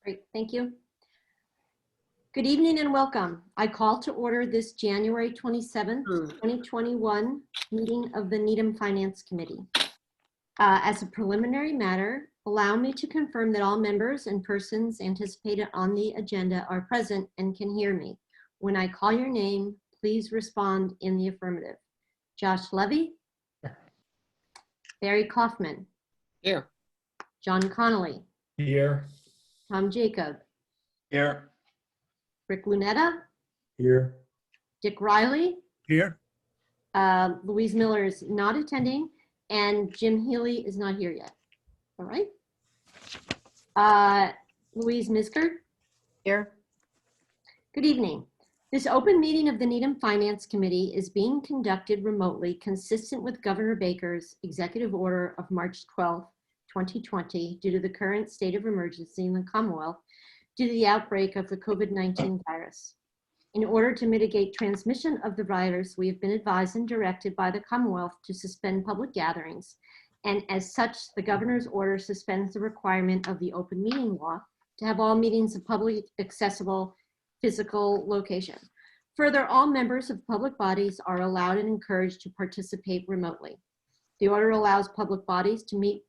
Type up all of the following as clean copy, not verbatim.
Great, thank you. Good evening and welcome. I call to order this January 27th, 2021 meeting of the Needham Finance Committee. As a preliminary matter, allow me to confirm that all members and persons anticipated on the agenda are present and can hear me. When I call your name, please respond in the affirmative. Josh Levy? Barry Kaufman? Here. John Connolly? Here. Tom Jacob? Here. Rick Lunetta? Here. Dick Riley? Here. Louise Miller is not attending, and Jim Healy is not here yet. All right. Louise Misgard? Here. Good evening. This open meeting of the Needham Finance Committee is being conducted remotely, consistent with Governor Baker's executive order of March 12, 2020, due to the current state of emergency in the Commonwealth due to the outbreak of the COVID-19 virus. In order to mitigate transmission of the virus, we have been advised and directed by the Commonwealth to suspend public gatherings. And as such, the governor's order suspends the requirement of the open meeting law to have all meetings of publicly accessible physical location. Further, all members of public bodies are allowed and encouraged to participate remotely. The order allows public bodies to meet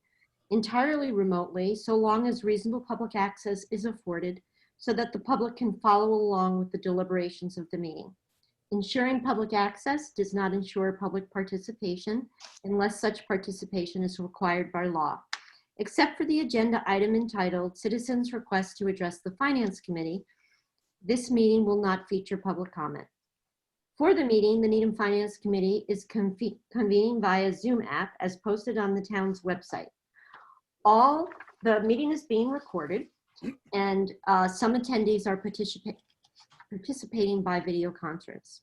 entirely remotely so long as reasonable public access is afforded so that the public can follow along with the deliberations of the meeting. Ensuring public access does not ensure public participation unless such participation is required by law. Except for the agenda item entitled Citizens Request to Address the Finance Committee, this meeting will not feature public comment. For the meeting, the Needham Finance Committee is convening via Zoom app as posted on the town's website. The meeting is being recorded, and some attendees are participating by video conference.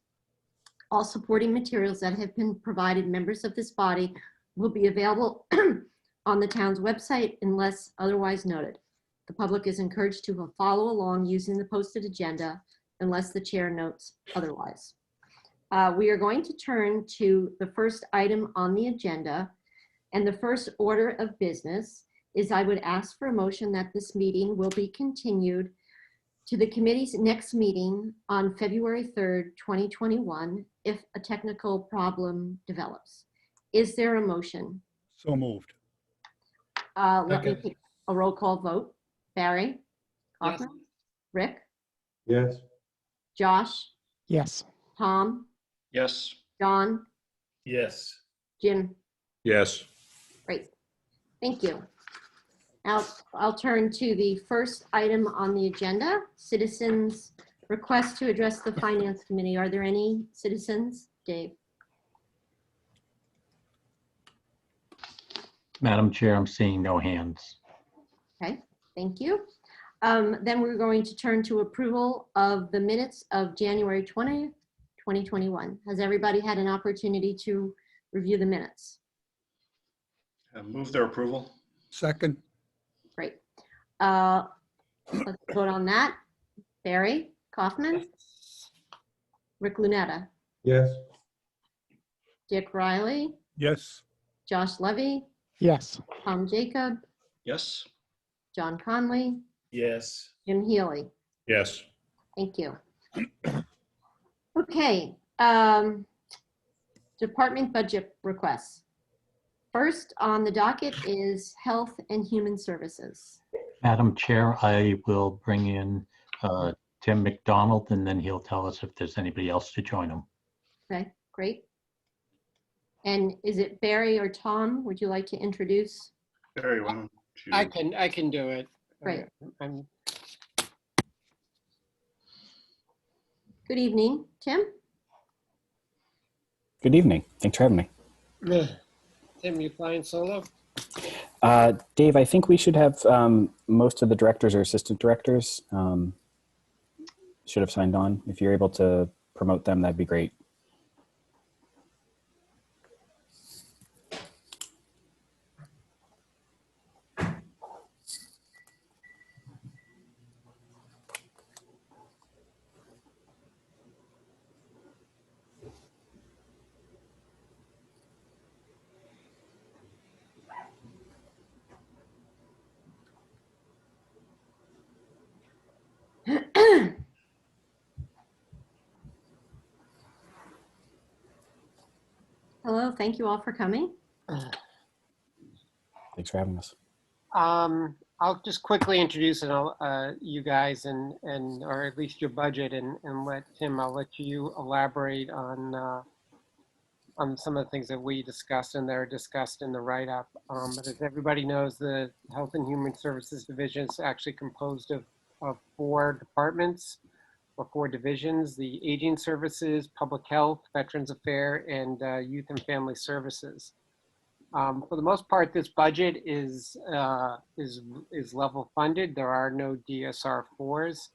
All supporting materials that have been provided members of this body will be available on the town's website unless otherwise noted. The public is encouraged to follow along using the posted agenda unless the chair notes otherwise. We are going to turn to the first item on the agenda, and the first order of business is I would ask for a motion that this meeting will be continued to the committee's next meeting on February 3rd, 2021, if a technical problem develops. Is there a motion? So moved. Let me take a roll call vote. Barry? Yes. Kaufman? Rick? Yes. Josh? Yes. Tom? Yes. John? Yes. Jim? Yes. Great. Thank you. Now I'll turn to the first item on the agenda, citizens' request to address the Finance Committee. Are there any citizens? Dave? Madam Chair, I'm seeing no hands. Okay, thank you. Then we're going to turn to approval of the minutes of January 20th, 2021. Has everybody had an opportunity to review the minutes? Move their approval. Second. Great. Let's vote on that. Barry Kaufman? Rick Lunetta? Yes. Dick Riley? Yes. Josh Levy? Yes. Tom Jacob? Yes. John Conley? Yes. Jim Healy? Yes. Thank you. Okay. Department budget requests. First on the docket is Health and Human Services. Madam Chair, I will bring in Tim McDonald, and then he'll tell us if there's anybody else to join him. Okay, great. And is it Barry or Tom? Would you like to introduce? Barry, why don't you? I can do it. Great. I'm Good evening, Tim. Good evening. Thanks for having me. Tim, you flying solo? Dave, I think we should have most of the directors or assistant directors should have signed on. If you're able to promote them, that'd be great. thank you all for coming. Thanks for having us. I'll just quickly introduce you guys and or at least your budget and let Tim, I'll let you elaborate on some of the things that we discussed and they're discussed in the write-up. But as everybody knows, the Health and Human Services Division is actually composed of 4 departments or 4 divisions: the Aging Services, Public Health, Veterans Affairs, and Youth and Family Services. For the most part, this budget is level funded. There are no DSR 4s.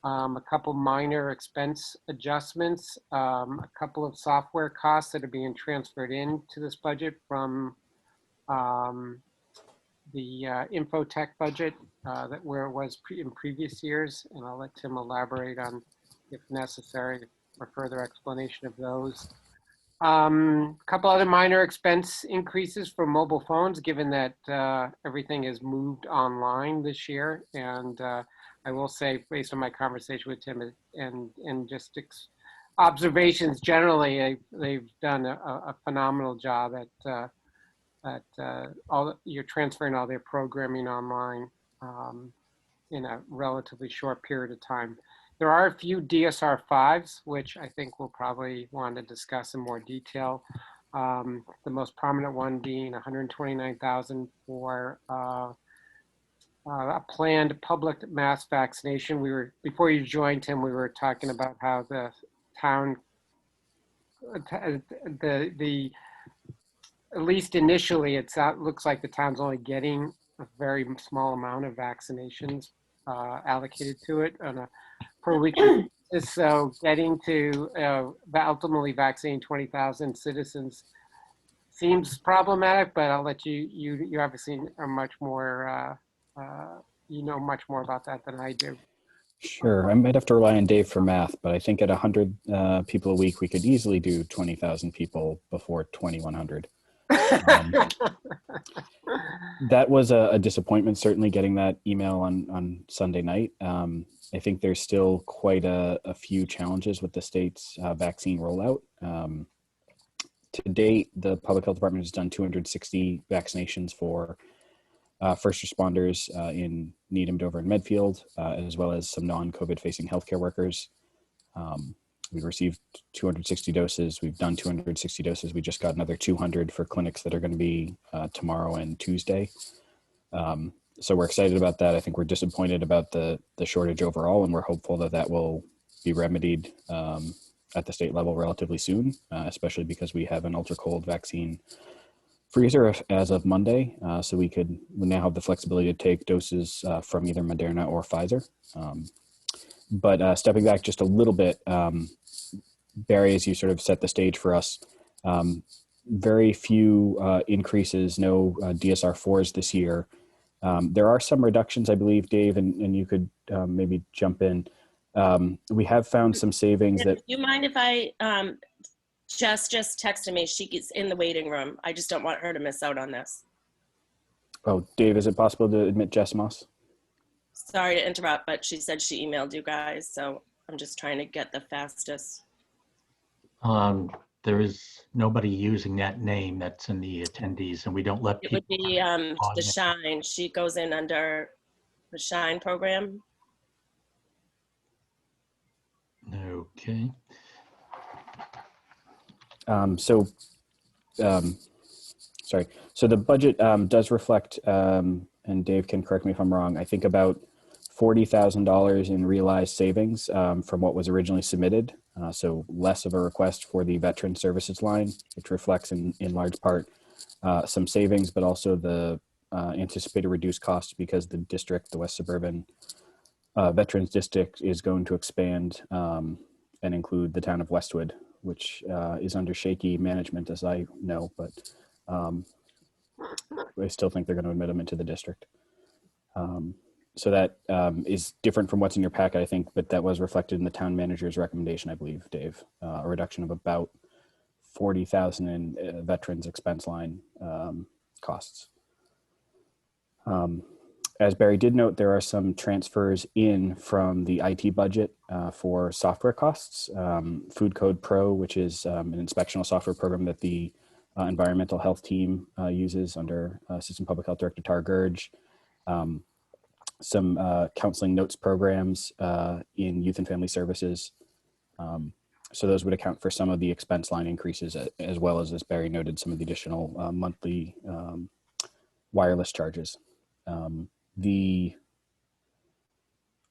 A couple minor expense adjustments, a couple of software costs that are being transferred into this budget from the Infotech budget where it was in previous years, and I'll let Tim elaborate on, if necessary, for further explanation of those. A couple other minor expense increases for mobile phones, given that everything has moved online this year, and I will say, based on my conversation with Tim and just observations generally, they've done a phenomenal job at you're transferring all their programming online in a relatively short period of time. There are a few DSR 5s, which I think we'll probably want to discuss in more detail. The most prominent one being $129,000 for a planned public mass vaccination. Before you joined, Tim, we were talking about how the town, at least initially, it looks like the town's only getting a very small amount of vaccinations allocated to it on a per week basis. So getting to ultimately vaccinating 20,000 citizens seems problematic, but I'll let you obviously are much more, you know much more about that than I do. Sure, I might have to rely on Dave for math, but I think at 100 people a week, we could easily do 20,000 people before 2,100. That was a disappointment, certainly getting that email on Sunday night. I think there's still quite a few challenges with the state's vaccine rollout. To date, the Public Health Department has done 260 vaccinations for first responders in Needham, Dover, and Medfield, as well as some non-COVID facing healthcare workers. We received 260 doses. We've done 260 doses. We just got another 200 for clinics that are going to be tomorrow and Tuesday. So we're excited about that. I think we're disappointed about the shortage overall, and we're hopeful that that will be remedied at the state level relatively soon, especially because we have an ultra cold vaccine freezer as of Monday. So we now have the flexibility to take doses from either Moderna or Pfizer. But stepping back just a little bit, Barry, as you sort of set the stage for us, very few increases, no DSR 4s this year. There are some reductions, I believe, Dave, and you could maybe jump in. We have found some savings that... Do you mind if I, Jess just texted me, she's in the waiting room. I just don't want her to miss out on this. Oh, Dave, is it possible to admit Jess Moss? Sorry to interrupt, but she said she emailed you guys, so I'm just trying to get the fastest. There is nobody using that name that's in the attendees, and we don't let It people. would be the Shine. She goes in under the Shine program. Okay. Sorry. So the budget does reflect, and Dave can correct me if I'm wrong, I think about $40,000 in realized savings from what was originally submitted. So less of a request for the veteran services line, which reflects in large part some savings, but also the anticipated reduced costs because the district, the West Suburban Veterans District, is going to expand and include the town of Westwood, which is under shaky management, as I know, but I still think they're going to admit them into the district. So that is different from what's in your packet, I think, but that was reflected in the town manager's recommendation, I believe, Dave, a reduction of about 40,000 in veterans expense line costs. As Barry did note, there are some transfers in from the IT budget for software costs. Food Code Pro, which is an inspectional software program that the environmental health team uses under Assistant Public Health Director Tara Gurge. Some counseling notes programs in youth and family services. So those would account for some of the expense line increases, as well as Barry noted, some of the additional monthly wireless charges. The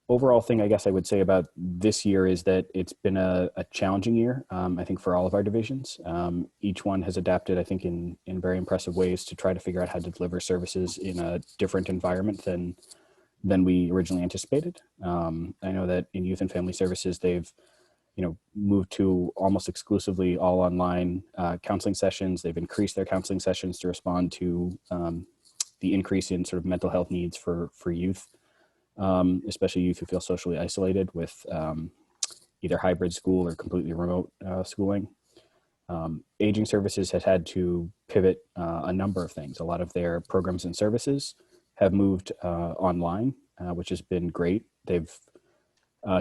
overall thing I guess I would say about this year is that it's been a challenging year, I think, for all of our divisions. Each one has adapted, I think, in very impressive ways to try to figure out how to deliver services in a different environment than we originally anticipated. I know that in youth and family services, they've moved to almost exclusively all online counseling sessions. They've increased their counseling sessions to respond to the increase in sort of mental health needs for youth, especially youth who feel socially isolated with either hybrid school or completely remote schooling. Aging services has had to pivot a number of things. A lot of their programs and services have moved online, which has been great. They've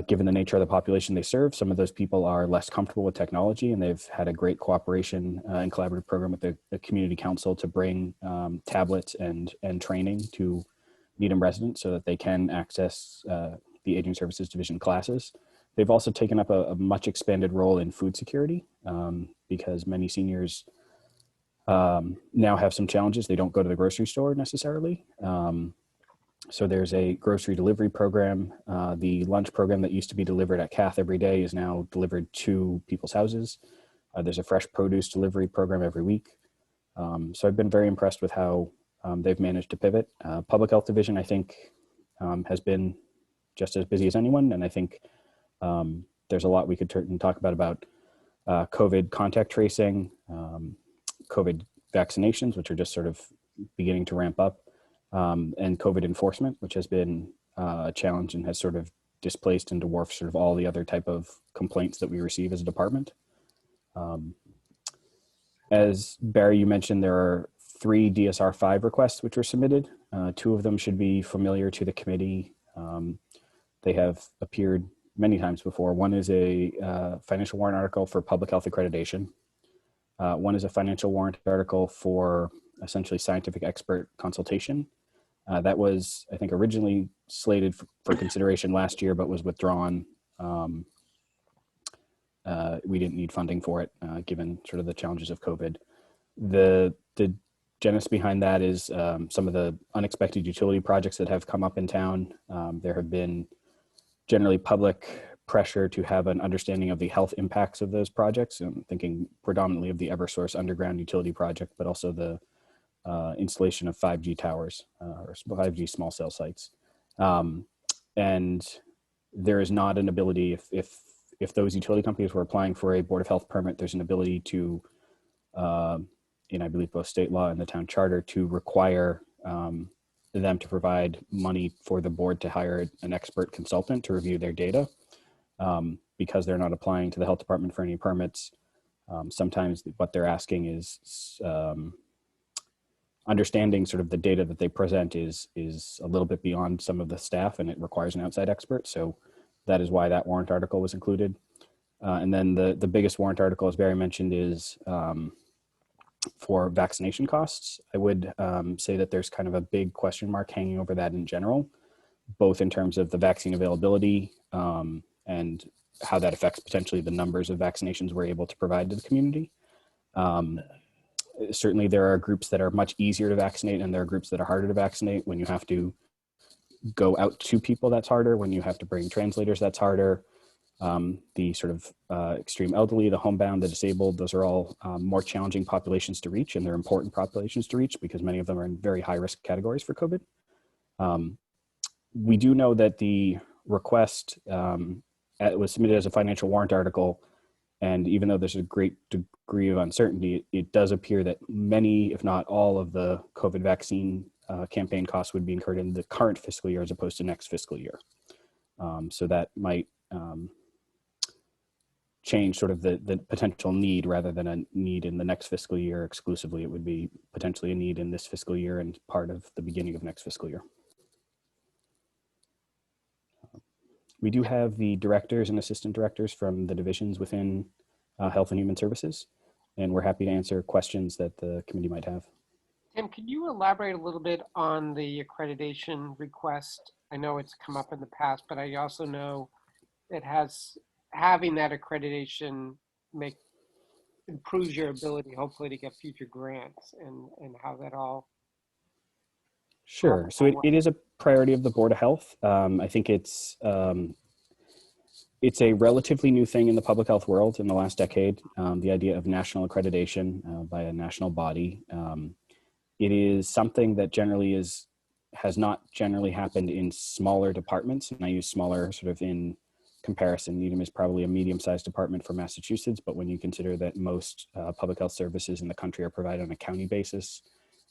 given the nature of the population they serve, some of those people are less comfortable with technology, and they've had a great cooperation and collaborative program with the community council to bring tablets and training to Needham residents so that they can access the Aging Services Division classes. They've also taken up a much expanded role in food security because many seniors now have some challenges. They don't go to the grocery store necessarily. So there's a grocery delivery program. The lunch program that used to be delivered at Cath every day is now delivered to people's houses. There's a fresh produce delivery program every week. So I've been very impressed with how they've managed to pivot. Public Health Division, I think, has been just as busy as anyone. And I think there's a lot we could talk about COVID contact tracing, COVID vaccinations, which are just sort of beginning to ramp up, and COVID enforcement, which has been a challenge and has sort of displaced and dwarfed sort of all the other type of complaints that we receive as a department. As Barry, you mentioned, there are 3 DSR 5 requests which were submitted. 2 of them should be familiar to the committee. They have appeared many times before. One is a financial warrant article for public health accreditation. One is a financial warrant article for essentially scientific expert consultation. That was, I think, originally slated for consideration last year, but was withdrawn. We didn't need funding for it, given sort of the challenges of COVID. The genesis behind that is some of the unexpected utility projects that have come up in town. There have been generally public pressure to have an understanding of the health impacts of those projects. I'm thinking predominantly of the Eversource underground utility project, but also the installation of 5G towers or 5G small cell sites. And there is not an ability, if those utility companies were applying for a Board of Health permit, there's an ability to, in I believe both state law and the town charter, to require them to provide money for the board to hire an expert consultant to review their data. Because they're not applying to the health department for any permits. Sometimes what they're asking is understanding sort of the data that they present is a little bit beyond some of the staff, and it requires an outside expert. So that is why that warrant article was included. And then the biggest warrant article, as Barry mentioned, is for vaccination costs. I would say that there's kind of a big question mark hanging over that in general, both in terms of the vaccine availability and how that affects potentially the numbers of vaccinations we're able to provide to the community. Certainly there are groups that are much easier to vaccinate, and there are groups that are harder to vaccinate. When you have to go out to people, that's harder. When you have to bring translators, that's harder. The sort of extreme elderly, the homebound, the disabled, those are all more challenging populations to reach, and they're important populations to reach because many of them are in very high risk categories for COVID. We do know that the request was submitted as a financial warrant article, and even though there's a great degree of uncertainty, it does appear that many, if not all, of the COVID vaccine campaign costs would be incurred in the current fiscal year as opposed to next fiscal year. So that might change sort of the potential need rather than a need in the next fiscal year exclusively. It would be potentially a need in this fiscal year and part of the beginning of next fiscal year. We do have the directors and assistant directors from the divisions within Health and Human Services. and we're happy to answer questions that the committee might have. Tim, can you elaborate a little bit on the accreditation request? I know it's come up in the past, but I also know it has having that accreditation improves your ability, hopefully, to get future grants and how that all. Sure. So it is a priority of the Board of Health. I think it's a relatively new thing in the public health world in the last decade, the idea of national accreditation by a national body. It is something that has not generally happened in smaller departments, and I use smaller sort of in comparison. Needham is probably a medium-sized department for Massachusetts, but when you consider that most public health services in the country are provided on a county basis,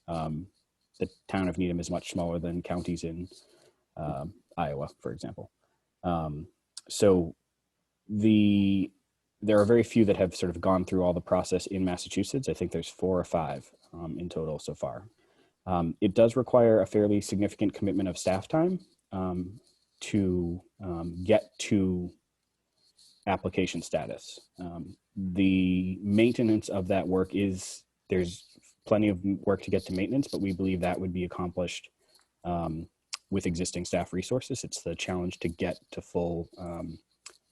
the town of Needham is much smaller than counties in Iowa, for example. So there are very few that have sort of gone through all the process in Massachusetts. I think there's 4 or 5 in total so far. It does require a fairly significant commitment of staff time to get to application status. The maintenance of that work there's plenty of work to get to maintenance, but we believe that would be accomplished with existing staff resources. It's the challenge to get to full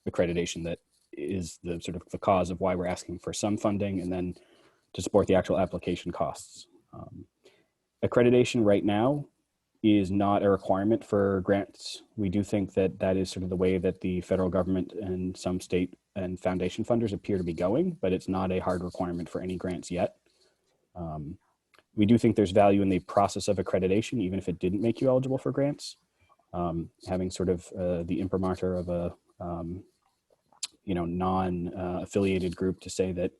accreditation that is the sort of the cause of why we're asking for some funding and then to support the actual application costs. Accreditation right now is not a requirement for grants. We do think that that is sort of the way that the federal government and some state and foundation funders appear to be going, but it's not a hard requirement for any grants yet. We do think there's value in the process of accreditation, even if it didn't make you eligible for grants. Having sort of the imprimatur of a non-affiliated group to say that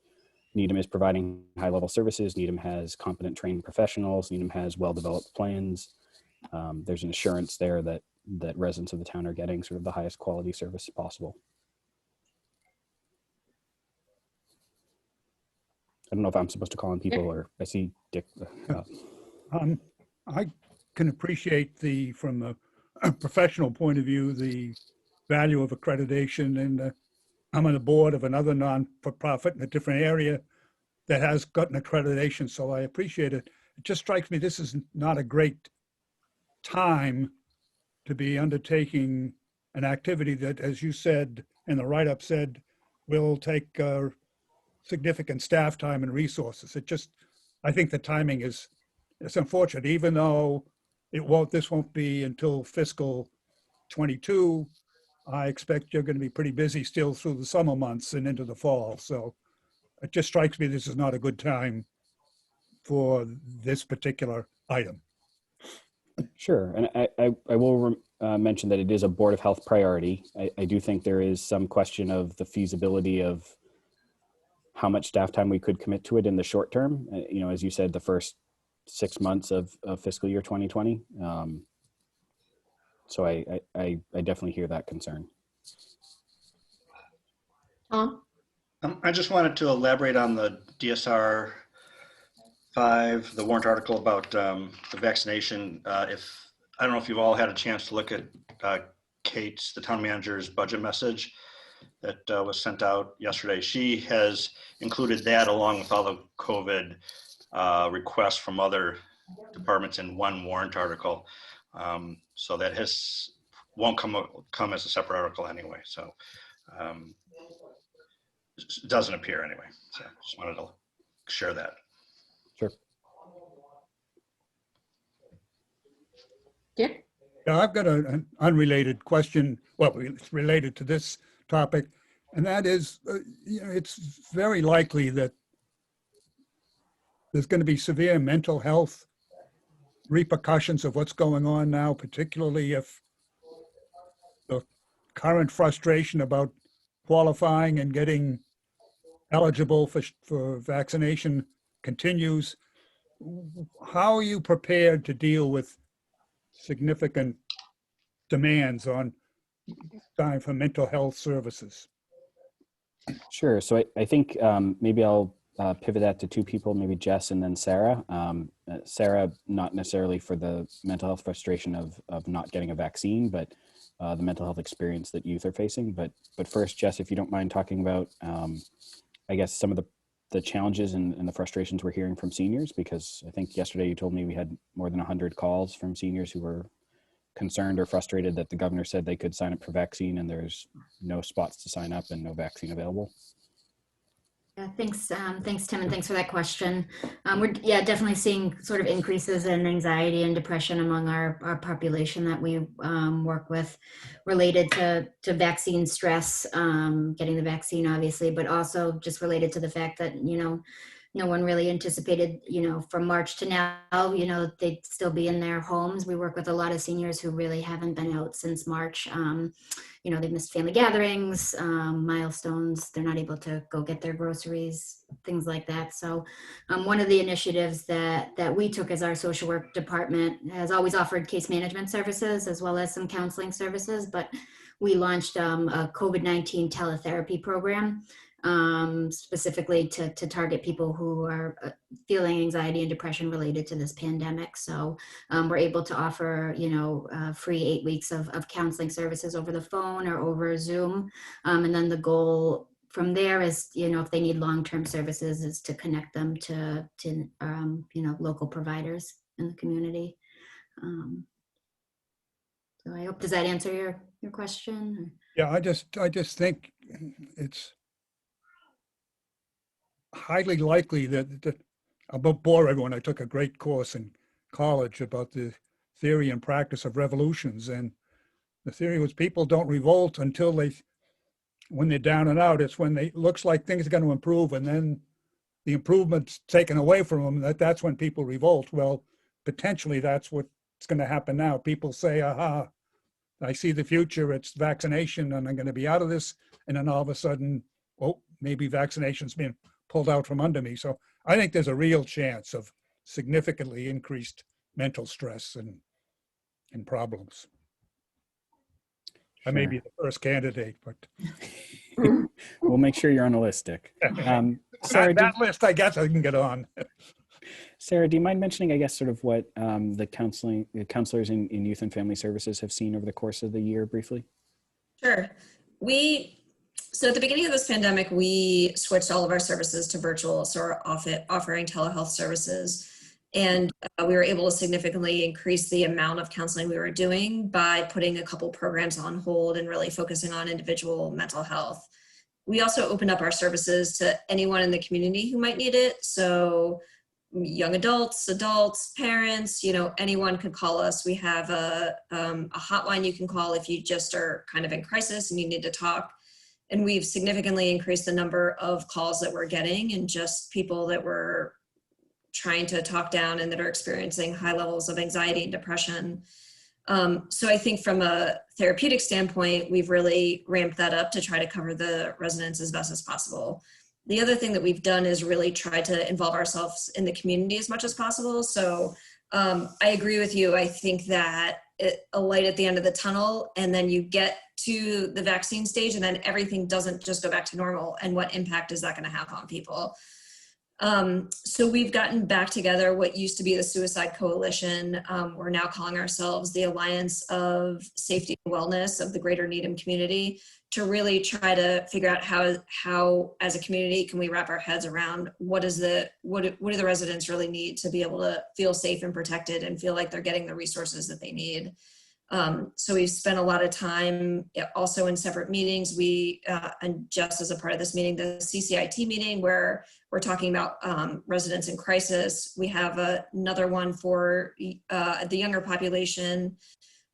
Needham is providing high-level services, Needham has competent trained professionals, Needham has well-developed plans. There's an assurance there that residents of the town are getting sort of the highest quality service possible. I don't know if I'm supposed to call on people or I see Dick. I can appreciate from a professional point of view, the value of accreditation, and I'm on the board of another non-for-profit in a different area that has gotten accreditation, so I appreciate it. It just strikes me this is not a great time to be undertaking an activity that, as you said, and the write-up said, will take significant staff time and resources. I think the timing it's unfortunate, even though this won't be until fiscal 22. I expect you're going to be pretty busy still through the summer months and into the fall. So it just strikes me this is not a good time for this particular item. Sure, and I will mention that it is a Board of Health priority. I do think there is some question of the feasibility of how much staff time we could commit to it in the short term. As you said, the first 6 months of fiscal year 2020. So I definitely hear that concern. Tom? I just wanted to elaborate on the DSR 5, the warrant article about the vaccination. I don't know if you've all had a chance to look at Kate's, the town manager's budget message that was sent out yesterday. She has included that along with all the COVID requests from other departments in one warrant article. So that won't come as a separate article anyway. So it doesn't appear anyway. So just wanted to share that. Sure. Dick? Yeah, I've got an unrelated question. Well, it's related to this topic, and that is, it's very likely that there's going to be severe mental health repercussions of what's going on now, particularly if the current frustration about qualifying and getting eligible for vaccination continues. How are you prepared to deal with significant demands on time for mental health services? Sure. So I think maybe I'll pivot that to 2 people, maybe Jess and then Sarah. Sarah, not necessarily for the mental health frustration of not getting a vaccine, but the mental health experience that youth are facing. But first, Jess, if you don't mind talking about, I guess, some of the the challenges and the frustrations we're hearing from seniors, because I think yesterday you told me we had more than 100 calls from seniors who were concerned or frustrated that the governor said they could sign up for vaccine and there's no spots to sign up and no vaccine available. Yeah, thanks, Tim, and thanks for that question. We're definitely seeing sort of increases in anxiety and depression among our population that we work with, related to vaccine stress, getting the vaccine, obviously, but also just related to the fact that, no one really anticipated, from March to now, they'd still be in their homes. We work with a lot of seniors who really haven't been out since March. They've missed family gatherings, milestones. They're not able to go get their groceries, things like that. So one of the initiatives that we took as our social work department has always offered case management services as well as some counseling services, but we launched a COVID-19 teletherapy program, specifically to target people who are feeling anxiety and depression related to this pandemic. So we're able to offer, free 8 weeks of counseling services over the phone or over Zoom. And then the goal from there is, if they need long-term services, is to connect them to local providers in the community. So I hope, does that answer your question? Yeah, I just think it's highly likely that I won't bore everyone. I took a great course in college about the theory and practice of revolutions, and the theory was people don't revolt until when they're down and out. It's when it looks like things are going to improve, and then the improvement's taken away from them, that's when people revolt. Well, potentially that's what's going to happen now. People say, aha, I see the future, it's vaccination and I'm going to be out of this. And then all of a sudden, maybe vaccination's been pulled out from under me. So I think there's a real chance of significantly increased mental stress and problems. I may be the first candidate, but We'll make sure you're on the list, Dick. Sarah, that list, I guess I can get on. Sarah, do you mind mentioning, I guess, sort of what the counselors in youth and family services have seen over the course of the year briefly? Sure. So at the beginning of this pandemic, we switched all of our services to virtual, so we're offering telehealth services. And we were able to significantly increase the amount of counseling we were doing by putting a couple programs on hold and really focusing on individual mental health. We also opened up our services to anyone in the community who might need it. So young adults, parents, anyone could call us. We have a hotline you can call if you just are kind of in crisis and you need to talk. And we've significantly increased the number of calls that we're getting, and just people that we're trying to talk down and that are experiencing high levels of anxiety and depression. So I think from a therapeutic standpoint, we've really ramped that up to try to cover the residents as best as possible. The other thing that we've done is really try to involve ourselves in the community as much as possible. So I agree with you. I think that a light at the end of the tunnel, and then you get to the vaccine stage, and then everything doesn't just go back to normal. And what impact is that going to have on people? So we've gotten back together what used to be the Suicide Coalition. We're now calling ourselves the Alliance of Safety and Wellness of the Greater Needham community, to really try to figure out how as a community can we wrap our heads around what do the residents really need to be able to feel safe and protected and feel like they're getting the resources that they need. So we've spent a lot of time also in separate meetings. And just as a part of this meeting, the CCIT meeting, where we're talking about residents in crisis. We have another one for the younger population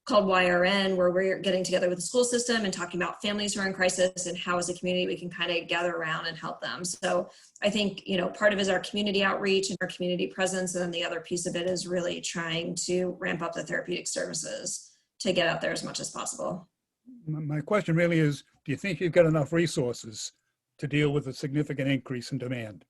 called YRN, where we're getting together with the school system and talking about families who are in crisis and how as a community we can kind of gather around and help them. So I think, part of it is our community outreach and our community presence. And then the other piece of it is really trying to ramp up the therapeutic services to get out there as much as possible. My question really is, do you think you've got enough resources to deal with a significant increase in demand?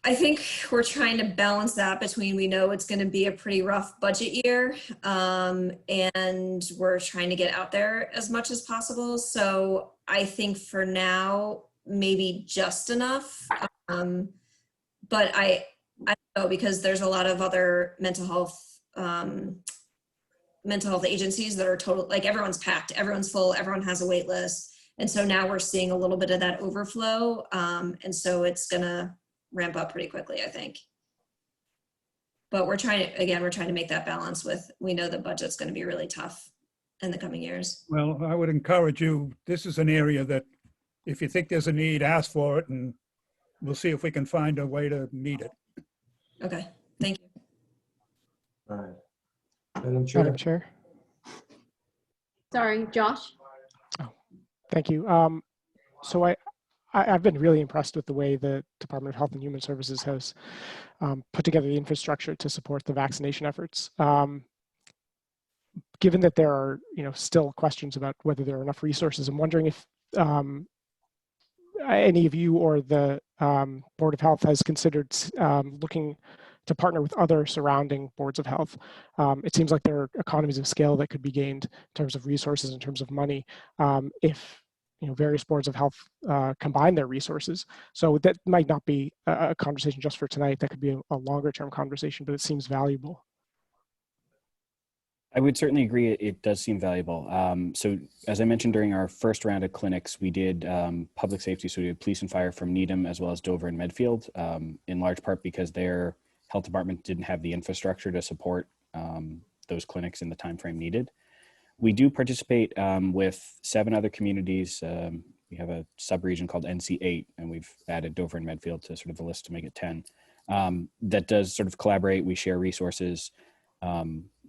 I think we're trying to balance that between, we know it's going to be a pretty rough budget year, and we're trying to get out there as much as possible. So I think for now, maybe just enough. But I don't know, because there's a lot of other mental health agencies that are total, like everyone's packed, everyone's full, everyone has a wait list. And so now we're seeing a little bit of that overflow. And so it's going to ramp up pretty quickly, I think. But we're trying to make that balance with, we know the budget's going to be really tough in the coming years. Well, I would encourage you, this is an area that if you think there's a need, ask for it, and we'll see if we can find a way to meet it. Okay, thank you. All right. Madam Chair. Madam Chair. Sorry, Josh? Thank you. So I've been really impressed with the way the Department of Health and Human Services has put together the infrastructure to support the vaccination efforts. Given that there are, still questions about whether there are enough resources, I'm wondering if any of you or the Board of Health has considered looking to partner with other surrounding boards of health. It seems like there are economies of scale that could be gained in terms of resources, in terms of money, if various boards of health combine their resources. So that might not be a conversation just for tonight. That could be a longer term conversation, but it seems valuable. I would certainly agree. It does seem valuable. So as I mentioned during our first round of clinics, we did public safety. So we did police and fire from Needham as well as Dover and Medfield, in large part because their health department didn't have the infrastructure to support those clinics in the time frame needed. We do participate with 7 other communities. We have a sub-region called NC8, and we've added Dover and Medfield to sort of the list to make it 10. That does sort of collaborate. We share resources.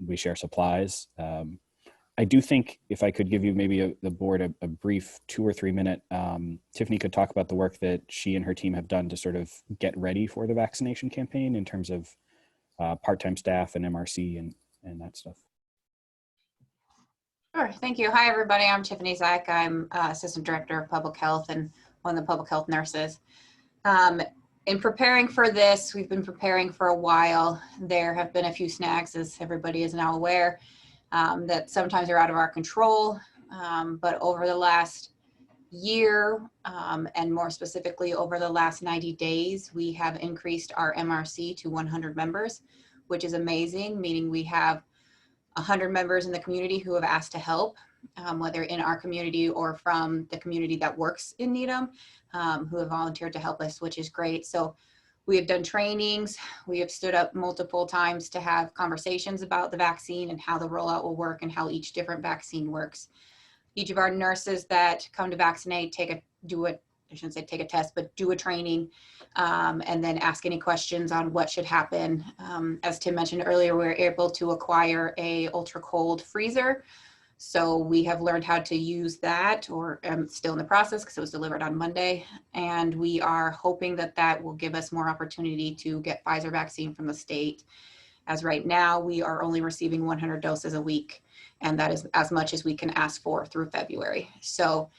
We share supplies. I do think if I could give you maybe the board a brief 2 or 3 minute, Tiffany could talk about the work that she and her team have done to sort of get ready for the vaccination campaign in terms of part-time staff and MRC and that stuff. Sure, thank you. Hi, everybody. I'm Tiffany Zak. I'm Assistant Director of Public Health and one of the public health nurses. In preparing for this, we've been preparing for a while. There have been a few snags, as everybody is now aware, that sometimes are out of our control. But over the last year, and more specifically over the last 90 days, we have increased our MRC to 100 members, which is amazing, meaning we have 100 members in the community who have asked to help, whether in our community or from the community that works in Needham, who have volunteered to help us, which is great. So we have done trainings. We have stood up multiple times to have conversations about the vaccine and how the rollout will work and how each different vaccine works. Each of our nurses that come to vaccinate do a test, but do a training, and then ask any questions on what should happen. As Tim mentioned earlier, we were able to acquire a ultra cold freezer. So we have learned how to use that, or I'm still in the process because it was delivered on Monday. And we are hoping that that will give us more opportunity to get Pfizer vaccine from the state. As right now, we are only receiving 100 doses a week, and that is as much as we can ask for through February. So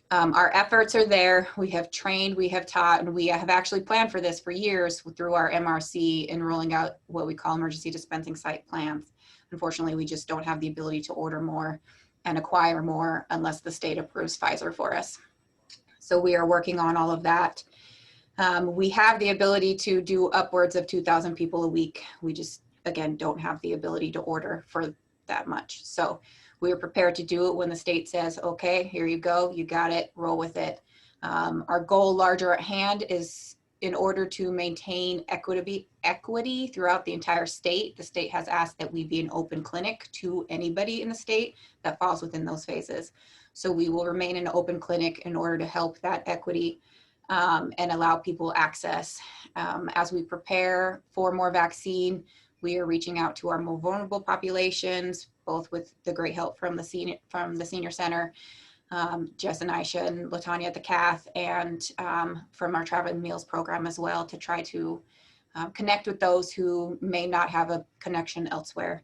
our efforts are there. We have trained, we have taught, and we have actually planned for this for years through our MRC in rolling out what we call emergency dispensing site plans. Unfortunately, we just don't have the ability to order more and acquire more unless the state approves Pfizer for us. So we are working on all of that. We have the ability to do upwards of 2,000 people a week. We just, again, don't have the ability to order for that much. So we are prepared to do it when the state says, okay, here you go, you got it, roll with it. Our goal larger at hand is in order to maintain equity throughout the entire state. The state has asked that we be an open clinic to anybody in the state that falls within those phases. So we will remain an open clinic in order to help that equity and allow people access. As we prepare for more vaccine, we are reaching out to our more vulnerable populations, both with the great help from the senior center, Jess and Aisha and Latanya at the Cath, and from our Traveling Meals program as well, to try to connect with those who may not have a connection elsewhere.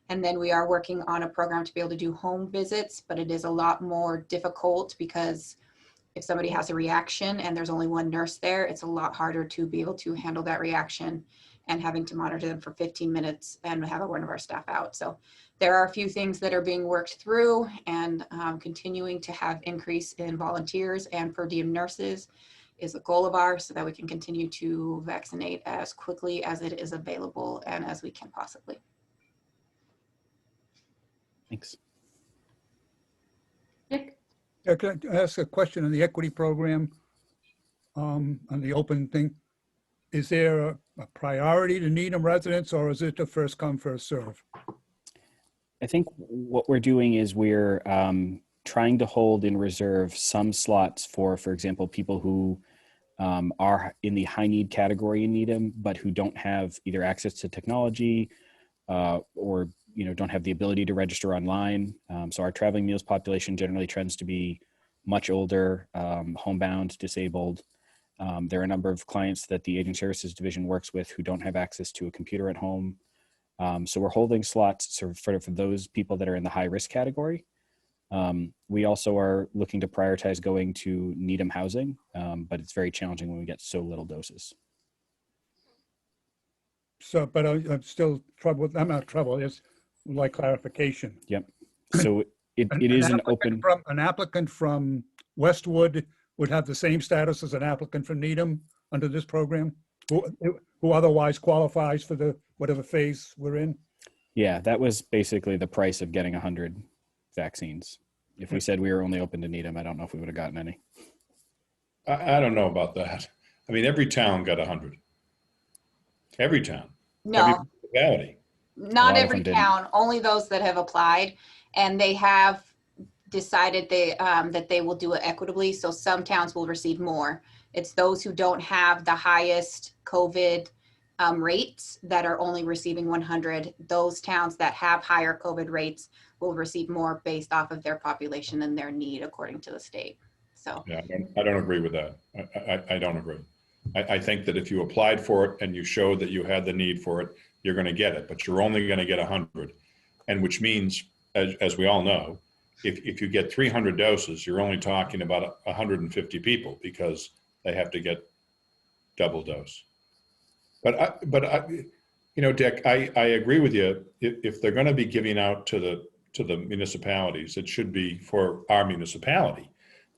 And then we are working on a program to be able to do home visits, but it is a lot more difficult because if somebody has a reaction and there's only one nurse there, it's a lot harder to be able to handle that reaction and having to monitor them for 15 minutes and have one of our staff out. So there are a few things that are being worked through, and continuing to have increase in volunteers and per diem nurses is a goal of ours so that we can continue to vaccinate as quickly as it is available and as we can possibly. Thanks. Dick? Can I ask a question on the equity program, on the open thing? Is there a priority to Needham residents, or is it a first come, first serve? I think what we're doing is we're trying to hold in reserve some slots for example, people who are in the high need category in Needham, but who don't have either access to technology or don't have the ability to register online. So our traveling meals population generally trends to be much older, homebound, disabled. There are a number of clients that the Aging Services Division works with who don't have access to a computer at home. So we're holding slots sort of for those people that are in the high risk category. We also are looking to prioritize going to Needham housing, but it's very challenging when we get so little doses. So, but I'm still troubled. I'm not troubled. It's like clarification. Yep. So it is an open. An applicant from Westwood would have the same status as an applicant from Needham under this program, who otherwise qualifies for the whatever phase we're in. Yeah, that was basically the price of getting 100 vaccines. If we said we were only open to Needham, I don't know if we would have gotten any. I don't know about that. I mean, every town got 100. Every town. No, every municipality. not every town, only those that have applied, and they have decided that they will do it equitably. So some towns will receive more. It's those who don't have the highest COVID rates that are only receiving 100. Those towns that have higher COVID rates will receive more based off of their population and their need according to the state. So yeah, I don't agree with that. I don't agree. I think that if you applied for it and you showed that you had the need for it, you're going to get it, but you're only going to get 100. And which means, as we all know, if you get 300 doses, you're only talking about 150 people because they have to get double dose. But Dick, I agree with you. If they're going to be giving out to the municipalities, it should be for our municipality,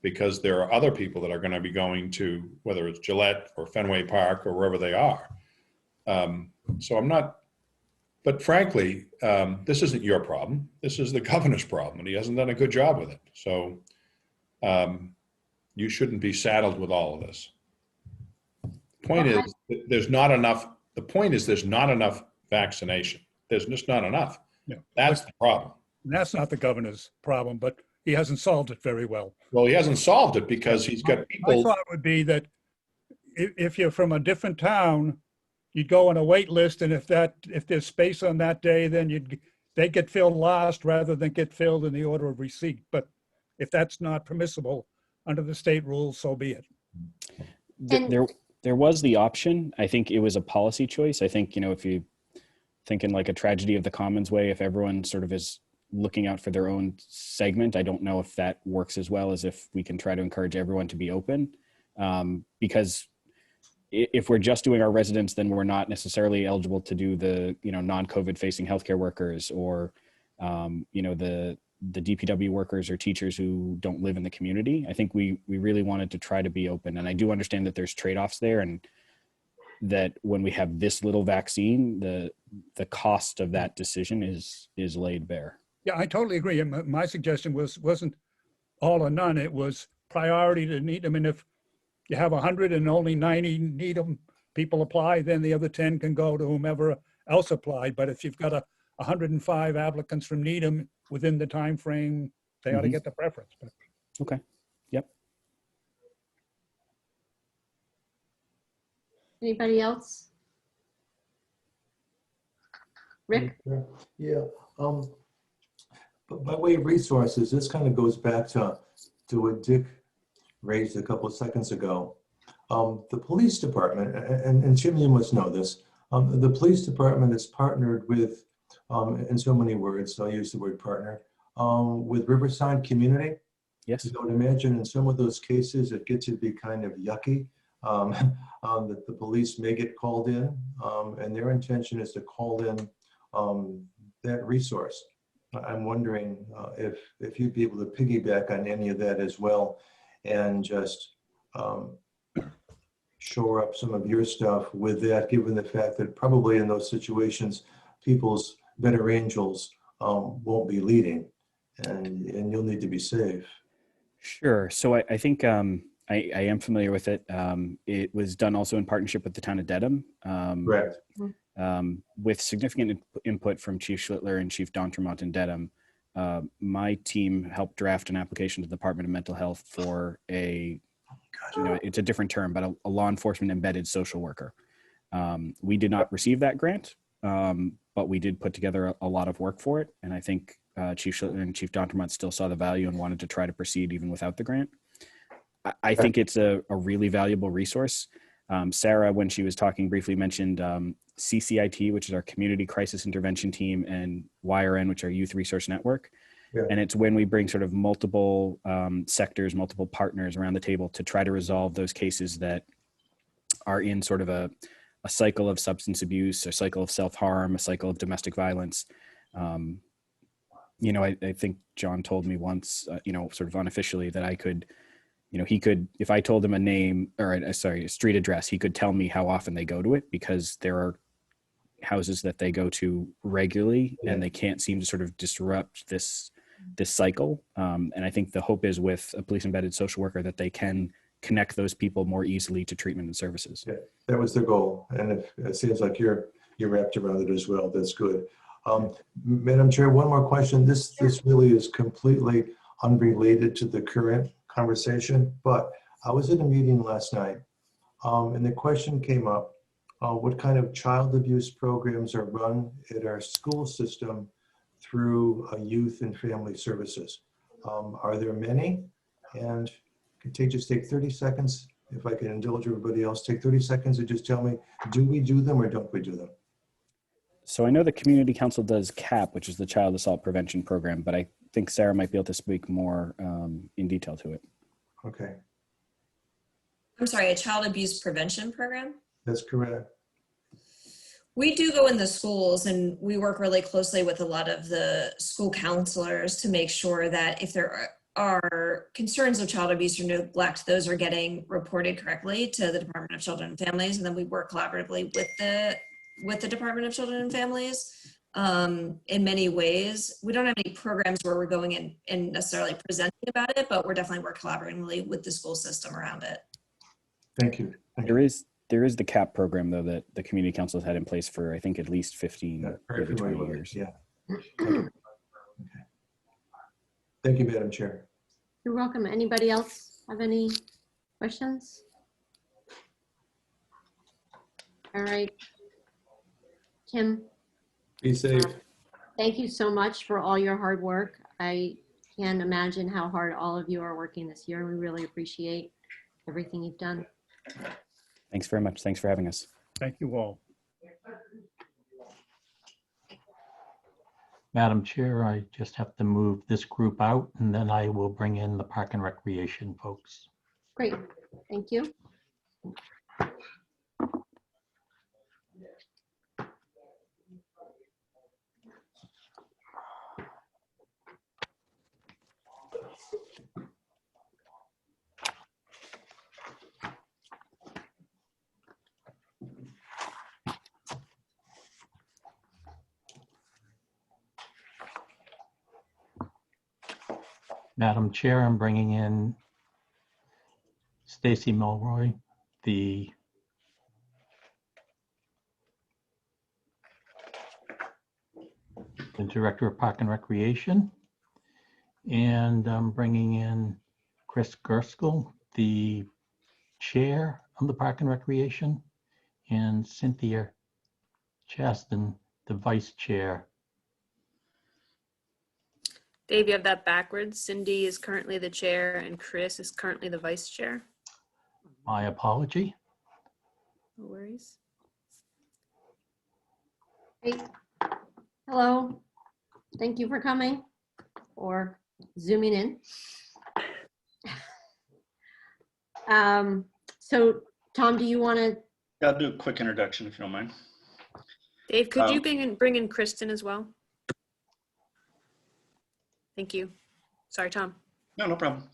because there are other people that are going to be going to, whether it's Gillette or Fenway Park or wherever they are. So I'm not, but frankly, this isn't your problem. This is the governor's problem, and he hasn't done a good job with it. So you shouldn't be saddled with all of this. The point is, there's not enough. The point is, there's not enough vaccination. There's just not enough. Yeah. That's the problem. And that's not the governor's problem, but he hasn't solved it very well. Well, he hasn't solved it because he's got people. My thought would be that if you're from a different town, you'd go on a wait list, and if there's space on that day, then they get filled last rather than get filled in the order of receipt. But if that's not permissible under the state rules, so be it. There was the option. I think it was a policy choice. I think, if you think in like a tragedy of the commons way, if everyone sort of is looking out for their own segment, I don't know if that works as well as if we can try to encourage everyone to be open. Because if we're just doing our residents, then we're not necessarily eligible to do the, non-COVID facing healthcare workers or, the DPW workers or teachers who don't live in the community. I think we really wanted to try to be open. And I do understand that there's trade-offs there, and that when we have this little vaccine, the cost of that decision is laid bare. Yeah, I totally agree. And my suggestion wasn't all or none. It was priority to Needham. And if you have 100 and only 90 Needham people apply, then the other 10 can go to whomever else applied. But if you've got 105 applicants from Needham within the time frame, they ought to get the preference. But. Okay. Yep. Anybody else? Rick? Yeah. But by way of resources, this kind of goes back to what Dick raised a couple of seconds ago. The police department, and Jim, you must know this, the police department is partnered with, in so many words, I'll use the word partner, with Riverside Community. Yes. So I would imagine in some of those cases, it gets to be kind of yucky that the police may get called in, and their intention is to call in that resource. I'm wondering if you'd be able to piggyback on any of that as well, and just shore up some of your stuff with that, given the fact that probably in those situations, people's better angels won't be leading, and you'll need to be safe. Sure. So I think I am familiar with it. It was done also in partnership with the town of Dedham. Correct. With significant input from Chief Schlittler and Chief D'Entremont in Dedham. My team helped draft an application to the Department of Mental Health for it's a different term, but a law enforcement embedded social worker. We did not receive that grant, but we did put together a lot of work for it. And I think Chief Schlittler and Chief D'Entremont still saw the value and wanted to try to proceed even without the grant. I think it's a really valuable resource. Sarah, when she was talking, briefly mentioned CCIT, which is our Community Crisis Intervention Team, and YRN, which is our Youth Resource Network. Yeah. And it's when we bring sort of multiple sectors, multiple partners around the table to try to resolve those cases that are in sort of a cycle of substance abuse, a cycle of self-harm, a cycle of domestic violence. I think John told me once, sort of unofficially, that I could, he could, if I told him a name or a street address, he could tell me how often they go to it, because there are houses that they go to regularly and they can't seem to sort of disrupt this cycle. And I think the hope is with a police embedded social worker that they can connect those people more easily to treatment and services. Yeah, that was the goal. And it seems like you're wrapped around it as well. That's good. Madam Chair, one more question. This really is completely unrelated to the current conversation, but I was in a meeting last night and the question came up, what kind of child abuse programs are run at our school system through youth and family services? Are there many? And just take 30 seconds, if I can indulge everybody else, take 30 seconds and just tell me, do we do them or don't we do them? So I know the Community Council does CAP, which is the Child Assault Prevention Program, but I think Sarah might be able to speak more in detail to it. Okay, I'm sorry, a child abuse prevention program? that's correct. We do go in the schools and we work really closely with a lot of the school counselors to make sure that if there are concerns of child abuse or neglect, those are getting reported correctly to the Department of Children and Families. And then we work collaboratively with the Department of Children and Families in many ways. We don't have any programs where we're going in and necessarily presenting about it, but we're definitely working collaboratively with the school system around it. Thank you. There is the CAP program, though, that the Community Council has had in place for, I think, at least 15, maybe 20 years. Yeah. Okay. Thank you, Madam Chair. You're welcome. Anybody else have any questions? All right. Tim, Be safe. thank you so much for all your hard work. I can't imagine how hard all of you are working this year. We really appreciate everything you've done. Thanks very much. Thanks for having us. Thank you all. Madam Chair, I just have to move this group out and then I will bring in the Park and Recreation folks. Great. Thank you. Madam Chair, I'm bringing in Stacy Milroy, the Director of Park and Recreation, and I'm bringing in Chris Gerskell, the Chair of the Park and Recreation, and Cynthia Chaston, the Vice Chair. Dave, you have that backwards. Cindy is currently the chair and Chris is currently the vice chair. My apology. No worries. Hey, hello. Thank you for coming or zooming in. So Tom, do you want to? I'll do a quick introduction if you don't mind. Dave, could you bring in Kristen as well? Thank you. Sorry, Tom. No, no problem.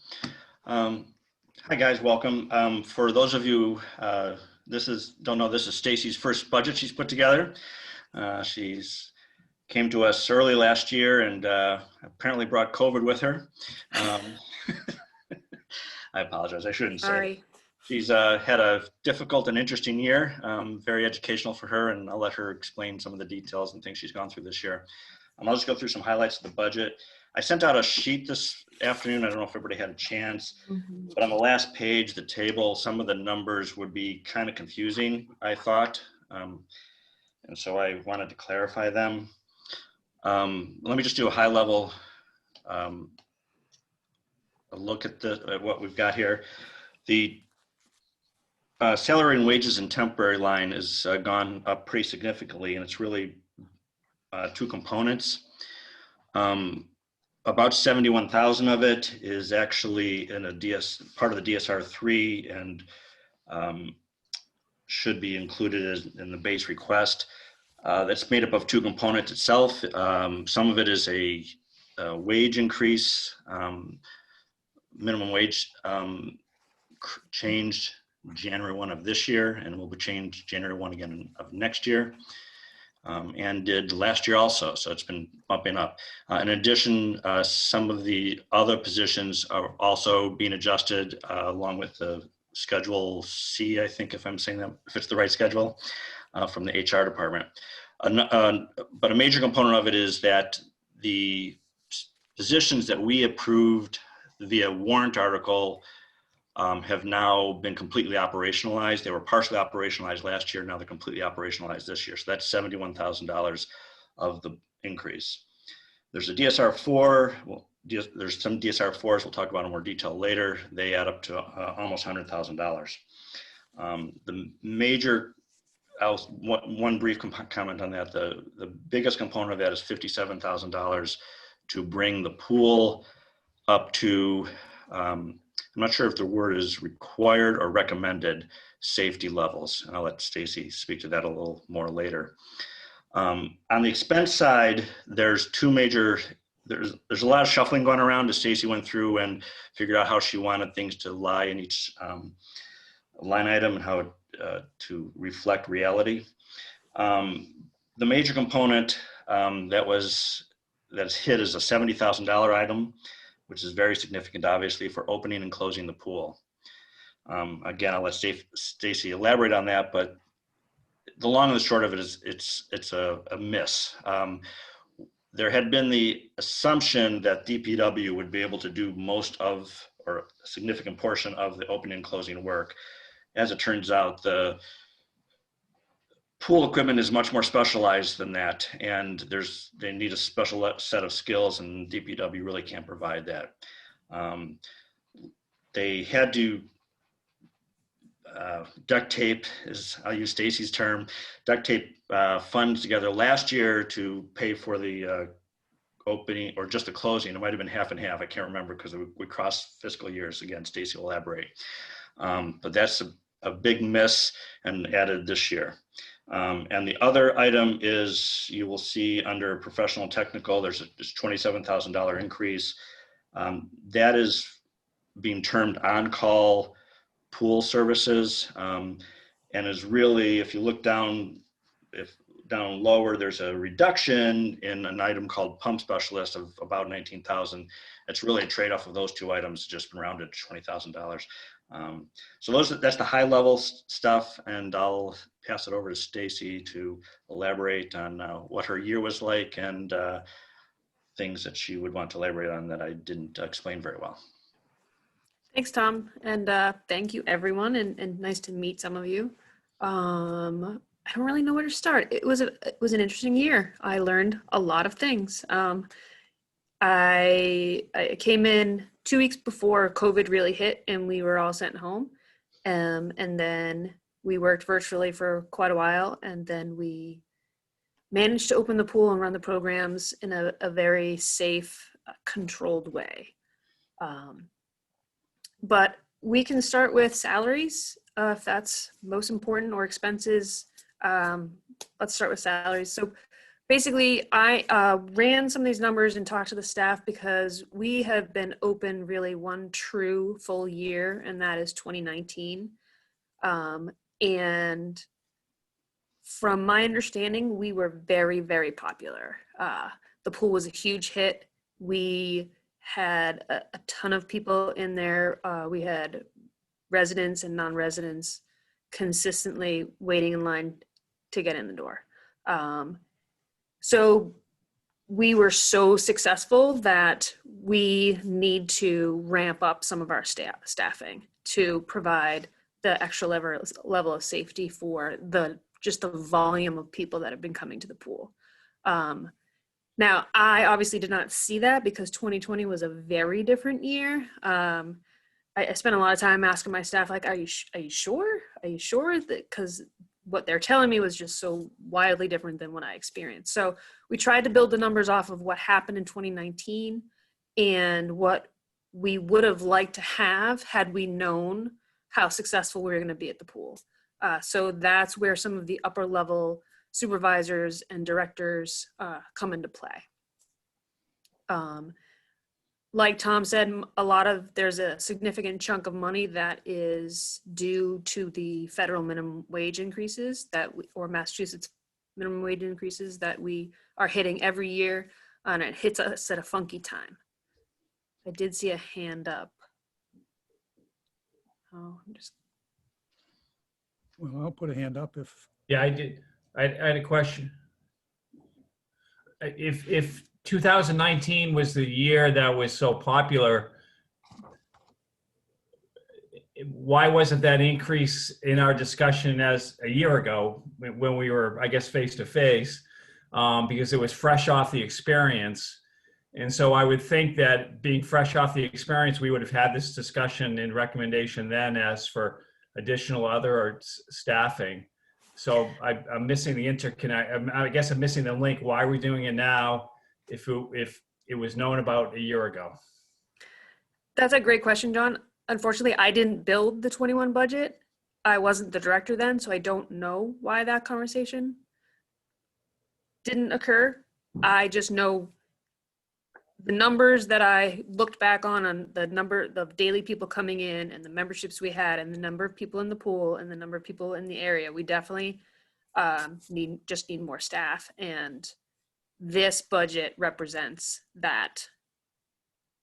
Hi guys, welcome. For those of you don't know, this is Stacy's first budget she's put together. She's came to us early last year and apparently brought COVID with her. I apologize. I shouldn't say. Sorry. She's had a difficult and interesting year, very educational for her, and I'll let her explain some of the details and things she's gone through this year. I'll just go through some highlights of the budget. I sent out a sheet this afternoon. I don't know if everybody had a chance, but on the last page, the table, some of the numbers would be kind of confusing, I thought. And so I wanted to clarify them. Let me just do a high level a look at what we've got here. The salary and wages and temporary line has gone up pretty significantly, and it's really two components. About 71,000 of it is actually in a part of the DSR 3 and should be included in the base request. That's made up of two components itself. Some of it is a wage increase, minimum wage changed January 1 of this year, and will be changed January 1 again of next year. And did last year also, so it's been bumping up. In addition, some of the other positions are also being adjusted along with the Schedule C, I think, if I'm saying that, if it's the right schedule, from the HR department. But a major component of it is that the positions that we approved via warrant article have now been completely operationalized. They were partially operationalized last year. Now they're completely operationalized this year. So that's $71,000 of the increase. There's a DSR 4. Well, there's some DSR 4s. We'll talk about in more detail later. They add up to almost $100,000. The major, one brief comment on that. The biggest component of that is $57,000 to bring the pool up to, I'm not sure if the word is required or recommended safety levels. And I'll let Stacy speak to that a little more later. On the expense side, there's two major, there's a lot of shuffling going around as Stacy went through and figured out how she wanted things to lie in each line item and how to reflect reality. The major component that's hit is a $70,000 item, which is very significant, obviously, for opening and closing the pool. Again, I'll let Stacy elaborate on that, but the long and the short of it is it's a miss. There had been the assumption that DPW would be able to do most of, or a significant portion of, the opening and closing work. As it turns out, the pool equipment is much more specialized than that, and they need a special set of skills, and DPW really can't provide that. They had to duct tape, I'll use Stacy's term, duct tape funds together last year to pay for the opening, or just the closing. It might have been half and half. I can't remember because we crossed fiscal years. Again, Stacy will elaborate. But that's a big miss and added this year. And the other item is, you will see under professional and technical, there's this $27,000 increase. That is being termed on-call pool services, and is really, if you look down lower, there's a reduction in an item called pump specialist of about $19,000. It's really a trade-off of those two items, just been rounded to $20,000. So that's the high level stuff, and I'll pass it over to Stacy to elaborate on what her year was like and things that she would want to elaborate on that I didn't explain very well. Thanks, Tom, and thank you, everyone, and nice to meet some of you. I don't really know where to start. It was an interesting year. I learned a lot of things. I came in 2 weeks before COVID really hit, and we were all sent home. And then we worked virtually for quite a while, and then we managed to open the pool and run the programs in a very safe, controlled way. But we can start with salaries, if that's most important, or expenses. Let's start with salaries. So basically, I ran some of these numbers and talked to the staff because we have been open really one true full year, and that is 2019. And from my understanding, we were very, very popular. The pool was a huge hit. We had a ton of people in there. We had residents and non-residents consistently waiting in line to get in the door. So we were so successful that we need to ramp up some of our staffing to provide the extra level of safety for just the volume of people that have been coming to the pool. Now, I obviously did not see that because 2020 was a very different year. I spent a lot of time asking my staff, like, are you sure? Are you sure? Because what they're telling me was just so wildly different than what I experienced. So we tried to build the numbers off of what happened in 2019 and what we would have liked to have had we known how successful we were going to be at the pool. So that's where some of the upper level supervisors and directors come into play. Like Tom said, there's a significant chunk of money that is due to the federal minimum wage increases or Massachusetts minimum wage increases that we are hitting every year, and it hits us at a funky time. I did see a hand up. Oh, Well, I'll put a hand up if. Yeah, I did. I had a question. If 2019 was the year that was so popular, why wasn't that increase in our discussion as a year ago when we were, I guess, face to face? Because it was fresh off the experience. And so I would think that being fresh off the experience, we would have had this discussion and recommendation then as for additional other staffing. So I'm missing the interconnect. I guess I'm missing the link. Why are we doing it now if it was known about a year ago? That's a great question, John. Unfortunately, I didn't build the 21 budget. I wasn't the director then, so I don't know why that conversation didn't occur. I just know the numbers that I looked back on the number of daily people coming in and the memberships we had and the number of people in the pool and the number of people in the area. We definitely need more staff, and this budget represents that.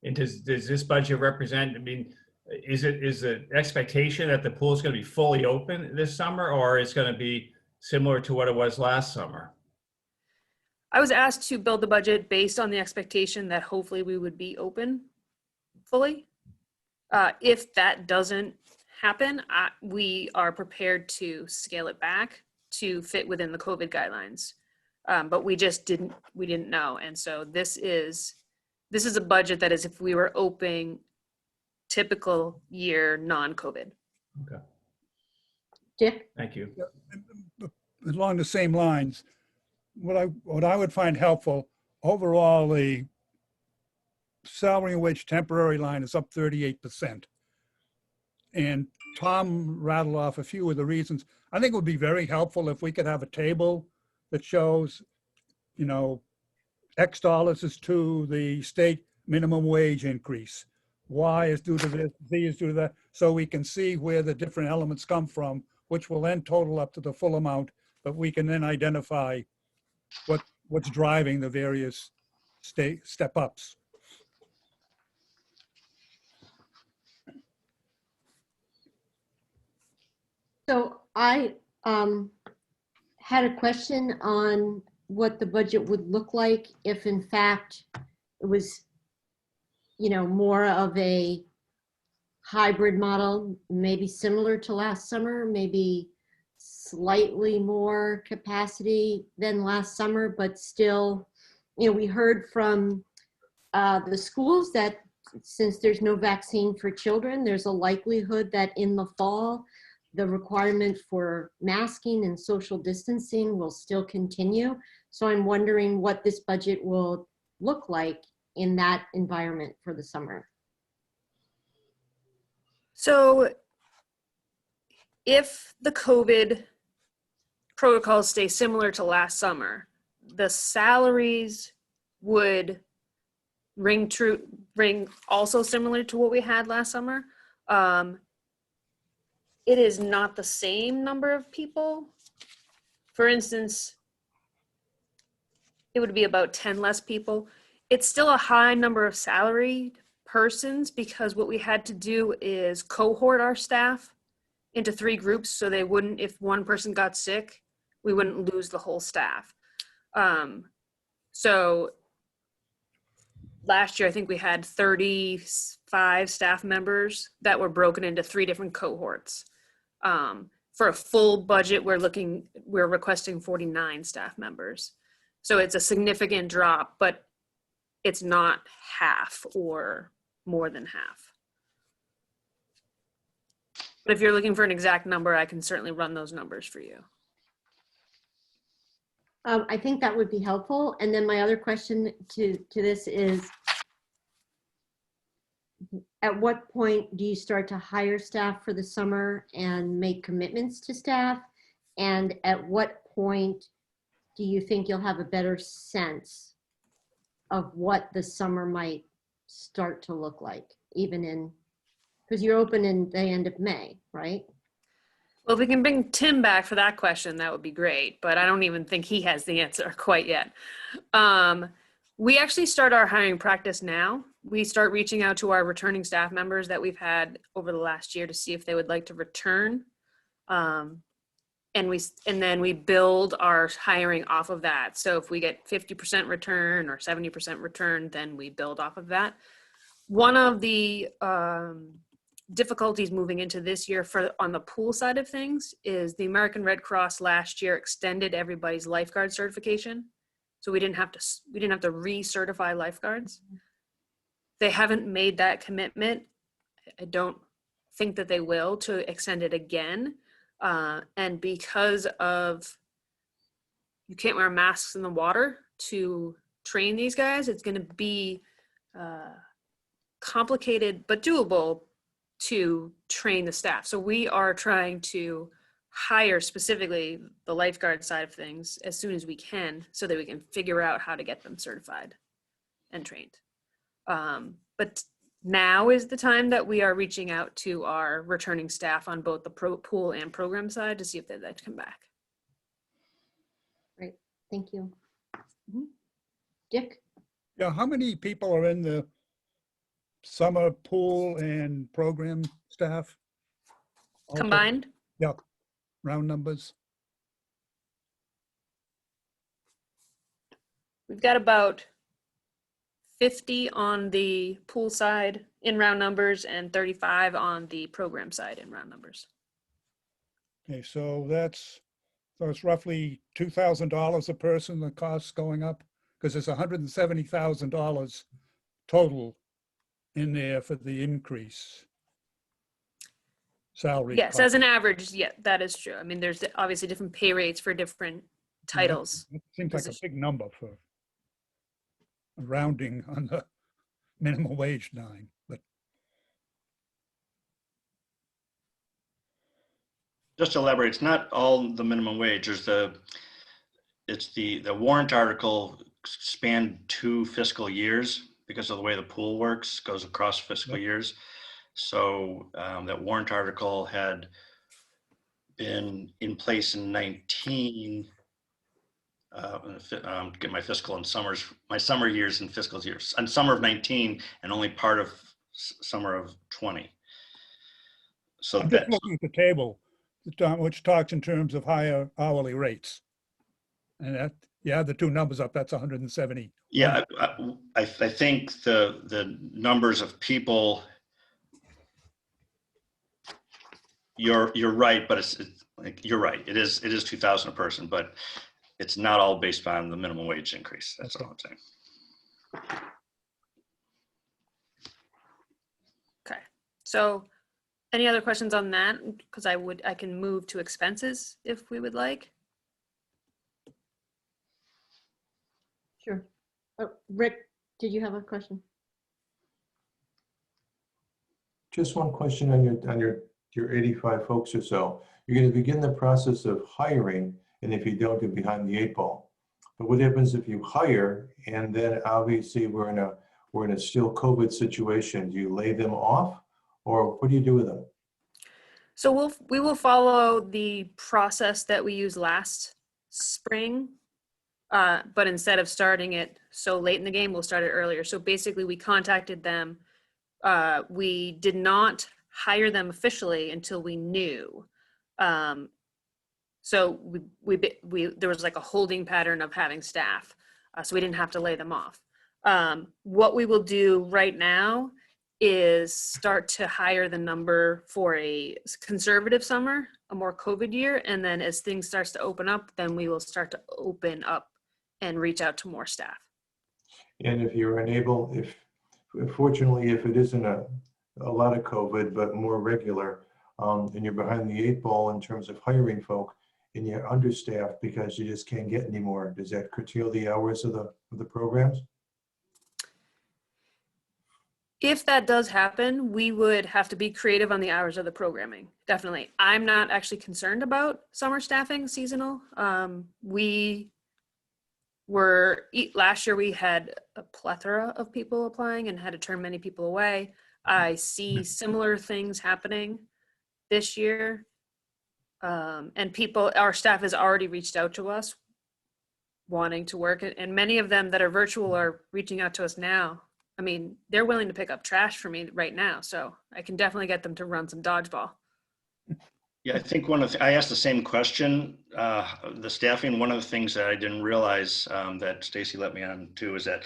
And does this budget represent, I mean, is the expectation that the pool is going to be fully open this summer, or is it going to be similar to what it was last summer? I was asked to build the budget based on the expectation that hopefully we would be open fully. If that doesn't happen, we are prepared to scale it back to fit within the COVID guidelines. But we didn't know. And so this is a budget that is if we were open typical year, non-COVID. Okay. Dick? Thank you. Along the same lines, what I would find helpful, overall, the salary and wage temporary line is up 38%. And Tom rattled off a few of the reasons. I think it would be very helpful if we could have a table that shows, X dollars is to the state minimum wage increase. Y is due to this, Z is due to that, so we can see where the different elements come from, which will then total up to the full amount, but we can then identify what's driving the various step ups. So I had a question on what the budget would look like if in fact it was, more of a hybrid model, maybe similar to last summer, maybe slightly more capacity than last summer, but still, we heard from the schools that since there's no vaccine for children, there's a likelihood that in the fall, the requirement for masking and social distancing will still continue. So I'm wondering what this budget will look like in that environment for the summer. So if the COVID protocols stay similar to last summer, the salaries would ring also similar to what we had last summer. It is not the same number of people. For instance, it would be about 10 less people. it's still a high number of salaried persons because what we had to do is cohort our staff into 3 groups so they wouldn't, if one person got sick, we wouldn't lose the whole staff. So last year, I think we had 35 staff members that were broken into 3 different cohorts. For a full budget, we're requesting 49 staff members. So it's a significant drop, but it's not half or more than half. But if you're looking for an exact number, I can certainly run those numbers for you. I think that would be helpful. And then my other question to this is, at what point do you start to hire staff for the summer and make commitments to staff? And at what point do you think you'll have a better sense of what the summer might start to look like, even in, because you're open in the end of May, right? Well, if we can bring Tim back for that question, that would be great, but I don't even think he has the answer quite yet. We actually start our hiring practice now. We start reaching out to our returning staff members that we've had over the last year to see if they would like to return. And then we build our hiring off of that. So if we get 50% return or 70% return, then we build off of that. One of the difficulties moving into this year on the pool side of things is the American Red Cross last year extended everybody's lifeguard certification. So we didn't have to recertify lifeguards. They haven't made that commitment. I don't think that they will to extend it again. And because of, you can't wear masks in the water to train these guys, it's going to be complicated but doable to train the staff. So we are trying to hire specifically the lifeguard side of things as soon as we can so that we can figure out how to get them certified and trained. But now is the time that we are reaching out to our returning staff on both the pool and program side to see if they'd like to come back. Great, thank you. Dick? Yeah, how many people are in the summer pool and program staff? Combined? Yeah, round numbers. We've got about 50 on the pool side in round numbers and 35 on the program side in round numbers. Okay, so it's roughly $2,000 a person, the cost going up, because it's $170,000 total in there for the increase. Salary. Yes, cost. as an average, yeah, that is true. I mean, there's obviously different pay rates for different titles. It seems like a big number for rounding on the minimum wage line, but just to elaborate, it's not all the minimum wage. There's the warrant article spanned 2 fiscal years because of the way the pool works, goes across fiscal years. So that warrant article had been in place in 19. Get my fiscal and my summer years and fiscal years, and summer of 19 and only part of summer of 20. So I'm just looking at the table, which talks in terms of higher hourly rates. And that, you add the 2 numbers up, that's 170. Yeah, I think the numbers of people, you're right, but it's like, you're right. It is 2,000 a person, but it's not all based on the minimum wage increase. That's all I'm saying. Okay, so any other questions on that? Because I can move to expenses if we would like. Sure. Rick, did you have a question? Just one question on your 85 folks or so. You're going to begin the process of hiring, and if you don't, you're behind the 8 ball. But what happens if you hire and then obviously we're in a still COVID situation? Do you lay them off, or what do you do with them? So we will follow the process that we used last spring. But instead of starting it so late in the game, we'll start it earlier. So basically we contacted them. We did not hire them officially until we knew. So there was like a holding pattern of having staff. So we didn't have to lay them off. What we will do right now is start to hire the number for a conservative summer, a more COVID year. And then as things starts to open up, then we will start to open up and reach out to more staff. And if you're unable, fortunately, if it isn't a lot of COVID, but more regular, and you're behind the 8 ball in terms of hiring folk, and you're understaffed because you just can't get any more, does that curtail the hours of the programs? If that does happen, we would have to be creative on the hours of the programming. Definitely. I'm not actually concerned about summer staffing, seasonal. Last year we had a plethora of people applying and had to turn many people away. I see similar things happening this year. And our staff has already reached out to us wanting to work, and many of them that are virtual are reaching out to us now. I mean, they're willing to pick up trash for me right now, so I can definitely get them to run some dodgeball. Yeah, I think I asked the same question, the staffing. One of the things that I didn't realize that Stacy let me on too is that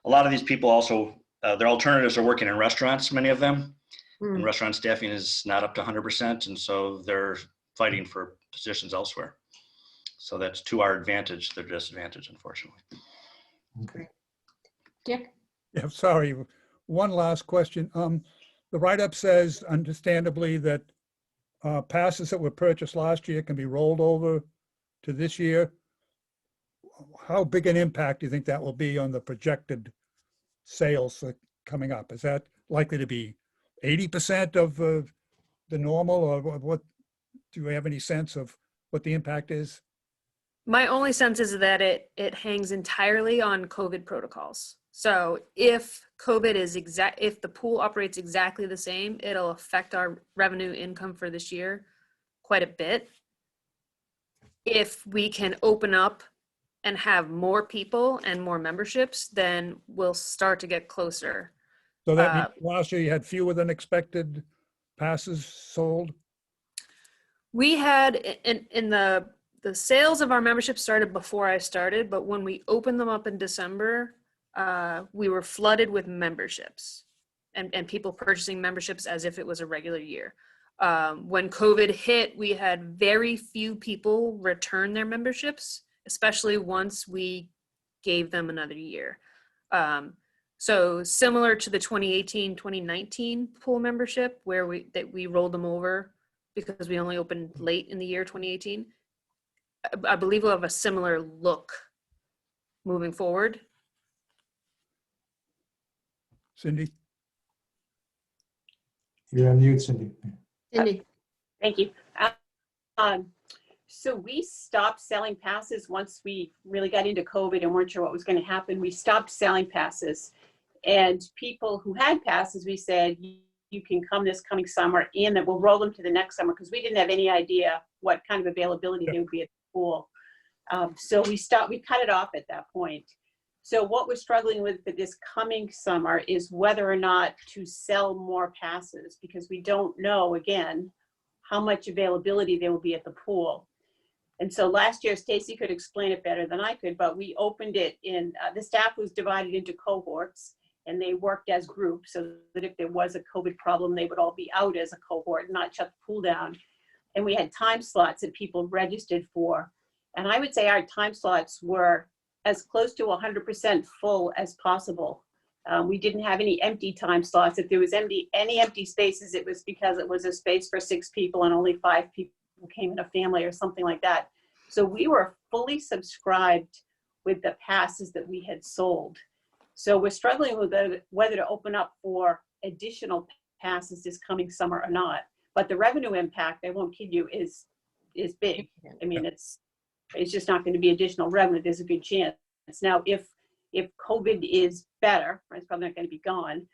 a lot of these people also, their alternatives are working in restaurants, many of them. And restaurant staffing is not up to 100%. And so they're fighting for positions elsewhere. So that's to our advantage, their disadvantage, unfortunately. Okay. Dick? Yeah, sorry. One last question. The write-up says, understandably, that passes that were purchased last year can be rolled over to this year. How big an impact do you think that will be on the projected sales coming up? Is that likely to be 80% of the normal, or what? Do you have any sense of what the impact is? My only sense is that it hangs entirely on COVID protocols. So if if the pool operates exactly the same, it'll affect our revenue income for this year quite a bit. If we can open up and have more people and more memberships, then we'll start to get closer. So that means last year you had fewer than expected passes sold? We had in the sales of our membership started before I started, but when we opened them up in December, we were flooded with memberships and people purchasing memberships as if it was a regular year. When COVID hit, we had very few people return their memberships, especially once we gave them another year. So similar to the 2018-2019 pool membership where we rolled them over because we only opened late in the year 2018, I believe we'll have a similar look moving forward. Cindy? You're on mute, Cindy. Cindy? Thank you. So we stopped selling passes once we really got into COVID and weren't sure what was going to happen. We stopped selling passes, and people who had passes, we said, you can come this coming summer and then we'll roll them to the next summer, because we didn't have any idea what kind of availability there would be at the pool. So we cut it off at that point. So what we're struggling with for this coming summer is whether or not to sell more passes, because we don't know, again, how much availability there will be at the pool. And so last year, Stacy could explain it better than I could, but we opened it in, the staff was divided into cohorts, and they worked as groups so that if there was a COVID problem, they would all be out as a cohort, not shut the pool down. And we had time slots that people registered for. And I would say our time slots were as close to 100% full as possible. We didn't have any empty time slots. If there was any empty spaces, it was because it was a space for 6 people and only 5 people came in a family or something like that. So we were fully subscribed with the passes that we had sold. So we're struggling with whether to open up for additional passes this coming summer or not. But the revenue impact, I won't kid you, is big. I mean, it's just not going to be additional revenue. There's a good chance. Now, if COVID is better, it's probably not going to be gone,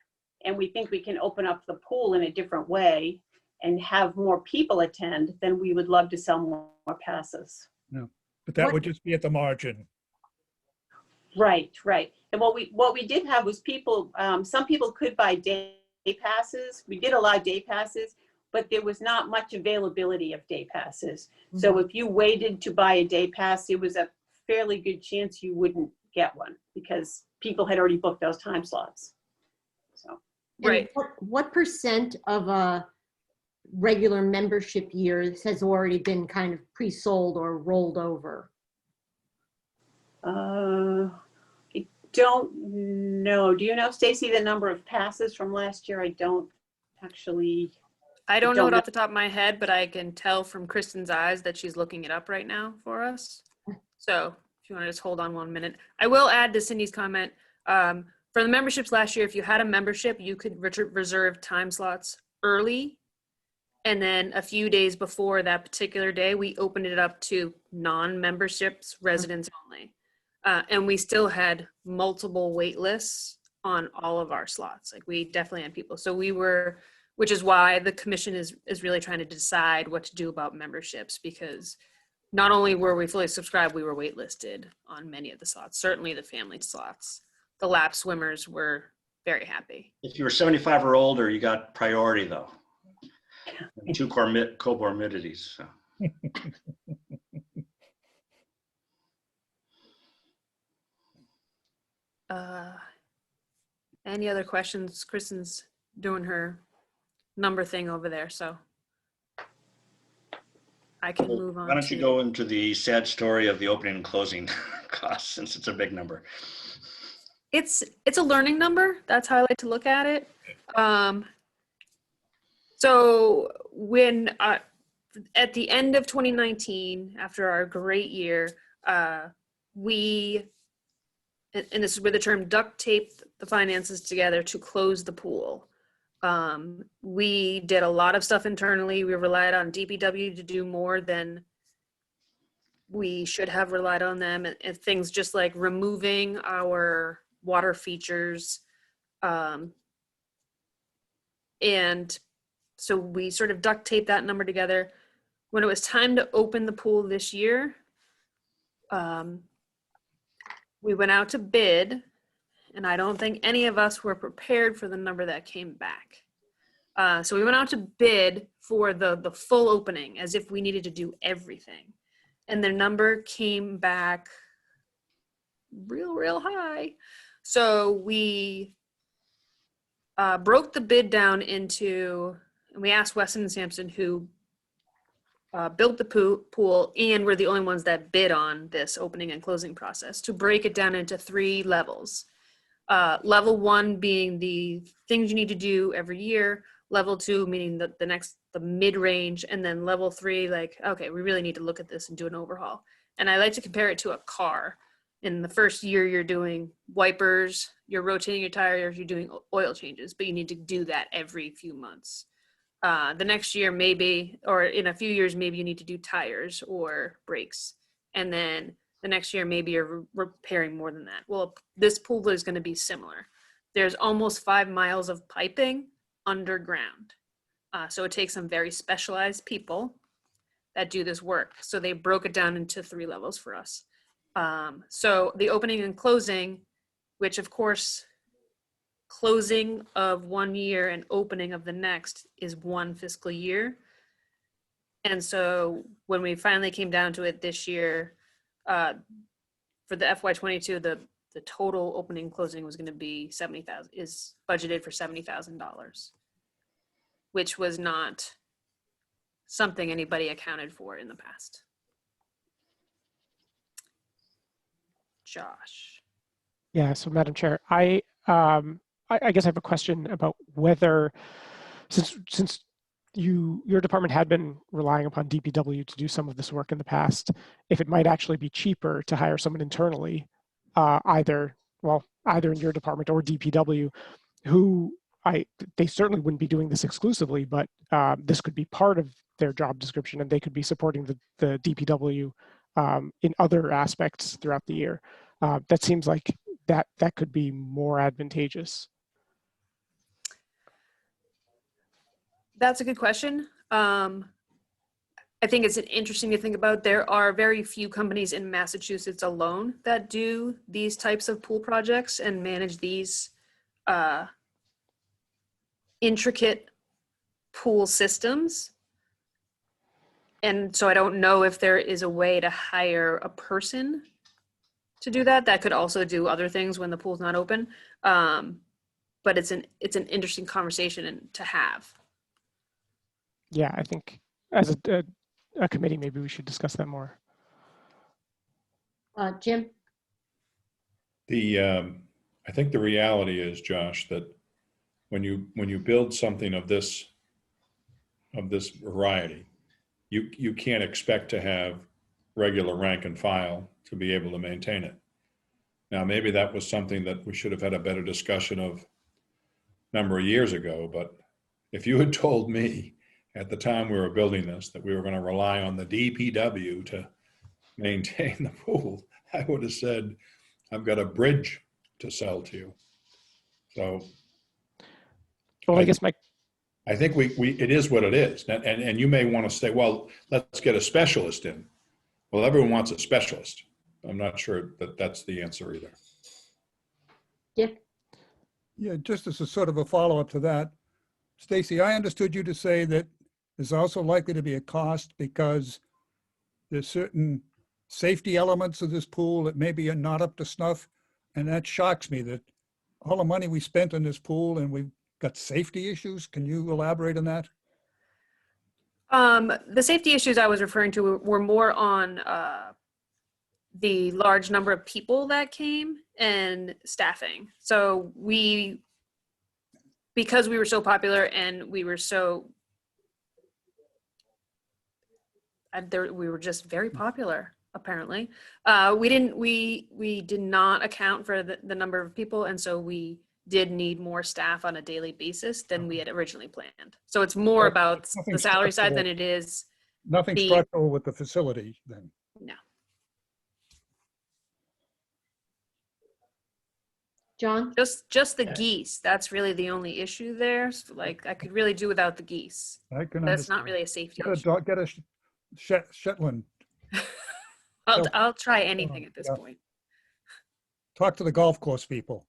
and we think we can open up the pool in a different way and have more people attend, then we would love to sell more passes. No, but that would just be at the margin. Right, right. And what we did have was people, some people could buy day passes. We did allow day passes, but there was not much availability of day passes. So if you waited to buy a day pass, it was a fairly good chance you wouldn't get one because people had already booked those time slots. So. And what percent of a regular membership year has already been kind of pre-sold or rolled over? I don't know. Do you know, Stacy, the number of passes from last year? I don't actually. I don't know it off the top of my head, but I can tell from Kristen's eyes that she's looking it up right now for us. So if you want to just hold on 1 minute. I will add to Cindy's comment. For the memberships last year, if you had a membership, you could reserve time slots early. And then a few days before that particular day, we opened it up to non-memberships, residents only. And we still had multiple wait lists on all of our slots. Like we definitely had people. So we were, which is why the commission is really trying to decide what to do about memberships, because not only were we fully subscribed, we were waitlisted on many of the slots, certainly the family slots. The lap swimmers were very happy. If you were 75 or older, you got priority though. 2 comorbidities. So. Any other questions? Kristen's doing her number thing over there, so I can move on. Why don't you go into the sad story of the opening and closing costs, since it's a big number? It's a learning number. That's how I like to look at it. So when at the end of 2019, after our great year, we, and this is where the term duct taped the finances together to close the pool. We did a lot of stuff internally. We relied on DPW to do more than we should have relied on them, and things just like removing our water features. And so we sort of duct taped that number together. When it was time to open the pool this year, we went out to bid, and I don't think any of us were prepared for the number that came back. So we went out to bid for the full opening as if we needed to do everything. And the number came back real high. So we broke the bid down into, and we asked Weston and Sampson, who built the pool and were the only ones that bid on this opening and closing process, to break it down into 3 levels. Level 1 being the things you need to do every year. Level 2 meaning the mid-range, and then level 3, like, okay, we really need to look at this and do an overhaul. And I like to compare it to a car. In the first year, you're doing wipers, you're rotating your tires, you're doing oil changes, but you need to do that every few months. The next year, maybe, or in a few years, maybe you need to do tires or brakes. And then the next year, maybe you're repairing more than that. Well, this pool is going to be similar. There's almost 5 miles of piping underground. So it takes some very specialized people that do this work. So they broke it down into 3 levels for us. So the opening and closing, which of course, closing of 1 year and opening of the next is 1 fiscal year. And so when we finally came down to it this year, for the FY22, the total opening and closing was going to be $70,000, is budgeted for $70,000, which was not something anybody accounted for in the past. Josh. Yeah, so Madam Chair, I guess I have a question about whether, since your department had been relying upon DPW to do some of this work in the past, if it might actually be cheaper to hire someone internally, either in your department or DPW, who they certainly wouldn't be doing this exclusively, but this could be part of their job description, and they could be supporting the DPW in other aspects throughout the year. That seems like that could be more advantageous. That's a good question. I think it's interesting to think about. There are very few companies in Massachusetts alone that do these types of pool projects and manage these intricate pool systems. And so I don't know if there is a way to hire a person to do that. That could also do other things when the pool's not open. But it's an interesting conversation to have. Yeah, I think as a committee, maybe we should discuss that more. Jim? I think the reality is, Josh, that when you build something of this variety, you can't expect to have regular rank and file to be able to maintain it. Now, maybe that was something that we should have had a better discussion of a number of years ago, but if you had told me at the time we were building this that we were going to rely on the DPW to maintain the pool, I would have said, I've got a bridge to sell to you. So, well, I guess I think it is what it is. And you may want to say, well, let's get a specialist in. Well, everyone wants a specialist. I'm not sure that that's the answer either. Yeah, just as a sort of a follow-up to that, Stacy, I understood you to say that there's also likely to be a cost because there's certain safety elements of this pool that maybe are not up to snuff. And that shocks me that all the money we spent on this pool and we've got safety issues. Can you elaborate on that? The safety issues I was referring to were more on the large number of people that came and staffing. So because we were so popular and we were so, we were just very popular, apparently. We did not account for the number of people, and so we did need more staff on a daily basis than we had originally planned. So it's more about the salary side than it is nothing structural with the facility then. No. John? Just the geese. That's really the only issue there. So, like, I could really do without the geese. That's not really a safety issue. Get a Shetland. I'll try anything at this point. Talk to the golf course people.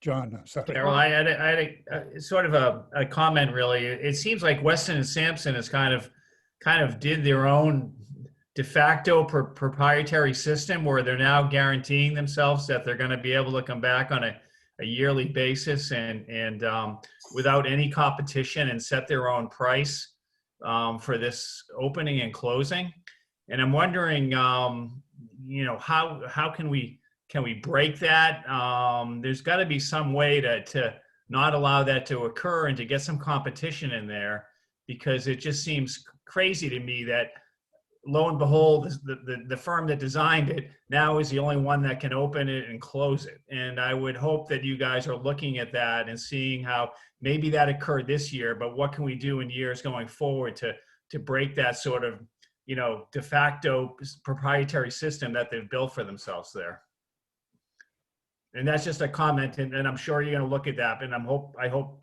John, sorry. Carol, I had a sort of a comment really. It seems like Weston and Sampson has kind of did their own de facto proprietary system where they're now guaranteeing themselves that they're going to be able to come back on a yearly basis and without any competition and set their own price for this opening and closing. And I'm wondering, how can we break that? There's got to be some way to not allow that to occur and to get some competition in there, because it just seems crazy to me that lo and behold, the firm that designed it now is the only one that can open it and close it. And I would hope that you guys are looking at that and seeing how maybe that occurred this year, but what can we do in years going forward to break that sort of, de facto proprietary system that they've built for themselves there. And that's just a comment, and I'm sure you're going to look at that. And I hope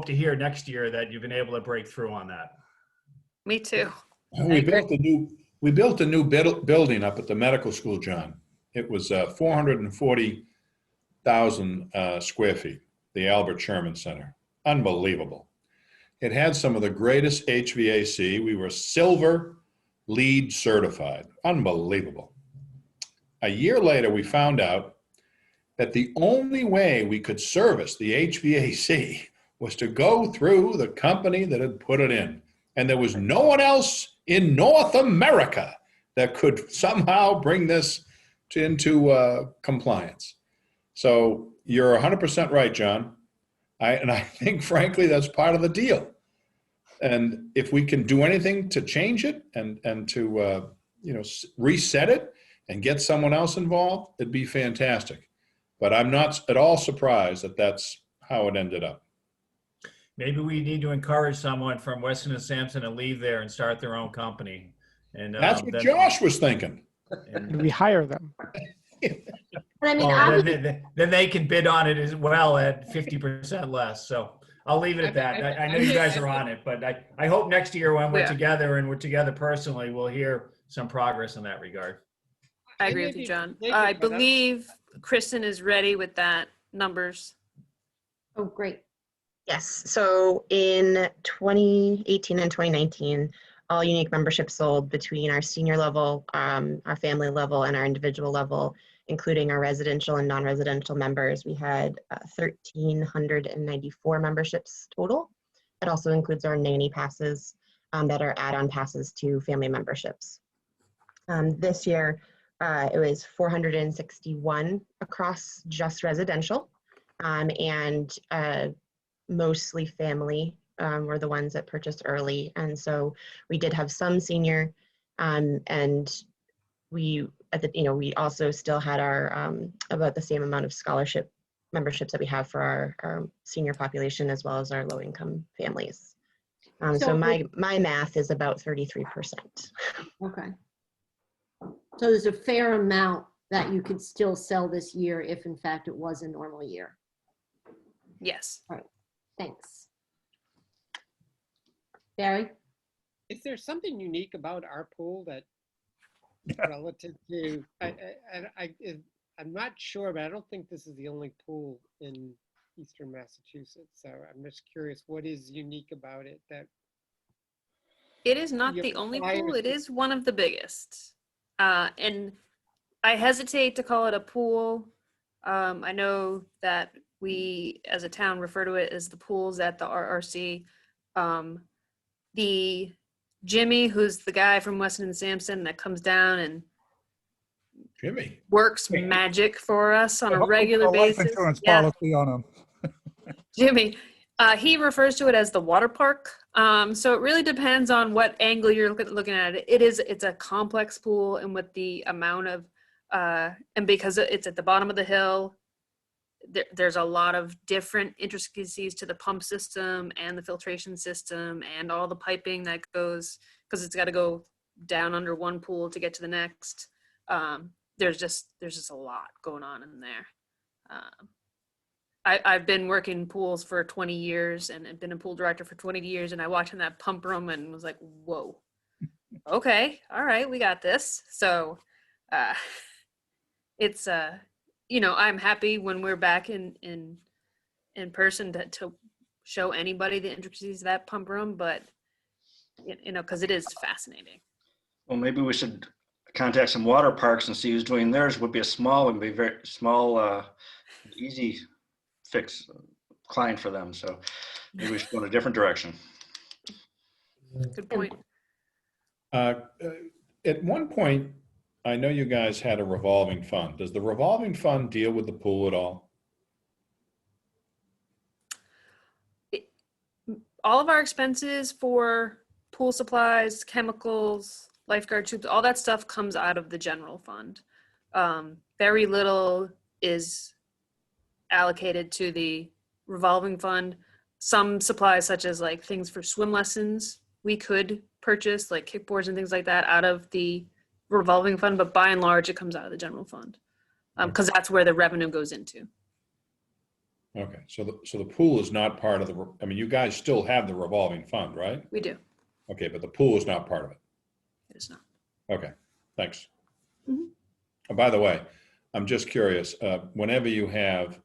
to hear next year that you've been able to break through on that. Me too. We built a new building up at the medical school, John. It was 440,000 square feet, the Albert Sherman Center. Unbelievable. It had some of the greatest HVAC. We were silver LEED certified. Unbelievable. A year later, we found out that the only way we could service the HVAC was to go through the company that had put it in. And there was no one else in North America that could somehow bring this into compliance. So you're 100% right, John. I think, frankly, that's part of the deal. And if we can do anything to change it and to reset it and get someone else involved, it'd be fantastic. But I'm not at all surprised that that's how it ended up. Maybe we need to encourage someone from Weston and Sampson to leave there and start their own company. And that's what Josh was thinking. And we hire them. But I mean, Well, obviously, then they can bid on it as well at 50% less. So I'll leave it at that. I know you guys are on it, but I hope next year when we're Yeah. together and we're together personally, we'll hear some progress in that regard. I agree may with you, be John. mistaken, I but believe Kristen is ready with that numbers. oh, great. Yes, so in 2018 and 2019, all unique memberships sold between our senior level, our family level, and our individual level, including our residential and non-residential members. We had 1,394 memberships total. That also includes our nanny passes that are add-on passes to family memberships. This year, it was 461 across just residential, and mostly family were the ones that purchased early. And so we did have some senior, and we also still had our about the same amount of scholarship memberships that we have for our senior population as well as our low income families. So my math is about 33%. Okay. So there's a fair amount that you could still sell this year if in fact it was a normal year. Yes. All right, thanks. Barry? Is there something unique about our pool that relative to, I'm not sure, but I don't think this is the only pool in Eastern Massachusetts. So I'm just curious, what is unique about it that It is not you the only require pool. It to- is one of the biggest. And I hesitate to call it a pool. I know that we, as a town, refer to it as the pools at the RRC. The Jimmy, who's the guy from Weston and Sampson that comes down and Jimmy. works magic for us on a Put regular a life basis. insurance Yeah, policy on them. Jimmy. He refers to it as the water park. So it really depends on what angle you're looking at it. It's a complex pool, and with the amount of, and because it's at the bottom of the hill, there's a lot of different intricacies to the pump system and the filtration system and all the piping that goes, because it's got to go down under one pool to get to the next. There's just a lot going on in there. I've been working pools for 20 years and have been a pool director for 20 years, and I walked in that pump room and was like, whoa, okay, all right, we got this. So it's, I'm happy when we're back in person to show anybody the intricacies of that pump room, but, because it is fascinating. Well, maybe we should contact some water parks and see who's doing theirs. Would be a small, would be very small, easy fix client for them. So maybe we should go in a different direction. Good point. At one point, I know you guys had a revolving fund. Does the revolving fund deal with the pool at all? All of our expenses for pool supplies, chemicals, lifeguard tubes, all that stuff comes out of the general fund. Very little is allocated to the revolving fund. Some supplies, such as like things for swim lessons, we could purchase, like kickboards and things like that, out of the revolving fund, but by and large, it comes out of the general fund, because that's where the revenue goes into. Okay, so the pool is not part of you guys still have the revolving fund, right? We do. Okay, but the pool is not part of it. It is not. Okay, thanks. Mhm. Oh, by the way, I'm just curious, whenever you have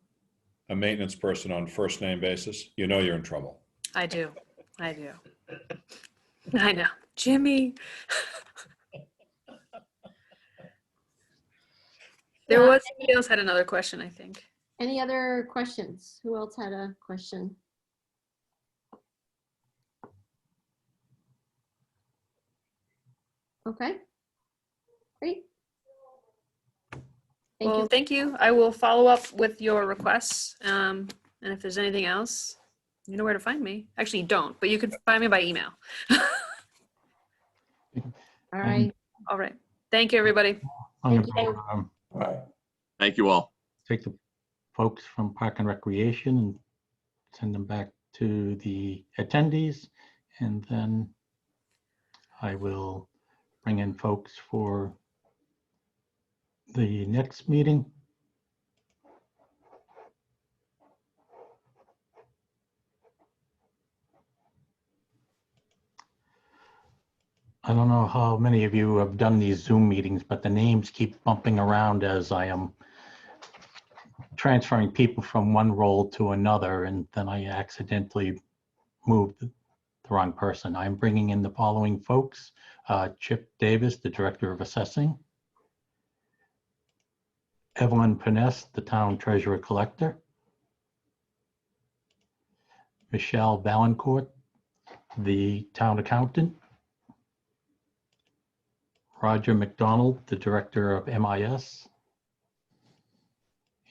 a maintenance person on first name basis, you know you're in trouble. I do. I know. Jimmy. There was somebody else had another question, I think. Any other questions? Who else had a question? Okay, great. Thank you. I will follow up with your requests. And if there's anything else, you know where to find me. Actually, you don't, but you can find me by email. All right. All right. Thank you, everybody. I'm Thank gonna, you. Thank you all. take the folks from Park and Recreation and send them back to the attendees. And then I will bring in folks for the next meeting. I don't know how many of you have done these Zoom meetings, but the names keep bumping around as I am transferring people from one role to another, and then I accidentally moved the wrong person. I'm bringing in the following folks. Chip Davis, the Director of Assessing. Evelyn Paness, the Town Treasurer Collector. Michelle Valancourt, the Town Accountant. Roger McDonald, the Director of MIS.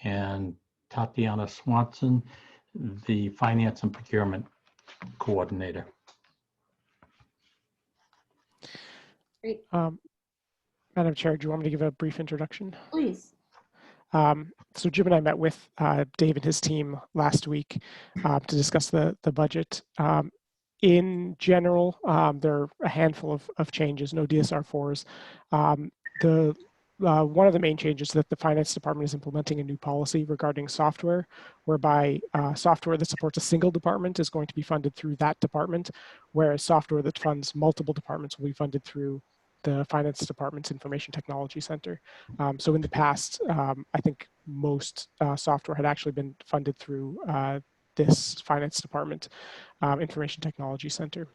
And Tatiana Swanson, the Finance and Procurement Coordinator. Great. Madam Chair, do you want me to give a brief introduction? Please. So Jim and I met with Dave and his team last week to discuss the budget. In general, there are a handful of changes, no DSR4s. One of the main changes is that the Finance Department is implementing a new policy regarding software, whereby software that supports a single department is going to be funded through that department, whereas software that funds multiple departments will be funded through the Finance Department's Information Technology Center. So in the past, I think most software had actually been funded through this Finance Department Information Technology Center.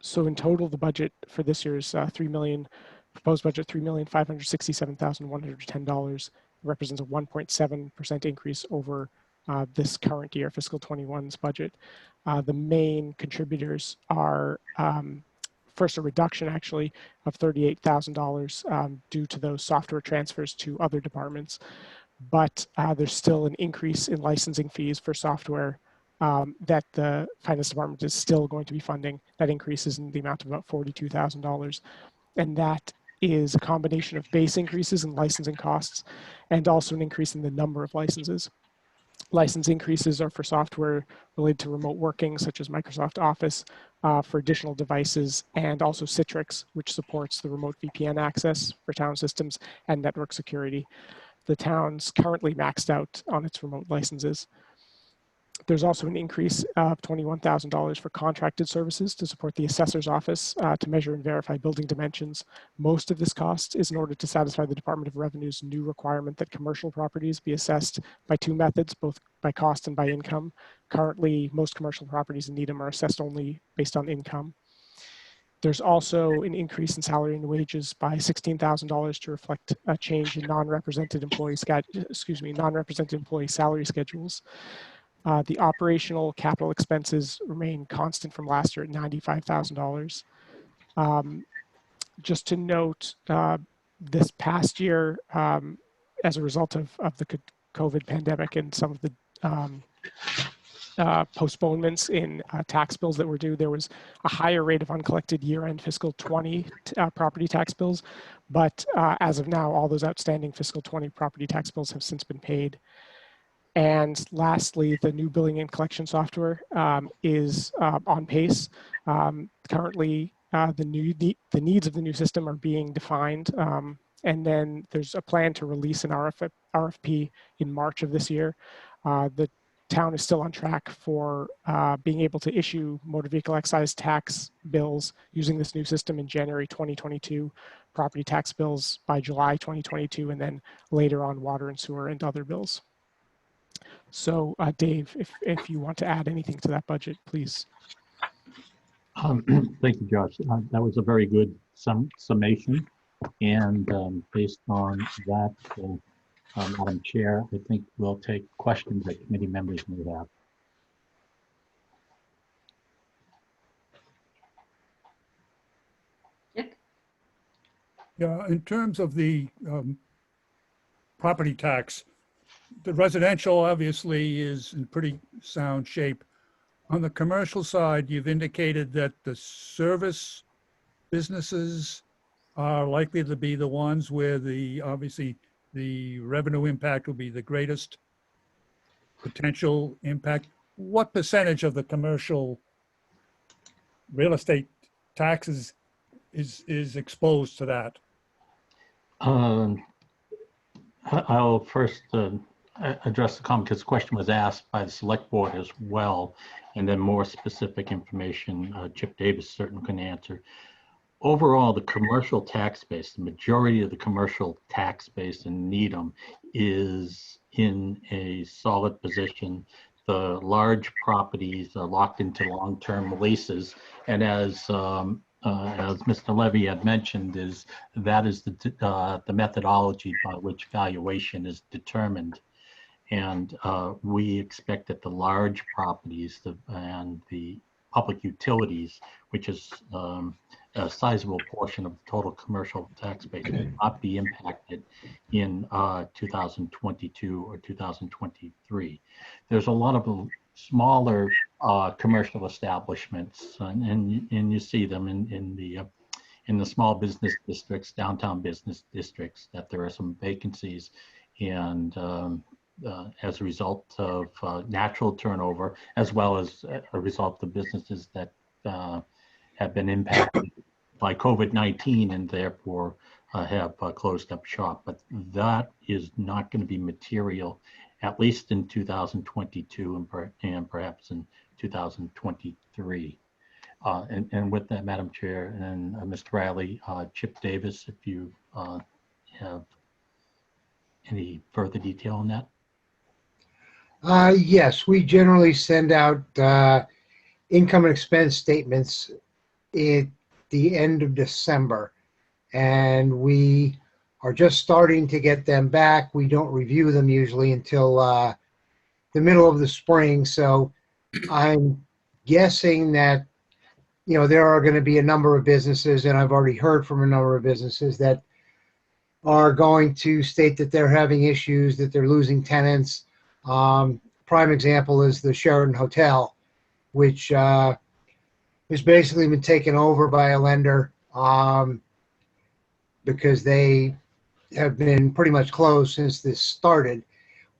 So in total, the budget for this year is proposed budget $3,567,110, represents a 1.7% increase over this current year, fiscal 21's budget. The main contributors are first, a reduction actually of $38,000 due to those software transfers to other departments. But there's still an increase in licensing fees for software that the Finance Department is still going to be funding. That increases in the amount of about $42,000. And that is a combination of base increases in licensing costs and also an increase in the number of licenses. License increases are for software related to remote working, such as Microsoft Office, for additional devices, and also Citrix, which supports the remote VPN access for town systems and network security. The town's currently maxed out on its remote licenses. There's also an increase of $21,000 for contracted services to support the assessor's office to measure and verify building dimensions. Most of this cost is in order to satisfy the Department of Revenue's new requirement that commercial properties be assessed by two methods, both by cost and by income. Currently, most commercial properties in Needham are assessed only based on income. There's also an increase in salary and wages by $16,000 to reflect a change in non-represented employee salary schedules. The operational capital expenses remain constant from last year at $95,000. Just to note, this past year, as a result of the COVID pandemic and some of the postponements in tax bills that were due, there was a higher rate of uncollected year-end fiscal 20 property tax bills. But as of now, all those outstanding fiscal 20 property tax bills have since been paid. And lastly, the new billing and collection software is on pace. Currently, the needs of the new system are being defined. And then there's a plan to release an RFP in March of this year. The town is still on track for being able to issue motor vehicle excise tax bills using this new system in January 2022, property tax bills by July 2022, and then later on water and sewer and other bills. So Dave, if you want to add anything to that budget, please. Thank you, Josh. That was a very good summation. And based on that, Madam Chair, I think we'll take questions that committee members may have. Yeah, in terms of the property tax, the residential obviously is in pretty sound shape. On the commercial side, you've indicated that the service businesses are likely to be the ones where obviously the revenue impact will be the greatest potential impact. What percentage of the commercial real estate taxes is exposed to that? I'll first address the comment because the question was asked by the select board as well, and then more specific information Chip Davis certainly can answer. overall, the commercial tax base, the majority of the commercial tax base in Needham is in a solid position. The large properties are locked into long-term leases, and as Mr. Levy had mentioned, that is the methodology by which valuation is determined. And we expect that the large properties and the public utilities, which is a sizable portion of the total commercial tax base, will not be impacted in 2022 or 2023. There's a lot of smaller commercial establishments, and you see them in the small business districts, downtown business districts, that there are some vacancies, and as a result of natural turnover, as well as a result of businesses that have been impacted by COVID-19 and therefore have closed up shop. But that is not going to be material, at least in 2022 and perhaps in 2023. And with that, Madam Chair and Mr. Riley, Chip Davis, if you have any further detail on that. Yes, we generally send out income and expense statements at the end of December, and we are just starting to get them back. We don't review them usually until the middle of the spring, so I'm guessing that there are going to be a number of businesses, and I've already heard from a number of businesses that are going to state that they're having issues, that they're losing tenants. Prime example is the Sheraton Hotel, which has basically been taken over by a lender because they have been pretty much closed since this started.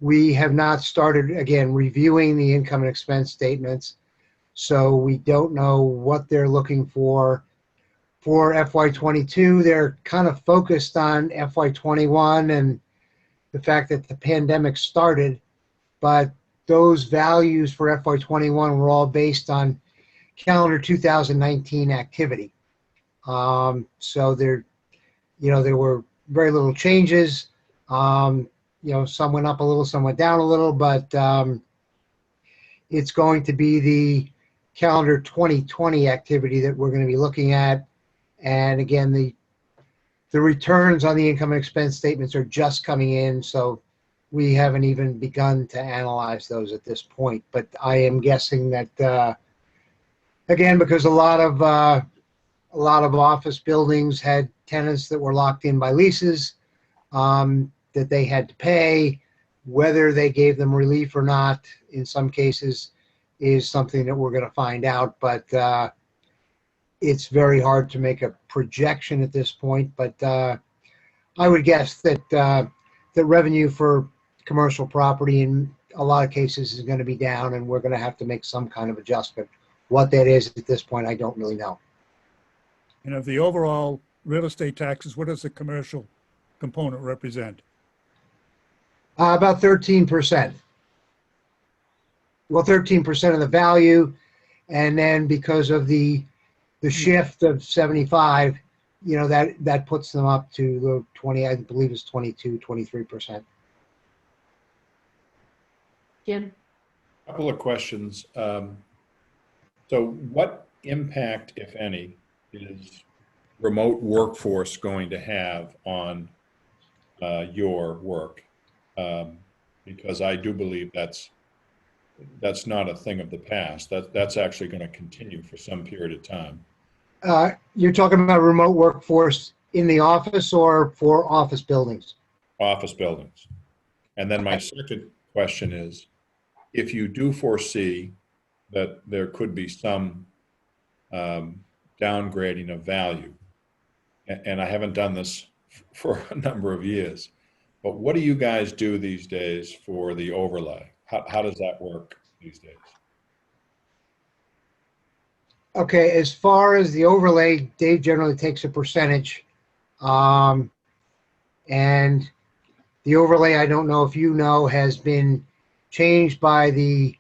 We have not started, again, reviewing the income and expense statements, so we don't know what they're looking for FY22. They're kind of focused on FY21 and the fact that the pandemic started, but those values for FY21 were all based on calendar 2019 activity. So there were very little changes. Some went up a little, some went down a little, but it's going to be the calendar 2020 activity that we're going to be looking at. And again, the returns on the income and expense statements are just coming in, so we haven't even begun to analyze those at this point. But I am guessing that, again, because a lot of office buildings had tenants that were locked in by leases that they had to pay, whether they gave them relief or not, in some cases, is something that we're going to find out. But it's very hard to make a projection at this point. But I would guess that the revenue for commercial property in a lot of cases is going to be down, and we're going to have to make some kind of adjustment. What that is at this point, I don't really know. And of the overall real estate taxes, what does the commercial component represent? About 13%. Well, 13% of the value, and then because of the shift of 75, that puts them up to the 20, I believe it's 22, 23%. Jim? Couple of questions. So what impact, if any, is remote workforce going to have on your work? Because I do believe that's not a thing of the past. That's actually going to continue for some period of time. You're talking about remote workforce in the office or for office buildings? Office buildings. And then my second question is, if you do foresee that there could be some downgrading of value, and I haven't done this for a number of years, but what do you guys do these days for the overlay? How does that work these days? Okay, as far as the overlay, Dave generally takes a percentage. And the overlay, I don't know if you know, has been changed by the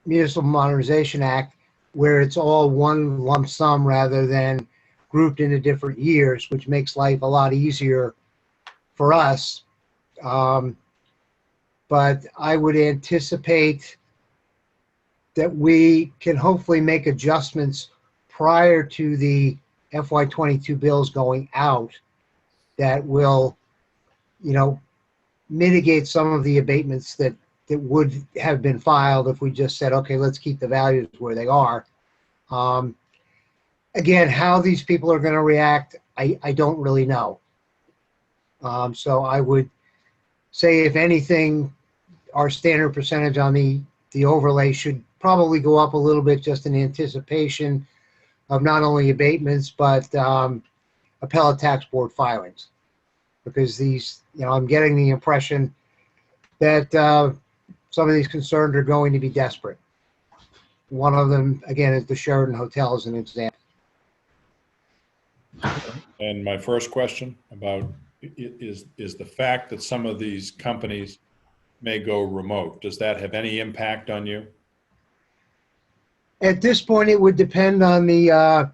Municipal Modernization Act, where it's all one lump sum rather than grouped into different years, which makes life a lot easier for us. But I would anticipate that we can hopefully make adjustments prior to the FY22 bills going out that will, mitigate some of the abatements that would have been filed if we just said, okay, let's keep the values where they are. Again, how these people are going to react, I don't really know. So I would say, if anything, our standard percentage on the overlay should probably go up a little bit, just in anticipation of not only abatements, but appellate tax board filings. Because these, I'm getting the impression that some of these concerned are going to be desperate. One of them, again, is the Sheraton Hotel as an example. And my first question about is the fact that some of these companies may go remote, does that have any impact on you? At this point, it would depend on the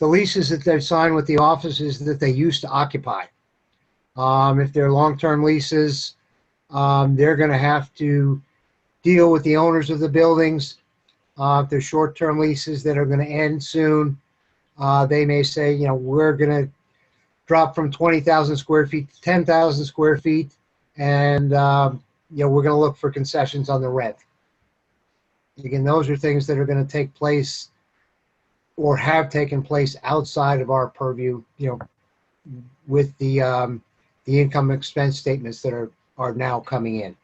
leases that they've signed with the offices that they used to occupy. If they're long-term leases, they're going to have to deal with the owners of the buildings. If they're short-term leases that are going to end soon, they may say, we're going to drop from 20,000 square feet to 10,000 square feet, and we're going to look for concessions on the rent. Again, those are things that are going to take place or have taken place outside of our purview, with the income expense statements that are now coming in.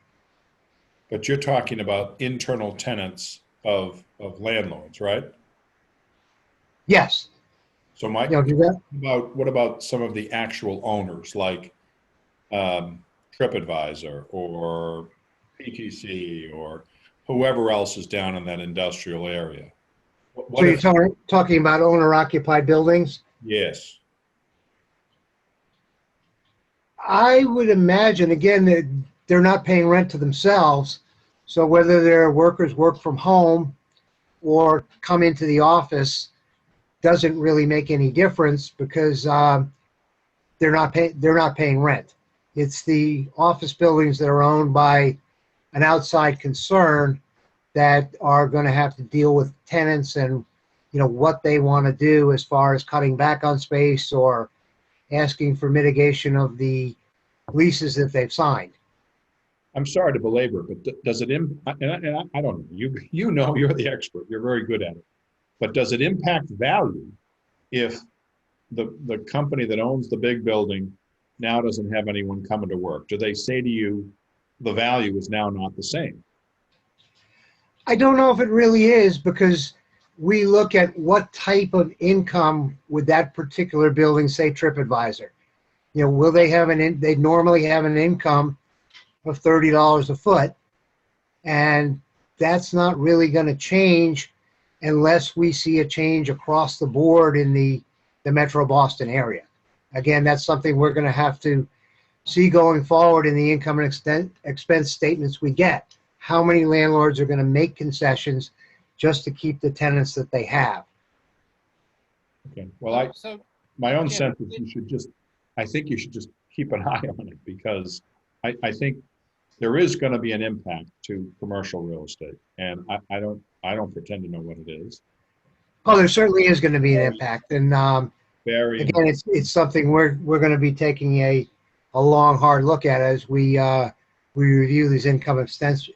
But you're talking about internal tenants of landlords, right? Yes. So what about some of the actual owners, like TripAdvisor or PTC or whoever else is down in that industrial area? So you're talking about owner-occupied buildings? Yes. I would imagine, again, that they're not paying rent to themselves. So whether their workers work from home or come into the office doesn't really make any difference, because they're not paying rent. It's the office buildings that are owned by an outside concern that are going to have to deal with tenants and what they want to do as far as cutting back on space or asking for mitigation of the leases that they've signed. I'm sorry to belabor, but does it impact, and I don't know, you're the expert, you're very good at it, but does it impact value if the company that owns the big building now doesn't have anyone coming to work? Do they say to you, the value is now not the same? I don't know if it really is, because we look at what type of income would that particular building, say TripAdvisor. Will they have they normally have an income of $30 a foot, and that's not really going to change unless we see a change across the board in the Metro Boston area. Again, that's something we're going to have to see going forward in the income and expense statements we get. How many landlords are going to make concessions just to keep the tenants that they have? Okay. Well, my own sense is I think you should just keep an eye on it, because I think there is going to be an impact to commercial real estate, and I don't pretend to know what it is. Oh, there certainly is going to be an impact, and again, it's something we're going to be taking a long, hard look at as we review these income expense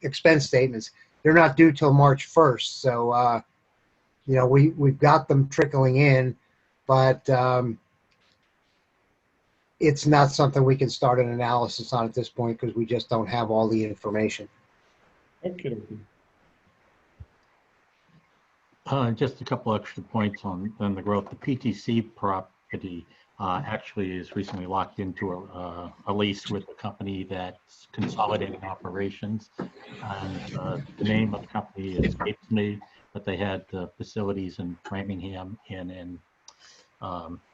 statements. They're not due till March 1st, so we've got them trickling in, but it's not something we can start an analysis on at this point, because we just don't have all the information. Okay. Just a couple extra points on the growth. The PTC property actually is recently locked into a lease with a company that's consolidating operations. And the name of the company escapes me, but they had facilities in Framingham and in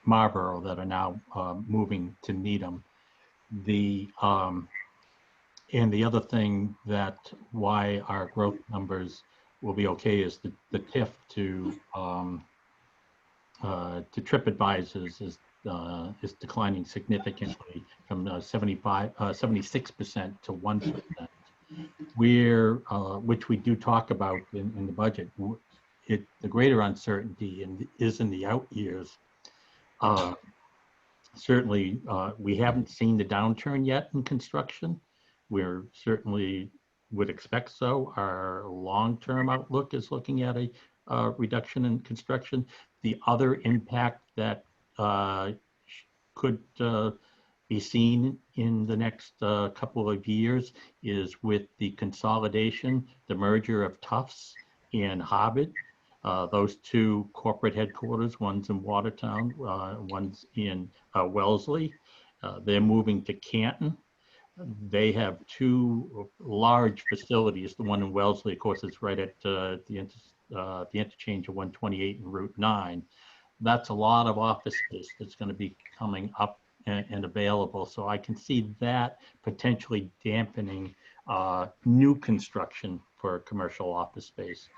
Marlborough that are now moving to Needham. And the other thing that why our growth numbers will be okay is the TIF to TripAdvisors is declining significantly from 76% to 1%. Which we do talk about in the budget. The greater uncertainty is in the out years. Certainly, we haven't seen the downturn yet in construction. We're certainly would expect so. Our long-term outlook is looking at a reduction in construction. The other impact that could be seen in the next couple of years is with the consolidation, the merger of Tufts and Harvard. Those two corporate headquarters, one's in Watertown, one's in Wellesley. They're moving to Canton. They have two large facilities. The one in Wellesley, of course, is right at the interchange of 128 and Route 9. That's a lot of office space that's going to be coming up and available. So I can see that potentially dampening new construction for commercial office space,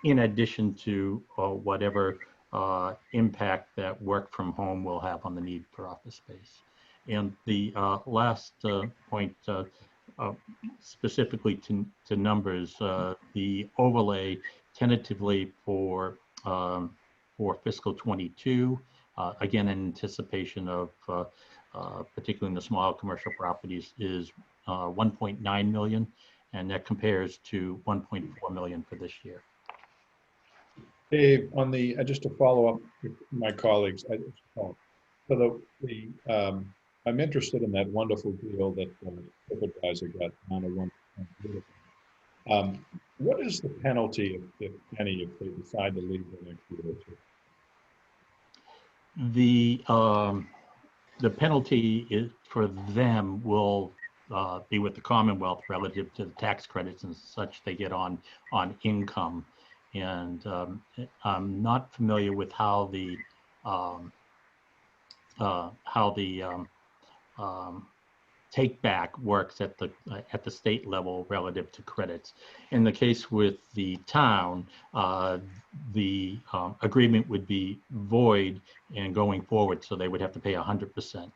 in addition to whatever impact that work from home will have on the need for office space. And the last point, specifically to numbers, the overlay tentatively for fiscal 22, again in anticipation of particularly in the small commercial properties, is 1.9 million, and that compares to 1.4 million for this year. Dave, on the just to follow up with my colleagues, I'm interested in that wonderful deal that TripAdvisor got down to 1%. What is the penalty, if any, if they decide to leave the next year or two? The penalty is for them will be with the Commonwealth relative to the tax credits and such they get on income. And I'm not familiar with how the take back works at the state level relative to credits. In the case with the town, the agreement would be void and going forward, so they would have to pay 100%.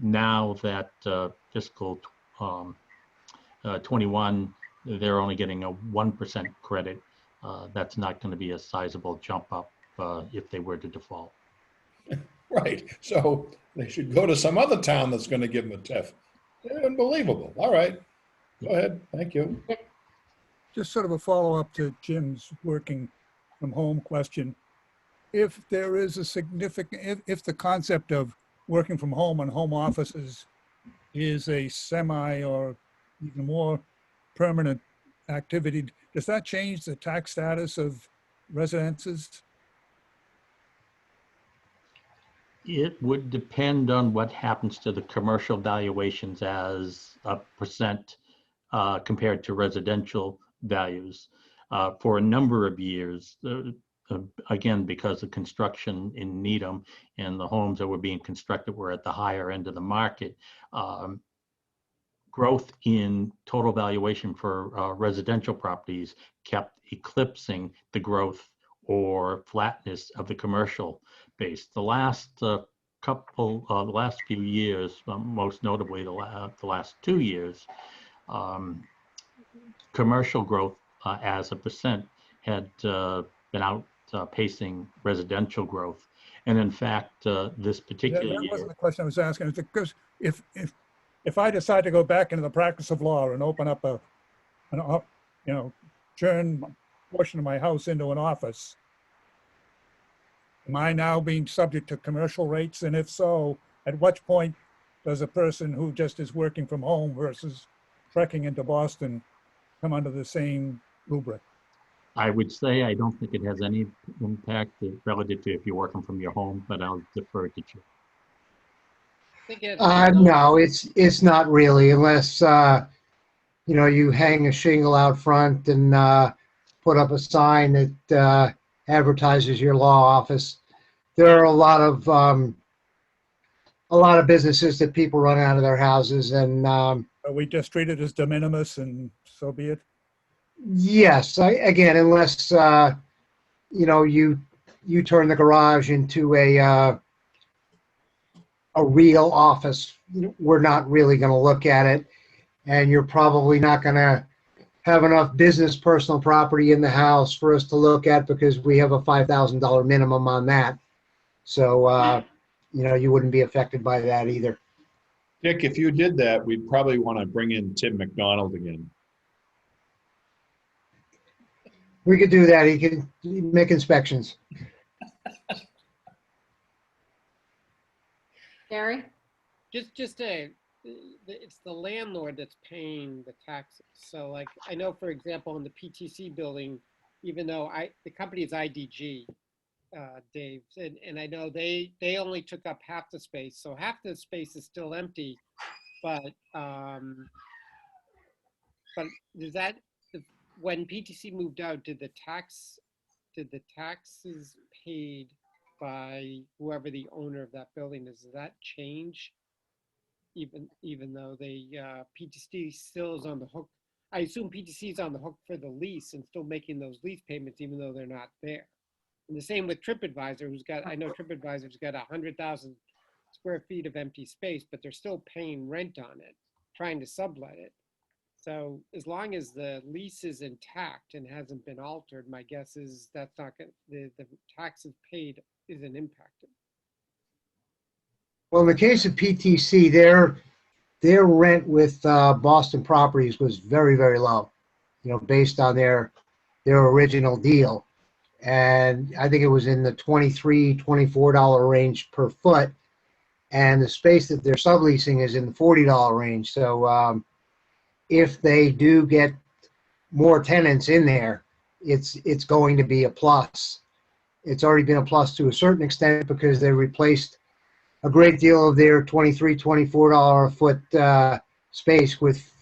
Now that fiscal 21, they're only getting a 1% credit. That's not going to be a sizable jump up if they were to default. Right. So they should go to some other town that's going to give them a TIF. Unbelievable. All right. Go ahead. Thank you. Just sort of a follow-up to Jim's working from home question. If there is a significant, if the concept of working from home and home offices is a semi or even more permanent activity, does that change the tax status of residences? It would depend on what happens to the commercial valuations as a percent compared to residential values. For a number of years, again, because of construction in Needham and the homes that were being constructed were at the higher end of the market, growth in total valuation for residential properties kept eclipsing the growth or flatness of the commercial base. The last the last few years, most notably the last 2 years, commercial growth as a percent had been outpacing residential growth. And in fact, this particular year— That wasn't the question I was asking. It's because if I decide to go back into the practice of law and open up turn a portion of my house into an office, am I now being subject to commercial rates? And if so, at what point does a person who just is working from home versus trekking into Boston come under the same rubric? I would say I don't think it has any impact relative to if you're working from your home, but I'll defer to you. No, it's not really, unless you hang a shingle out front and put up a sign that advertises your law office. There are a lot of businesses that people run out of their houses, and we just treat it as de minimis, and so be it. Yes, again, unless, you turn the garage into a real office, we're not really going to look at it. And you're probably not going to have enough business personal property in the house for us to look at because we have a $5,000 minimum on that. So, you wouldn't be affected by that either. Dick, if you did that, we'd probably want to bring in Tim McDonald again. We could do that. He can make inspections. Gary? It's the landlord that's paying the taxes. So like, I know, for example, in the PTC building, even though the company is IDG, Dave, and I know they only took up half the space. So half the space is still empty, but does that, when PTC moved out, did the taxes paid by whoever the owner of that building is, does that change? Even though PTC still is on the hook. I assume PTC is on the hook for the lease and still making those lease payments even though they're not there. And the same with TripAdvisor, I know TripAdvisor's got 100,000 square feet of empty space, but they're still paying rent on it, trying to sublet it. So as long as the lease is intact and hasn't been altered, my guess is that's not going the taxes paid isn't impacted. Well, in the case of PTC, their rent with Boston Properties was very, very low, based on their original deal. And I think it was in the $23, $24 range per foot. And the space that they're subleasing is in the $40 range. So if they do get more tenants in there, it's going to be a plus. It's already been a plus to a certain extent because they replaced a great deal of their $23, $24 a foot space with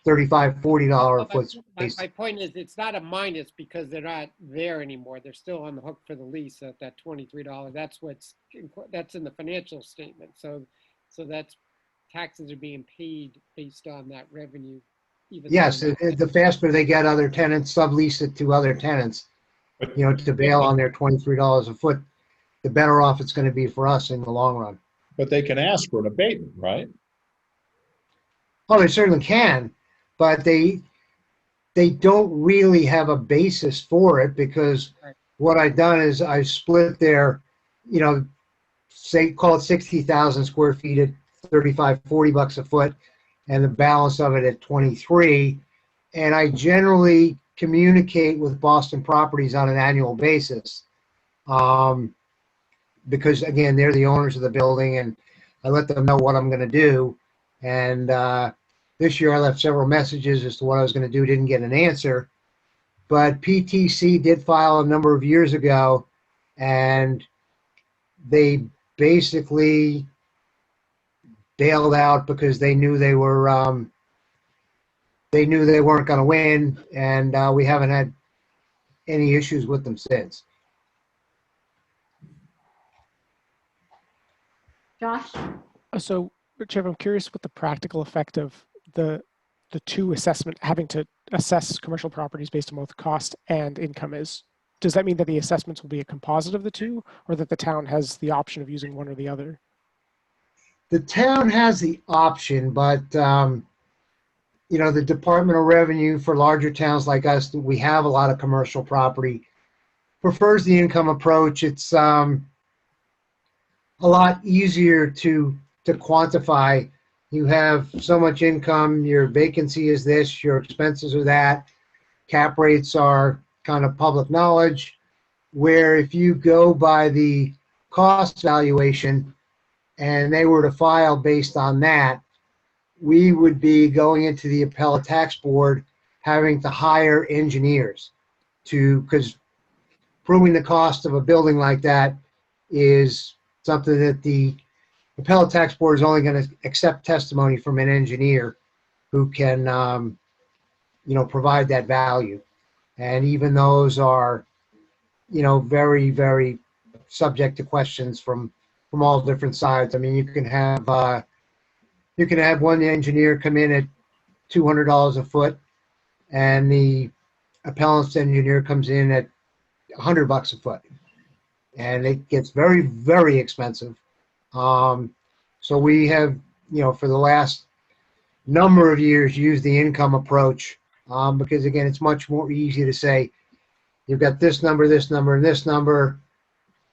$35, $40 a foot space. My point is, it's not a minus because they're not there anymore. They're still on the hook for the lease at that $23. That's in the financial statement. So that's taxes are being paid based on that revenue. Yes, the faster they get other tenants, sublease it to other tenants, to bail on their $23 a foot, the better off it's going to be for us in the long run. But they can ask for an abatement, right? Oh, they certainly can, but they don't really have a basis for it because what I've done is I've split their, say, call it 60,000 square feet at $35, $40 a foot, and the balance of it at 23. And I generally communicate with Boston Properties on an annual basis. Because again, they're the owners of the building and I let them know what I'm going to do. And this year I left several messages as to what I was going to do, didn't get an answer. But PTC did file a number of years ago and they basically bailed out because they knew they weren't going to win, and we haven't had any issues with them since. Josh? So, Chair, I'm curious what the practical effect of the two having to assess commercial properties based on both cost and income is. Does that mean that the assessments will be a composite of the two, or that the town has the option of using one or the other? The town has the option, but the Department of Revenue for larger towns like us, we have a lot of commercial property, prefers the income approach. It's a lot easier to quantify. You have so much income, your vacancy is this, your expenses are that, cap rates are kind of public knowledge, where if you go by the cost valuation and they were to file based on that, we would be going into the appellate tax board having to hire engineers because proving the cost of a building like that is something that the appellate tax board is only going to accept testimony from an engineer who can, provide that value. And even those are, very, very subject to questions from all different sides. I mean, you can have one engineer come in at $200 a foot, and the appellant's engineer comes in at $100 a foot. And it gets very, very expensive. So we have, for the last number of years used the income approach because again, it's much more easy to say, you've got this number, and this number.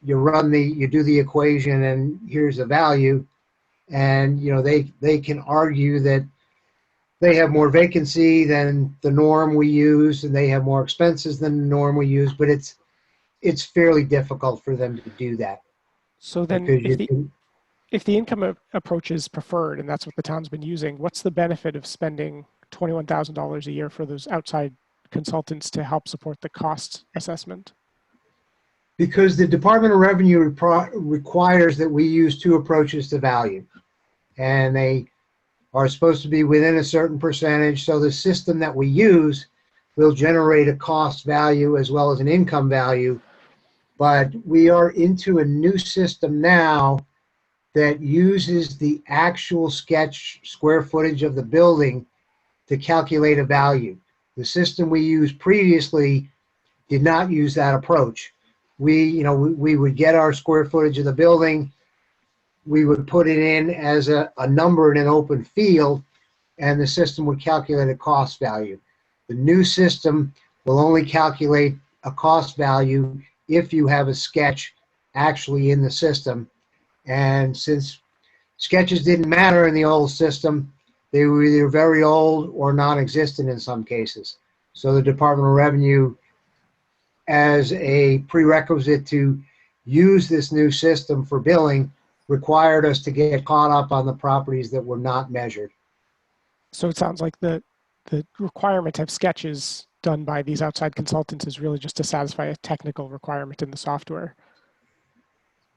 You do the equation, and here's the value. And they can argue that they have more vacancy than the norm we use, and they have more expenses than the norm we use. But it's fairly difficult for them to do that. So then, if the income approach is preferred, and that's what the town's been using, what's the benefit of spending $21,000 a year for those outside consultants to help support the cost assessment? Because the Department of Revenue requires that we use two approaches to value. And they are supposed to be within a certain percentage. So the system that we use will generate a cost value as well as an income value. But we are into a new system now that uses the actual sketch square footage of the building to calculate a value. The system we used previously did not use that approach. We would get our square footage of the building, we would put it in as a number in an open field, and the system would calculate a cost value. The new system will only calculate a cost value if you have a sketch actually in the system. And since sketches didn't matter in the old system, they were either very old or non-existent in some cases. So the Department of Revenue, as a prerequisite to use this new system for billing, required us to get caught up on the properties that were not measured. So it sounds like the requirement to have sketches done by these outside consultants is really just to satisfy a technical requirement in the software.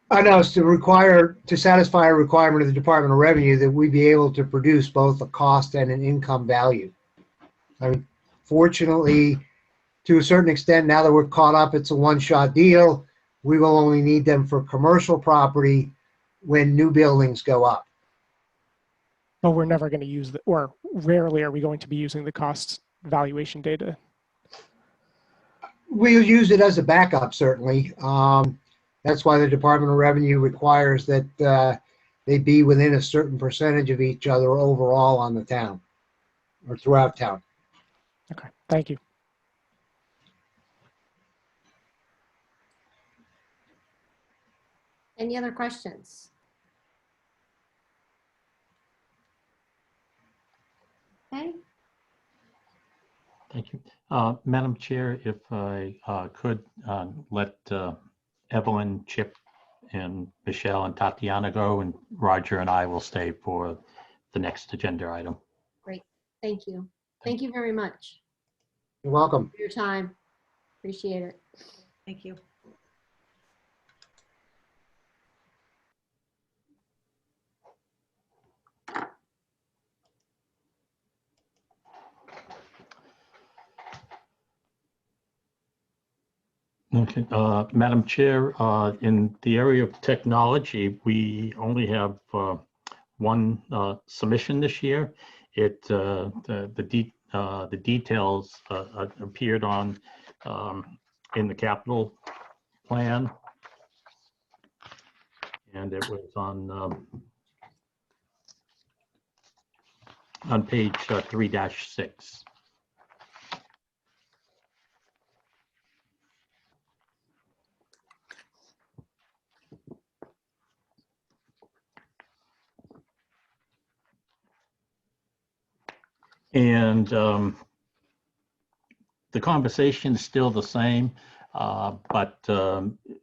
I know it's to satisfy a requirement of the Department of Revenue that we be able to produce both a cost and an income value. I mean, fortunately, to a certain extent, now that we're caught up, it's a one-shot deal. We will only need them for commercial property when new buildings go up. But we're never going to use or rarely are we going to be using the cost valuation data. We'll use it as a backup, certainly. That's why the Department of Revenue requires that they be within a certain percentage of each other overall on the town or throughout town. Okay, thank you. Any other questions? Okay. Thank you. Madam Chair, if I could let Evelyn, Chip, and Michelle and Tatiana go, and Roger and I will stay for the next agenda item. Great. Thank you. Thank you very much You're welcome. for your time. Appreciate it. Thank you. Okay, Madam Chair, in the area of technology, we only have one submission this year. The details appeared on in the capital plan, and it was on page 3-6. And the conversation is still the same, but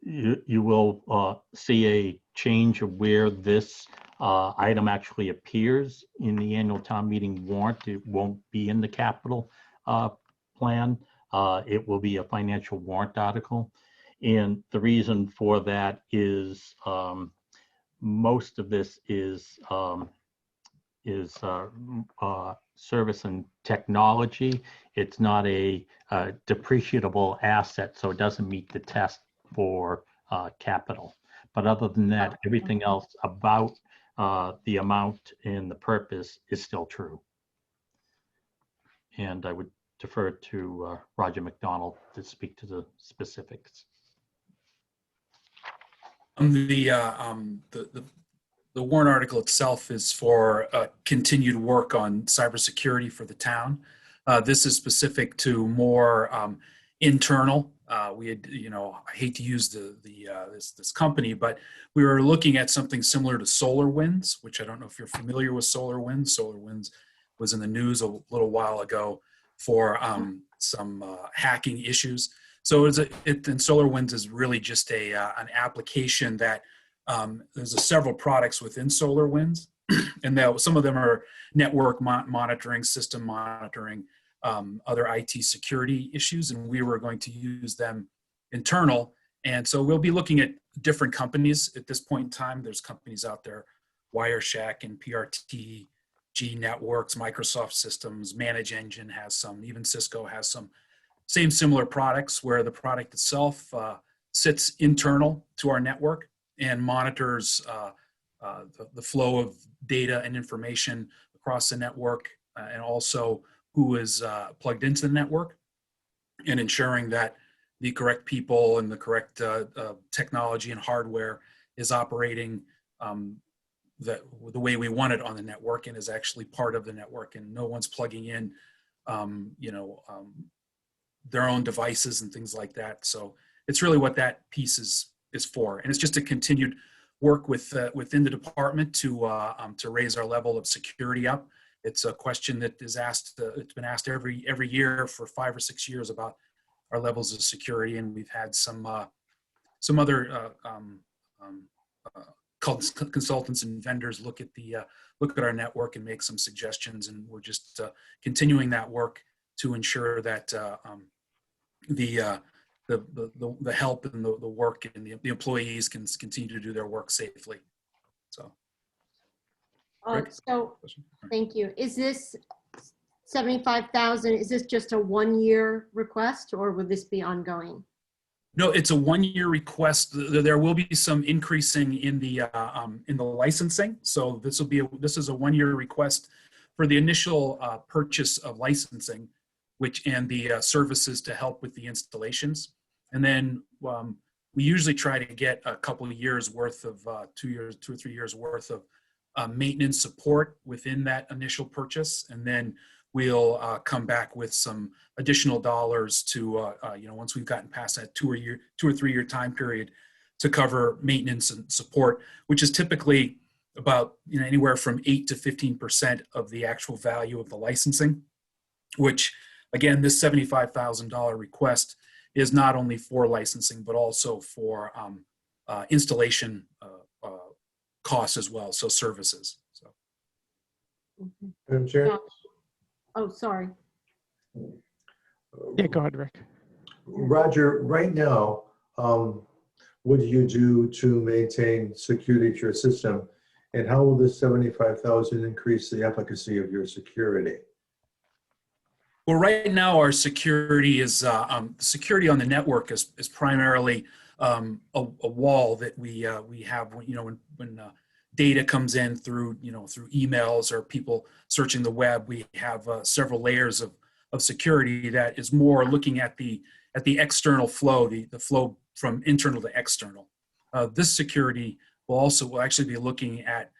you will see a change of where this item actually appears in the annual town meeting warrant. It won't be in the capital plan. It will be a financial warrant article. And the reason for that is most of this is service and technology. It's not a depreciable asset, so it doesn't meet the test for capital. But other than that, everything else about the amount and the purpose is still true. And I would defer to Roger McDonald to speak to the specifics. The warrant article itself is for continued work on cybersecurity for the town. This is specific to more internal. We had, I hate to use this company, but we were looking at something similar to SolarWinds, which I don't know if you're familiar with SolarWinds. SolarWinds was in the news a little while ago for some hacking issues. So and SolarWinds is really just an application that there's several products within SolarWinds, and some of them are network monitoring, system monitoring, other IT security issues, and we were going to use them internal. And so we'll be looking at different companies at this point in time. There's companies out there, Wireshack and PRT, G Networks, Microsoft Systems, ManageEngine has some, even Cisco has some similar products where the product itself sits internal to our network and monitors the flow of data and information across the network, and also who is plugged into the network, and ensuring that the correct people and the correct technology and hardware is operating the way we want it on the network and is actually part of the network, and no one's plugging in their own devices and things like that. So it's really what that piece is for, and it's just a continued work within the department to raise our level of security up. It's a question that is asked. It's been asked every year for 5 or 6 years about our levels of security, and we've had some other consultants and vendors look at our network and make some suggestions, and we're just continuing that work to ensure that the help and the work and the employees can continue to do their work safely. So. So thank you. Is this 75,000, is this just a 1-year request, or will this be ongoing? No, it's a 1-year request. There will be some increasing in the licensing. So this is a 1-year request for the initial purchase of licensing, and the services to help with the installations. And then we usually try to get a couple of years worth of 2 or 3 years worth of maintenance support within that initial purchase, and then we'll come back with some additional dollars to once we've gotten past that 2 or 3 year time period to cover maintenance and support, which is typically about anywhere from 8 to 15% of the actual value of the licensing. Which, again, this $75,000 request is not only for licensing but also for installation costs as well, so services. So. Madam Chair? Oh, sorry. Yeah, go ahead, Rick. Roger, right now, what do you do to maintain security to your system? And how will this 75,000 increase the efficacy of your security? Well, right now our security is security on the network is primarily a wall that we have when data comes in through through emails or people searching the web. We have several layers of security that is more looking at the external flow, the flow from internal to external. This security will actually be looking at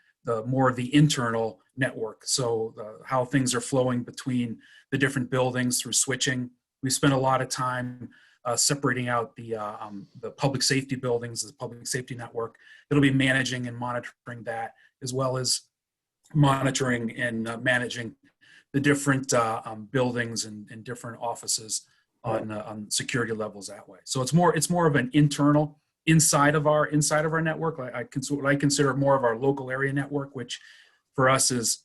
more of the internal network. So how things are flowing between the different buildings through switching. We spent a lot of time separating out the public safety buildings, the public safety network. It'll be managing and monitoring that, as well as monitoring and managing the different buildings and different offices on security levels that way. So it's more of an internal inside of our network. What I consider more of our local area network, which for us is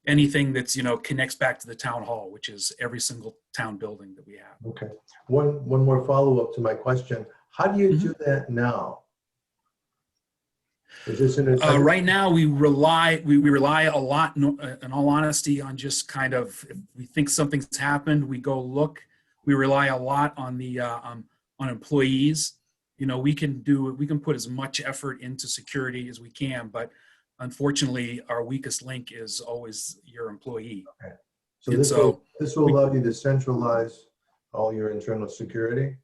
anything that's connects back to the town hall, which is every single town building that we have. Okay. One more follow-up to my question. How do you do that now? Is this right now we rely a lot, in all honesty, on just kind of, if we think something's happened, we go look. We rely a lot on the on employees. We can put as much effort into security as we can, but unfortunately our weakest link is always your employee. Okay. So And this so will, this will allow you to centralize all your internal security?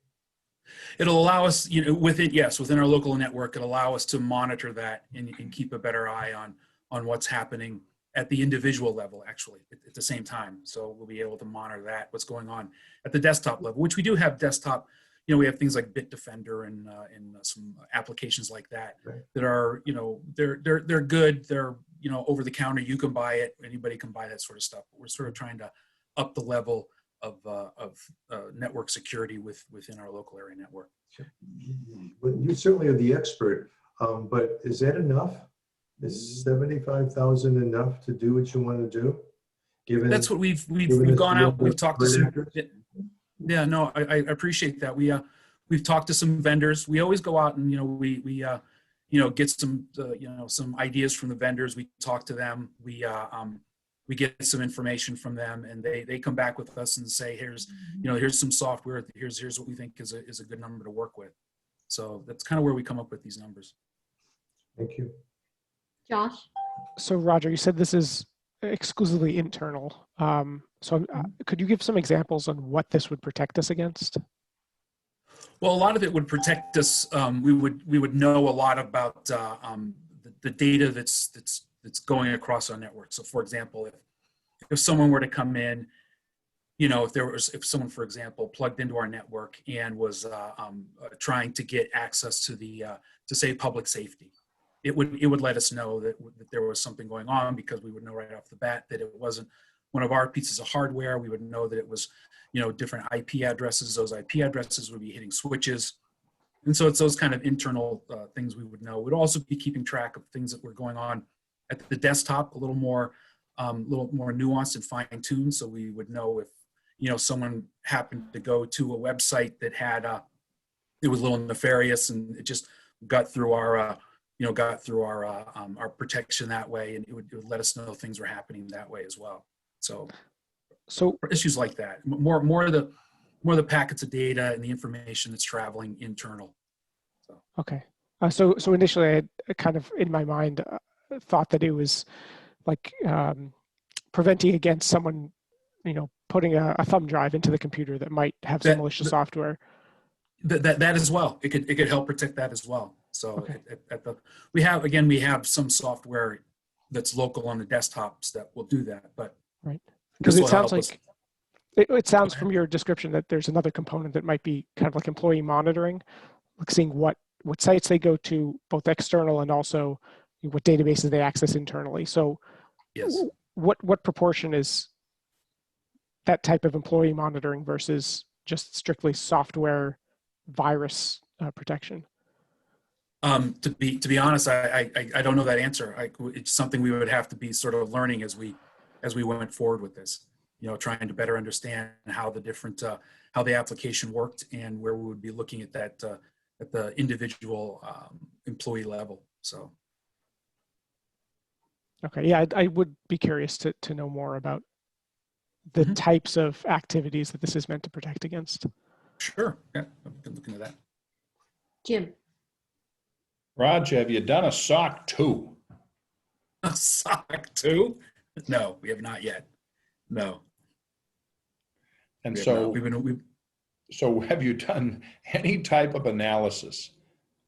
it'll allow us, you know, within our local network, it'll allow us to monitor that and keep a better eye on what's happening at the individual level, actually, at the same time. So we'll be able to monitor that, what's going on at the desktop level, which we do have desktop. You know, we have things like Bitdefender and some applications like that that are, you know, they're good. They're, you know, over the counter. You can buy it. Anybody can buy that sort of stuff. But we're sort of trying to up the level of network security within our local area network. Well, you certainly are the expert, but is that enough? Is 75,000 enough to do what you want to do? Given That's what we've given gone the out. We've talked to some. actors? Yeah, no, I appreciate that. We've talked to some vendors. We always go out and, you know, we you know, get some you know, some ideas from the vendors. We talk to them. We get some information from them, and they come back with us and say, here's, you know, here's some software. Here's what we think is a good number to work with. So that's kind of where we come up with these numbers. Thank you. Josh? So Roger, you said this is exclusively internal. Could you give some examples on what this would protect us against? Well, a lot of it would protect us. We would know a lot about the data that's going across our network. So, for example, if someone were to come in, you know, if someone, for example, plugged into our network and was trying to get access to to say public safety, it would let us know that there was something going on, because we would know right off the bat that it wasn't one of our pieces of hardware. We would know that it was, you know, different IP addresses. Those IP addresses would be hitting switches. And so it's those kind of internal things we would know. We'd also be keeping track of things that were going on at the desktop, a little more nuanced and fine-tuned. So we would know if, you know, someone happened to go to a website that had, it was a little nefarious, and it just got through our, our protection that way, and it would let us know things were happening that way as well. So issues like that, more of the packets of data and the information that's traveling internal. So. Okay. So initially, I had kind of in my mind thought that it was like preventing against someone, you know, putting a thumb drive into the computer that might have some malicious software. That as well. It could help protect that as well. So okay. We have some software that's local on the desktops that will do that, but right, because it sounds like it sounds from your description that there's another component that might be kind of like employee monitoring, like seeing what sites they go to, both external and also what databases they access internally. So yes, what proportion is that type of employee monitoring versus just strictly software virus protection? To be honest, I don't know that answer. It's something we would have to be sort of learning as we went forward with this. You know, trying to better understand how the different how the application worked, and where we would be looking at that at the individual employee level. So. Okay, yeah, I would be curious to know more about the types of activities that this is meant to protect against. Sure, yeah, I've been looking at that. Jim. Raj, have you done a SOC 2? A SOC 2? No, we have not yet. No. And so, so have you done any type of analysis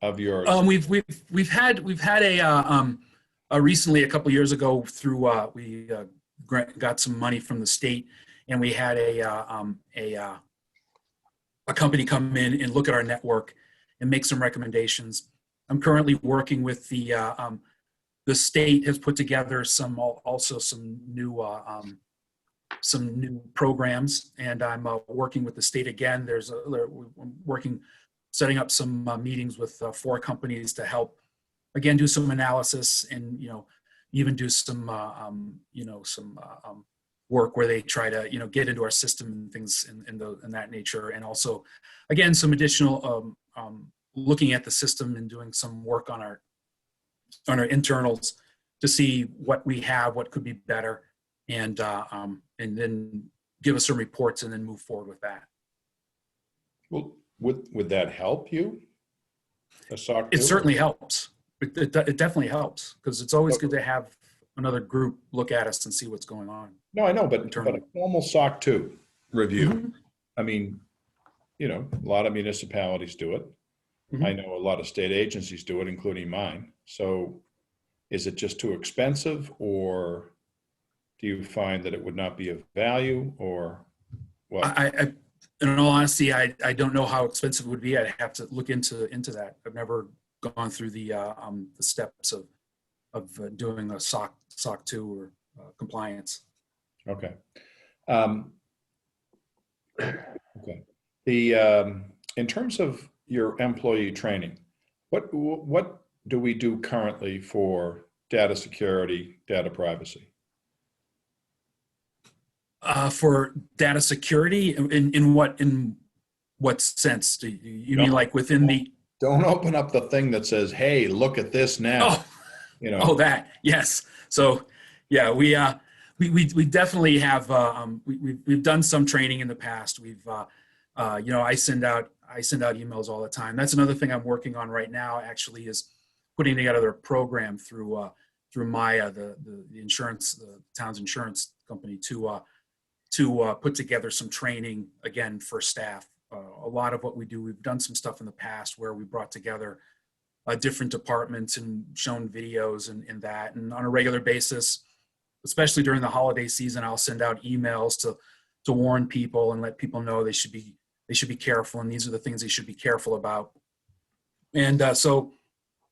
of yours? We've had a recently, a couple of years ago, through we got some money from the state, and we had a company come in and look at our network and make some recommendations. I'm currently working with the state has put together some new programs, and I'm working with the state again. I'm working, setting up some meetings with 4 companies to help, again, do some analysis, and, you know, even do some work where they try to, you know, get into our system and things in that nature. And also, again, some additional looking at the system and doing some work on our internals to see what we have, what could be better, and then give us some reports and then move forward with that. Well, would that help you? It certainly helps. It definitely helps, because it's always good to have another group look at us and see what's going on. No, I know, but a Internally. normal SOC 2 review. Mhm. I mean, you know, a lot of municipalities do it. Mhm. I know a lot of state agencies do it, including mine. So is it just too expensive, or do you find that it would not be of value, or what? I in all honesty, I don't know how expensive it would be. I'd have to look into that. I've never gone through the steps of doing a SOC 2 or compliance. Okay. Okay. The in terms of your employee training, what do we do currently for data security, data privacy? For data security, in what sense? Do you mean like within the? Don't open up the thing that says, "Hey, look at this now." Oh, you know. Oh, that, yes. So, yeah, we definitely have we've done some training in the past. We've you know, I send out emails all the time. That's another thing I'm working on right now. Actually, is putting together a program through Maya, the insurance, the town's insurance company, to put together some training again for staff. A lot of what we do, we've done some stuff in the past where we brought together different departments and shown videos and that. And on a regular basis, especially during the holiday season, I'll send out emails to warn people and let people know they should be careful, and these are the things they should be careful about. And so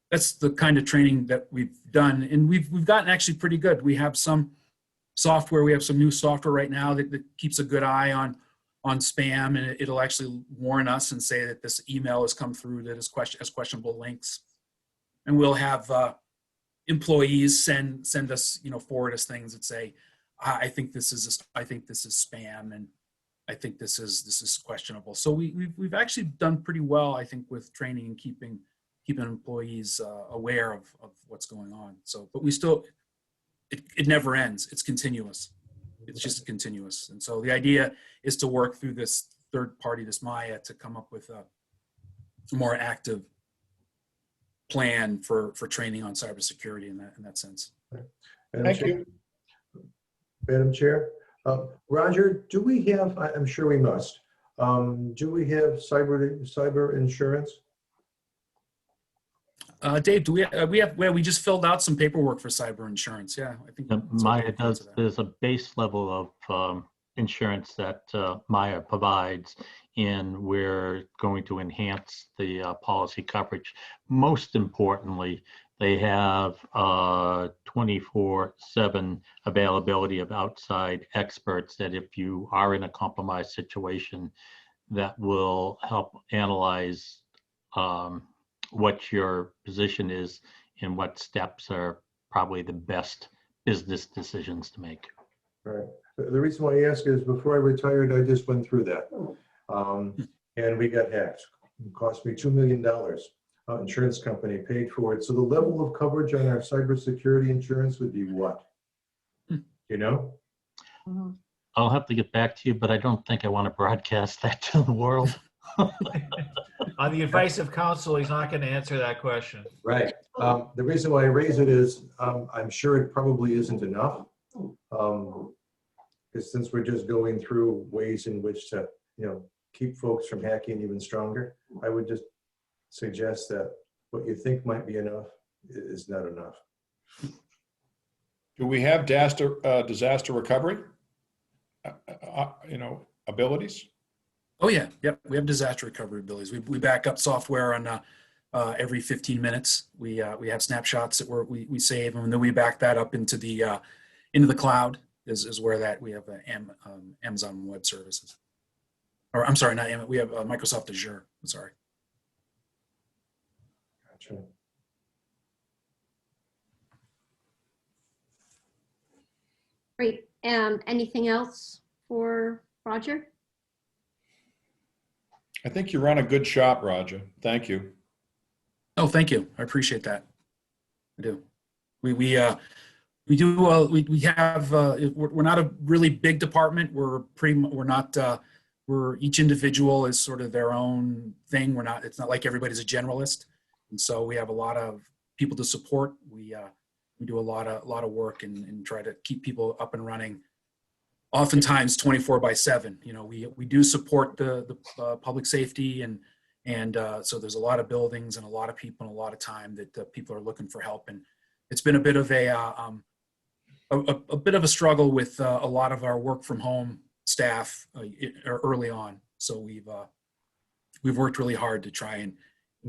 that's the kind of training that we've done, and we've gotten actually pretty good. We have some software. We have some new software right now that keeps a good eye on spam, and it'll actually warn us and say that this email has come through that has questionable links. And we'll have employees send us, you know, forward us things that say, I think this is spam, and I think this is questionable. So we've actually done pretty well, I think, with training and keeping employees aware of what's going on. So, but we still, it never ends. It's continuous. It's just continuous. And so the idea is to work through this third party, this Maya, to come up with a more active plan for training on cybersecurity in that sense. Thank you. Madam Chair. Roger, do we have, I'm sure we must, do we have cyber insurance? Dave, do we just filled out some paperwork for cyber insurance. Yeah, I think Maya does. There's a base level of insurance that Maya provides, and we're going to enhance the policy coverage. Most importantly, they have 24/7 availability of outside experts that if you are in a compromised situation, that will help analyze what your position is and what steps are probably the best business decisions to make. Right. The reason why I ask is before I retired, I just went through that. And we got hacked. It cost me $2 million. Insurance company paid for it. So the level of coverage on our cybersecurity insurance would be what? You know? I'll have to get back to you, but I don't think I want to broadcast that to the world. On the advice of counsel, he's not going to answer that question. Right. The reason why I raise it is I'm sure it probably isn't enough. Because since we're just going through ways in which to, you know, keep folks from hacking even stronger, I would just suggest that what you think might be enough is not enough. Do we have disaster recovery, you know, abilities? Oh yeah, yep. We have disaster recovery abilities. We back up software on every 15 minutes. We have snapshots that we save, and then we back that up into the cloud. Is where that we have Amazon Web Services, or I'm sorry, not Amazon. We have Microsoft Azure. I'm sorry. Gotcha. Great. Anything else for Roger? I think you run a good shop, Roger. Thank you. Oh, thank you. I appreciate that. I do. We have we're not a really big department. We're each individual is sort of their own thing. It's not like everybody's a generalist. And so we have a lot of people to support. We We do a lot of work and try to keep people up and running. Oftentimes 24/7. You know, we do support the public safety and so there's a lot of buildings and a lot of people and a lot of time that people are looking for help. And it's been a bit of a bit of a struggle with a lot of our work from home staff early on. So we've worked really hard to try and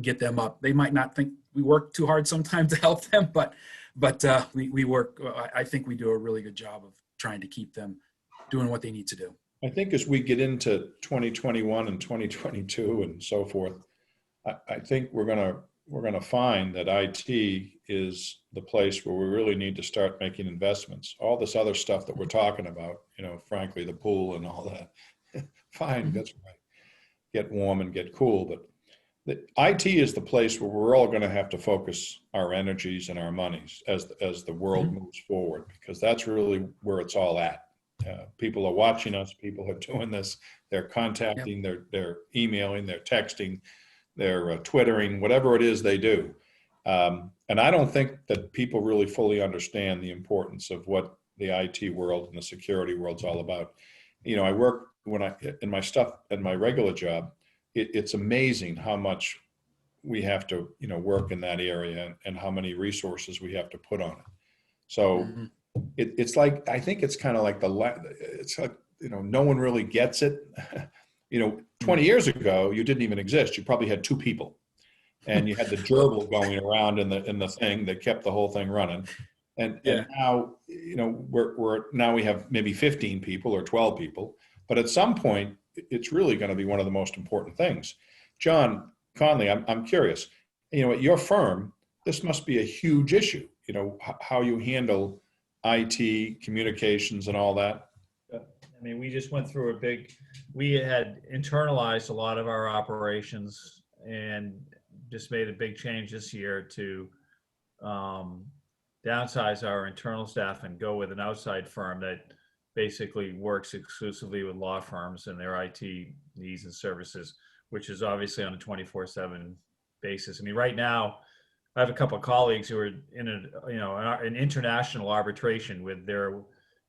get them up. They might not think we work too hard sometimes to help them, but we work. I think we do a really good job of trying to keep them doing what they need to do. I think as we get into 2021 and 2022 and so forth, I think we're gonna find that IT is the place where we really need to start making investments. All this other stuff that we're talking about, you know, frankly, the pool and all that, fine, that's right. Get warm and get cool, but the IT is the place where we're all going to have to focus our energies and our monies as the world moves forward, because that's really where it's all at. People are watching us. People are doing this. They're contacting. They're emailing. They're texting. They're twittering. Whatever it is they do. And I don't think that people really fully understand the importance of what the IT world and the security world's all about. You know, I work in my regular job. It's amazing how much we have to, you know, work in that area and how many resources we have to put on it. So it's like, I think it's kind of like it's like, you know, no one really gets it. You know, 20 years ago, you didn't even exist. You probably had 2 people and you had the gerbil going around in the thing that kept the whole thing running. And now, you know, now we have maybe 15 people or 12 people, but at some point, it's really going to be one of the most important things. John Conley, I'm curious, you know, at your firm, this must be a huge issue, you know, how you handle IT, communications and all that. I mean, we just went through we had internalized a lot of our operations and just made a big change this year to downsize our internal staff and go with an outside firm that basically works exclusively with law firms and their IT needs and services, which is obviously on a 24/7 basis. I mean, right now, I have a couple of colleagues who are in an international arbitration with there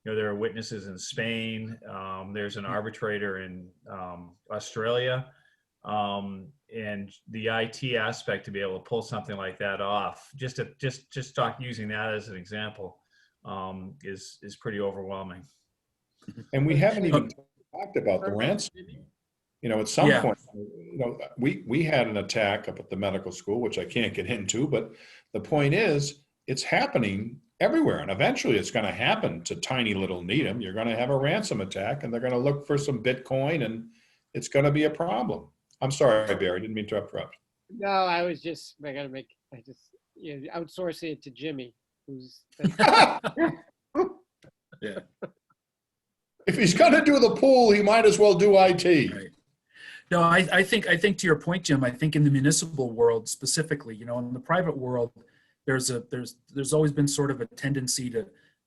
are witnesses in Spain. There's an arbitrator in Australia, and the IT aspect to be able to pull something like that off, just using that as an example, is pretty overwhelming. And we haven't even talked about the ransom. You know, at some point, you know, we had an attack up at the medical school, which I can't get into, but the point is, it's happening everywhere. And eventually it's going to happen to tiny little Needham. You're going to have a ransom attack and they're going to look for some Bitcoin and it's going to be a problem. I'm sorry, Barry, didn't mean to interrupt. No, I just outsourcing it to Jimmy, who's. Yeah. If he's going to do the pool, he might as well do IT. Right. No, I think to your point, Jim, I think in the municipal world specifically, you know, in the private world, there's always been sort of a tendency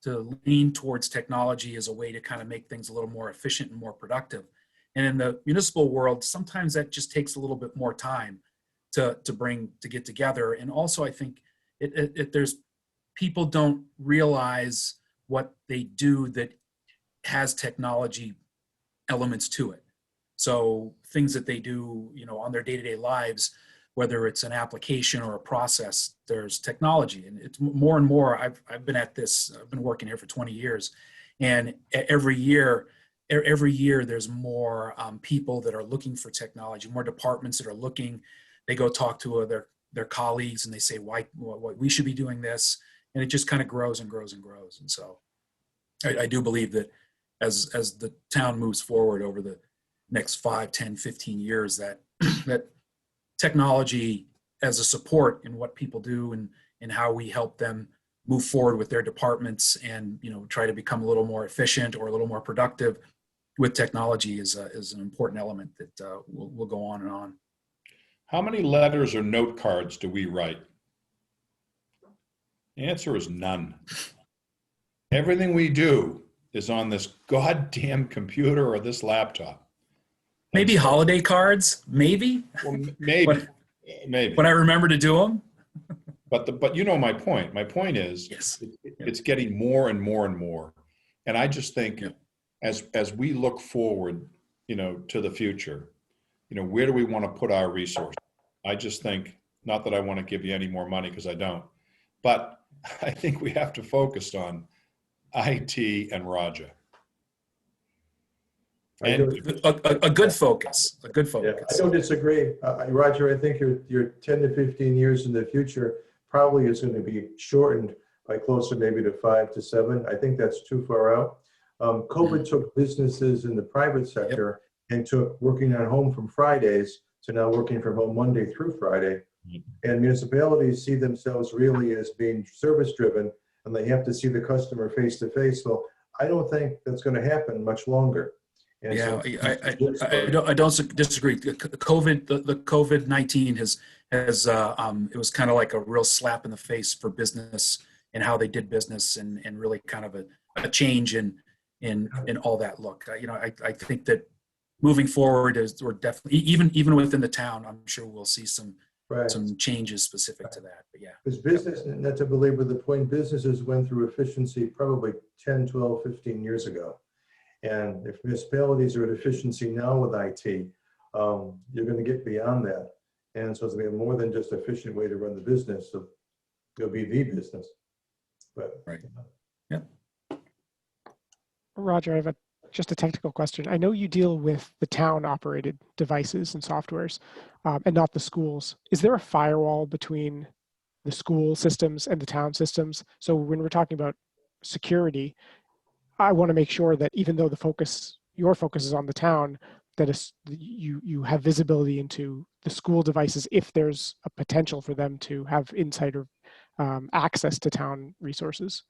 to lean towards technology as a way to kind of make things a little more efficient and more productive. And in the municipal world, sometimes that just takes a little bit more time to get together. And also, I think there's people don't realize what they do that has technology elements to it. So things that they do, you know, on their day-to-day lives, whether it's an application or a process, there's technology. And it's more and more, I've been working here for 20 years. And every year there's more people that are looking for technology, more departments that are looking. They go talk to their colleagues and they say, why we should be doing this. And it just kind of grows and grows and grows. And so I do believe that as the town moves forward over the next 5, 10, 15 years, that technology as a support in what people do and how we help them move forward with their departments and, you know, try to become a little more efficient or a little more productive with technology is an important element that will go on and on. How many letters or note cards do we write? The answer is none. Everything we do is on this goddamn computer or this laptop. Maybe holiday cards, maybe. Well, maybe. Maybe. When I remember to do them. But you know my point. My point is, Yes. it's getting more and more and more. And I just think as we look forward, to the future, where do we want to put our resources? I just think, not that I want to give you any more money because I don't, but I think we have to focus on IT and Roger. And A good focus. A good focus. I don't disagree. Roger, I think your 10 to 15 years in the future probably is going to be shortened by closer maybe to 5 to 7. I think that's too far out. COVID took businesses in the private sector and took working at home from Fridays to now working from home Monday through Friday. And municipalities see themselves really as being service driven, and they have to see the customer face to face. Well, I don't think that's going to happen much longer. And Yeah, so, I don't disagree. The COVID-19 has it was kind of like a real slap in the face for business and how they did business, and really kind of a change in all that look. I think that moving forward we're definitely even within the town, I'm sure we'll see some changes specific to that. But yeah. Because business, not to belabor the point, businesses went through efficiency probably 10, 12, 15 years ago. And if municipalities are at efficiency now with IT, you're going to get beyond that. And so it's going to be more than just efficient way to run the business. So it'll be the business. But right. Roger, I have just a technical question. I know you deal with the town-operated devices and softwares, and not the schools. Is there a firewall between the school systems and the town systems? So when we're talking about security, I want to make sure that even though your focus is on the town, that you have visibility into the school devices if there's a potential for them to have insider access to town resources.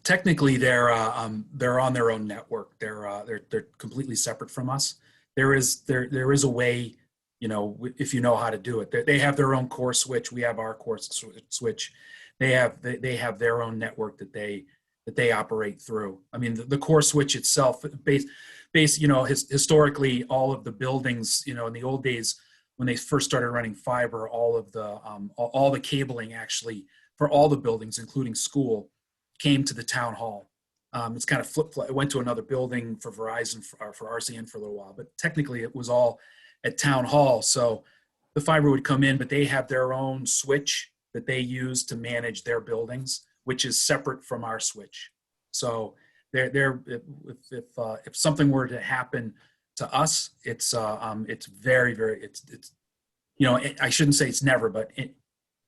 Technically, they're on their own network. They're completely separate from us. There is a way, if you know how to do it. They have their own core switch. We have our core switch. They have their own network that they operate through. I mean, the core switch itself, historically, all of the buildings, in the old days when they first started running fiber, all the cabling actually for all the buildings, including school, came to the town hall. It's kind of flip-flop. It went to another building for Verizon, for RCN for a little while, but technically it was all at town hall. So the fiber would come in, but they have their own switch that they use to manage their buildings, which is separate from our switch. So if something were to happen to us, it's very, very, I shouldn't say it's never, but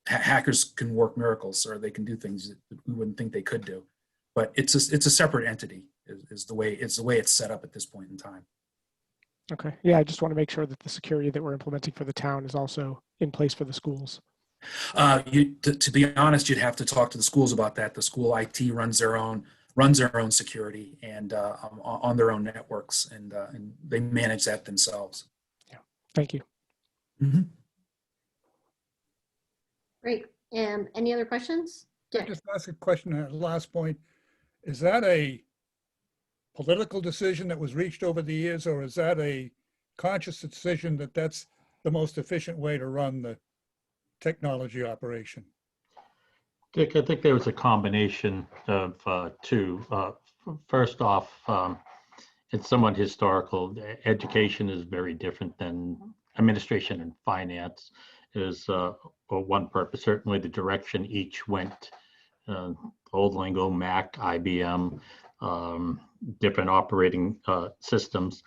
hackers can work miracles, or they can do things that we wouldn't think they could do. But it's a separate entity is the way it's set up at this point in time. Okay. Yeah, I just want to make sure that the security that we're implementing for the town is also in place for the schools. To be honest, you'd have to talk to the schools about that. The school IT runs their own security and on their own networks, and they manage that themselves. Yeah. Thank you. Mm-hmm. Great. Any other questions? Can I just ask a question at the last point? Is that a political decision that was reached over the years, or is that a conscious decision that that's the most efficient way to run the technology operation? Dick, I think there was a combination of two. First off, it's somewhat historical. Education is very different than administration and finance. Is one purpose. Certainly the direction each went, old lingo, Mac, IBM, different operating systems.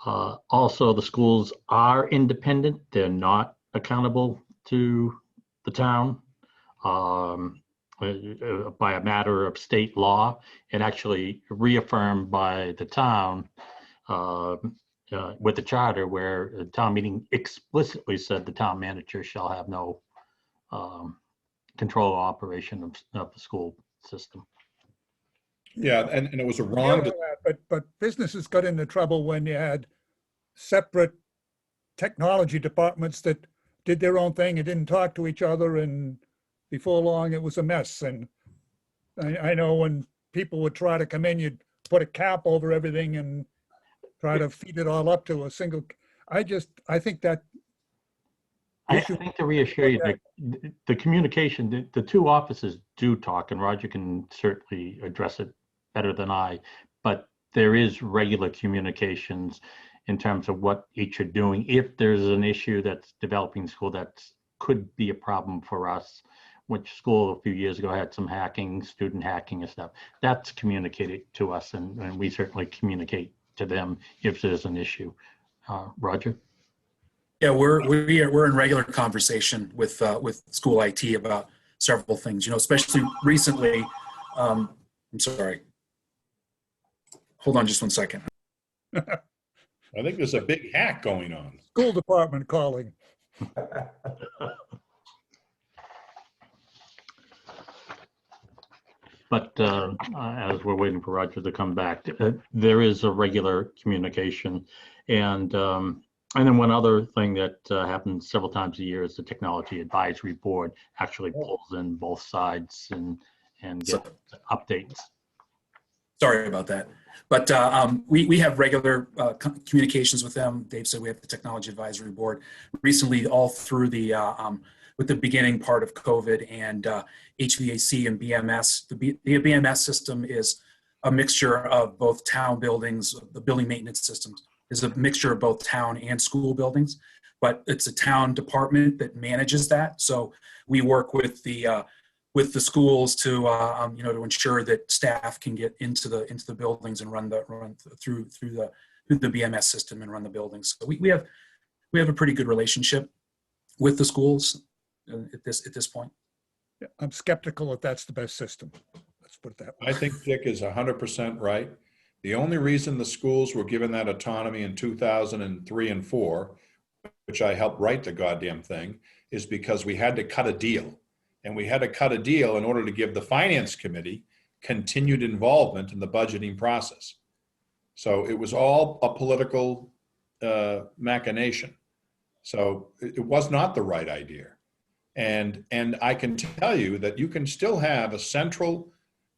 Also, the schools are independent. They're not accountable to the town by a matter of state law, and actually reaffirmed by the town with the charter, where the town meeting explicitly said the town manager shall have no control or operation of the school system. Yeah, and it was a wrong. But businesses got into trouble when you had separate technology departments that did their own thing and didn't talk to each other, and before long it was a mess. And I know when people would try to come in, you'd put a cap over everything and try to feed it all up to a single. I think that I think to reassure you, the communication, the two offices do talk, and Roger can certainly address it better than I, but there is regular communications in terms of what each are doing. If there's an issue that's developing in school that could be a problem for us, which school a few years ago had some hacking, student hacking and stuff, that's communicated to us, and we certainly communicate to them if there's an issue. Roger? Yeah, we're in regular conversation with school IT about several things, you know, especially recently. I'm sorry. Hold on just one second. I think there's a big hack going on. School department calling. But as we're waiting for Roger to come back, there is a regular communication. And then one other thing that happens several times a year is the Technology Advisory Board actually pulls in both sides and gets updates. Sorry about that. But we have regular communications with them. Dave said we have the Technology Advisory Board. Recently, all through the with the beginning part of COVID and HVAC and BMS. The BMS system is a mixture of both town buildings. The building maintenance system is a mixture of both town and school buildings, but it's a town department that manages that. So we work with the schools to you know, to ensure that staff can get into the buildings and run through the BMS system and run the buildings. So we have a pretty good relationship with the schools at this point. Yeah, I'm skeptical if that's the best system. Let's put it that way. I think Dick is 100% right. The only reason the schools were given that autonomy in 2003 and 4, which I helped write the goddamn thing, is because we had to cut a deal. And we had to cut a deal in order to give the Finance Committee continued involvement in the budgeting process. So it was all a political machination. So it was not the right idea. And I can tell you that you can still have a central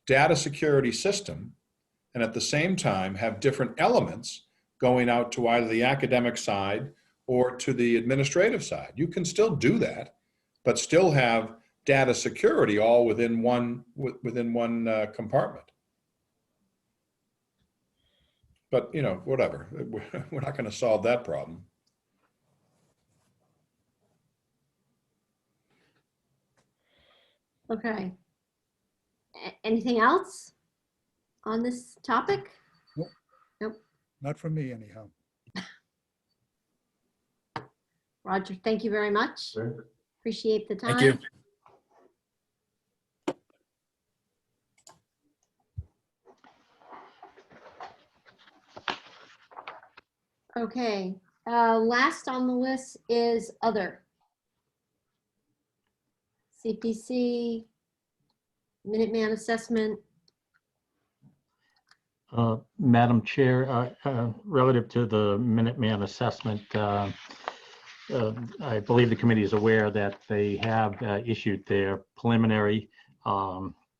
data security system and at the same time have different elements going out to either the academic side or to the administrative side. You can still do that, but still have data security all within one compartment. But, you know, whatever. We're not going to solve that problem. Okay. Anything else on this topic? Nope. Nope. Not from me, anyhow. Roger, thank you very much. Sure. Appreciate the time. Thank you. Okay, last on the list is other. CPC, Minuteman assessment. Madam Chair, relative to the Minuteman assessment, I believe the committee is aware that they have issued their preliminary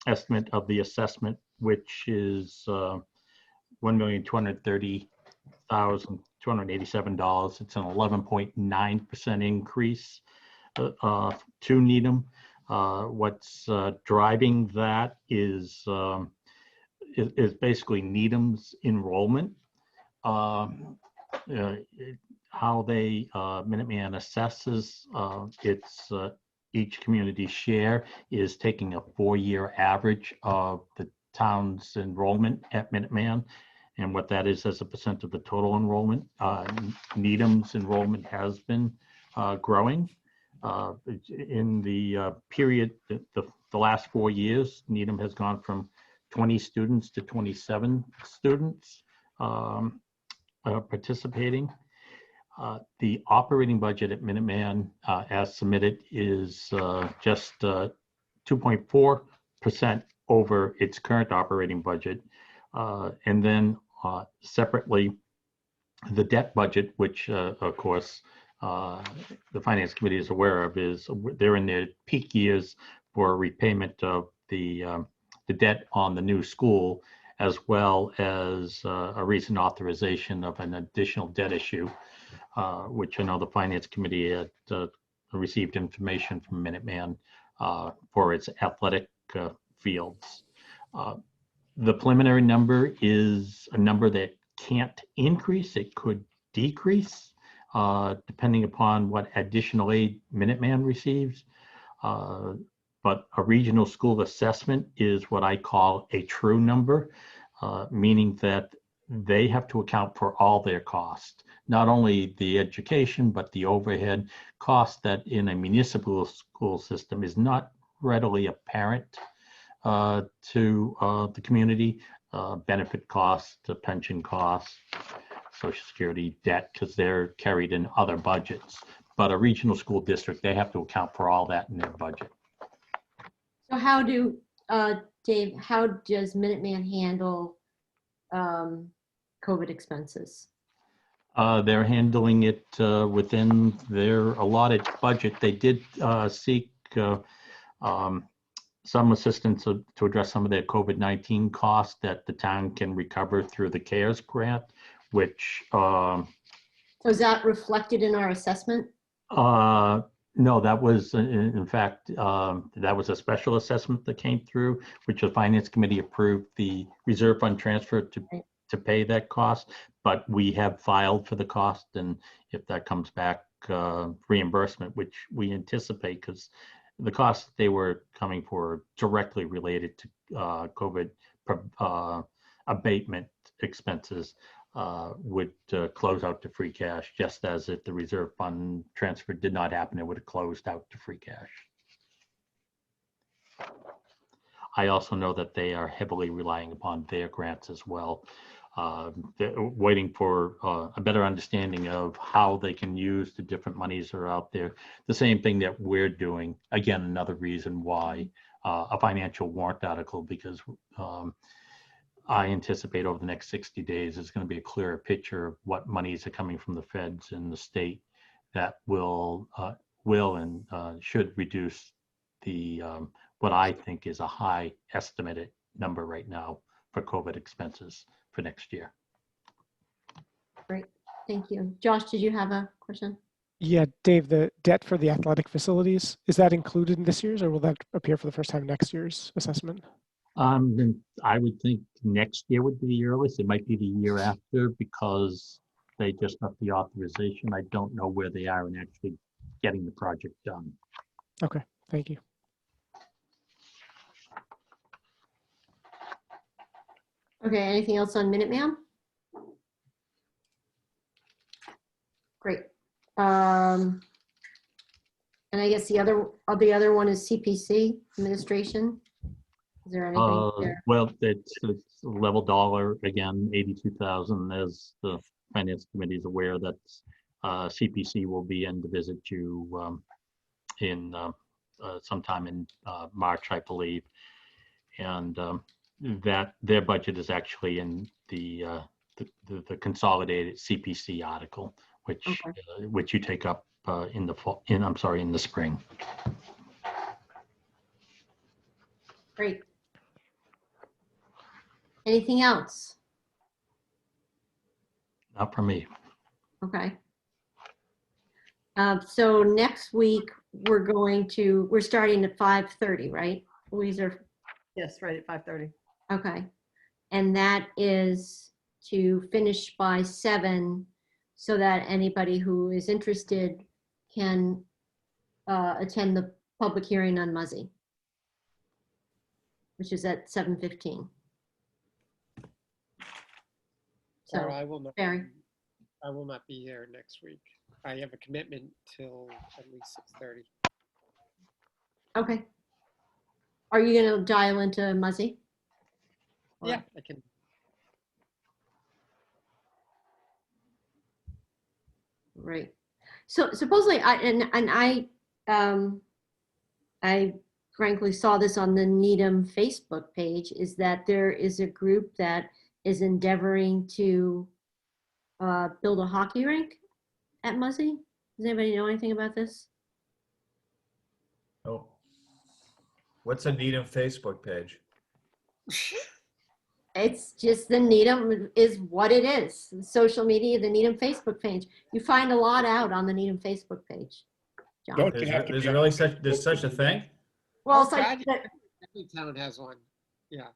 estimate of the assessment, which is $1,230,287. It's an 11.9% increase to Needham. What's driving that is basically Needham's enrollment. How they Minuteman assesses its each community share is taking a 4-year average of the town's enrollment at Minuteman, and what that is as a percent of the total enrollment. Needham's enrollment has been growing. In the period, the last 4 years, Needham has gone from 20 students to 27 students participating. The operating budget at Minuteman, as submitted, is just 2.4% over its current operating budget. And then separately, the debt budget, which of course the Finance Committee is aware of, is they're in their peak years for repayment of the debt on the new school, as well as a recent authorization of an additional debt issue, which I know the Finance Committee had received information from Minuteman for its athletic fields. The preliminary number is a number that can't increase. It could decrease depending upon what additional aid Minuteman receives. But a regional school assessment is what I call a true number, meaning that they have to account for all their costs, not only the education, but the overhead cost that in a municipal school system is not readily apparent to the community, benefit costs, the pension costs, Social Security debt, because they're carried in other budgets. But a regional school district, they have to account for all that in their budget. So how do, Dave, how does Minuteman handle COVID expenses? They're handling it within their allotted budget. They did seek some assistance to address some of their COVID-19 costs that the town can recover through the CARES grant, which So is that reflected in our assessment? no, that was in fact that was a special assessment that came through, which the Finance Committee approved the reserve fund transfer to pay that cost. But we have filed for the cost, and if that comes back reimbursement, which we anticipate, because the costs they were coming for directly related to COVID abatement expenses would close out to free cash, just as if the reserve fund transfer did not happen, it would have closed out to free cash. I also know that they are heavily relying upon their grants as well. They're waiting for a better understanding of how they can use the different monies that are out there. The same thing that we're doing. Again, another reason why a financial warrant article, because I anticipate over the next 60 days, there's going to be a clearer picture of what monies are coming from the feds and the state that will and should reduce the what I think is a high estimated number right now for COVID expenses for next year. Great, thank you. Josh, did you have a question? Yeah, Dave, the debt for the athletic facilities, is that included in this year's, or will that appear for the first time next year's assessment? Then I would think next year would be the earliest. It might be the year after, because they just got the authorization. I don't know where they are in actually getting the project done. Okay, thank you. Okay, anything else on Minuteman? Great. And I guess the other one is CPC administration. Is there anything there? Well, it's level dollar again, 82,000. As the Finance Committee is aware, that CPC will be in to visit you in sometime in March, I believe, and that their budget is actually in the consolidated CPC article, which Okay. Which you take up in the fall. In the spring. Great. Anything else? Not from me. Okay. So next week we're starting at 5:30, right? Yes, right at 5:30. Okay. And that is to finish by 7 so that anybody who is interested can attend the public hearing on Muzzy, which is at 7:15. So, I will not. Barry. I will not be here next week. I have a commitment till at least 6:30. Okay. Are you going to dial into Muzzy? Yeah, I can. Right. So supposedly, I frankly saw this on the Needham Facebook page, is that there is a group that is endeavoring to build a hockey rink at Muzzy. Does anybody know anything about this? Oh. What's a Needham Facebook page? It's just the Needham is what it is. Social media, the Needham Facebook page. You find a lot out on the Needham Facebook page. John. Don't you have to There's be- really such a thing? Well, Oh, it's like, God, the- every town has one. Yeah.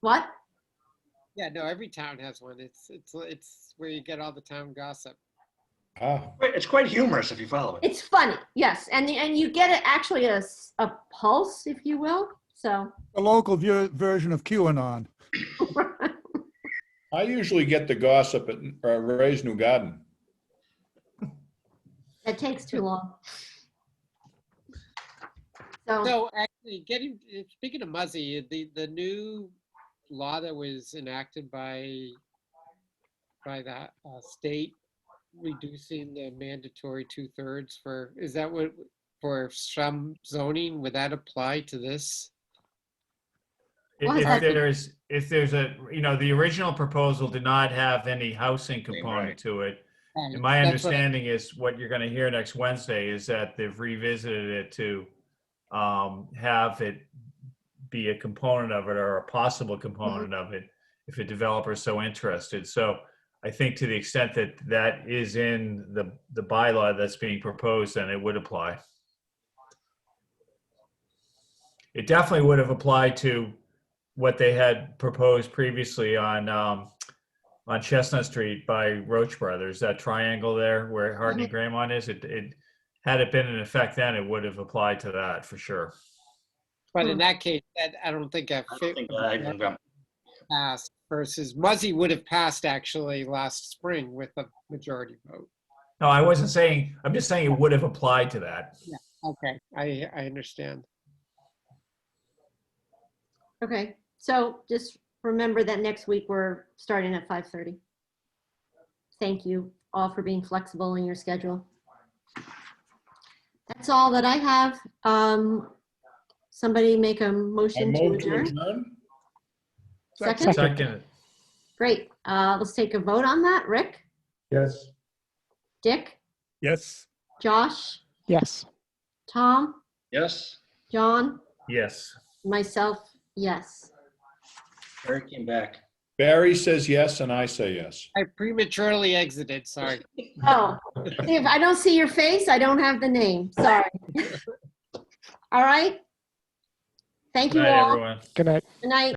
what? Yeah, no, every town has one. It's where you get all the town gossip. Ah, It's quite humorous if you follow it. It's funny, yes, and you get it actually a pulse, if you will. So A local version of QAnon. I usually get the gossip at Ray's New Garden. it takes too long. So So actually, speaking of Muzzy, the new law that was enacted by the state reducing the mandatory 2/3 is that what for some zoning, would that apply to this? Well, has that If there's a, the original proposal did not have any housing component to it. And my That's what- understanding is what you're going to hear next Wednesday is that they've revisited it to have it be a component of it or a possible component of it if a developer is so interested. So I think to the extent that that is in the bylaw that's being proposed, then it would apply. It definitely would have applied to what they had proposed previously on Chestnut Street by Roach Brothers, that triangle there where Hardney Graymont is. It had it been in effect then, it would have applied to that for sure. But in that case, I don't think passed versus Muzzy would have passed actually last spring with a majority vote. No, I wasn't saying, I'm just saying it would have applied to that. Yeah. Okay, I understand. okay, so just remember that next week we're starting at 5:30. Thank you all for being flexible in your schedule. That's all that I have. Somebody make a I motion to move to adjourn. adjourn. Second? Second. Great. Let's take a vote on that. Rick, Yes. Dick, Yes. Josh, Yes. Tom, Yes, John, Yes. myself, yes. Eric came back. Barry says yes, and I say yes. I prematurely exited, sorry. Oh, see, if I don't see your face, I don't have the name. Sorry. All right. Thank Good you night, all. everyone. Good night. Good night.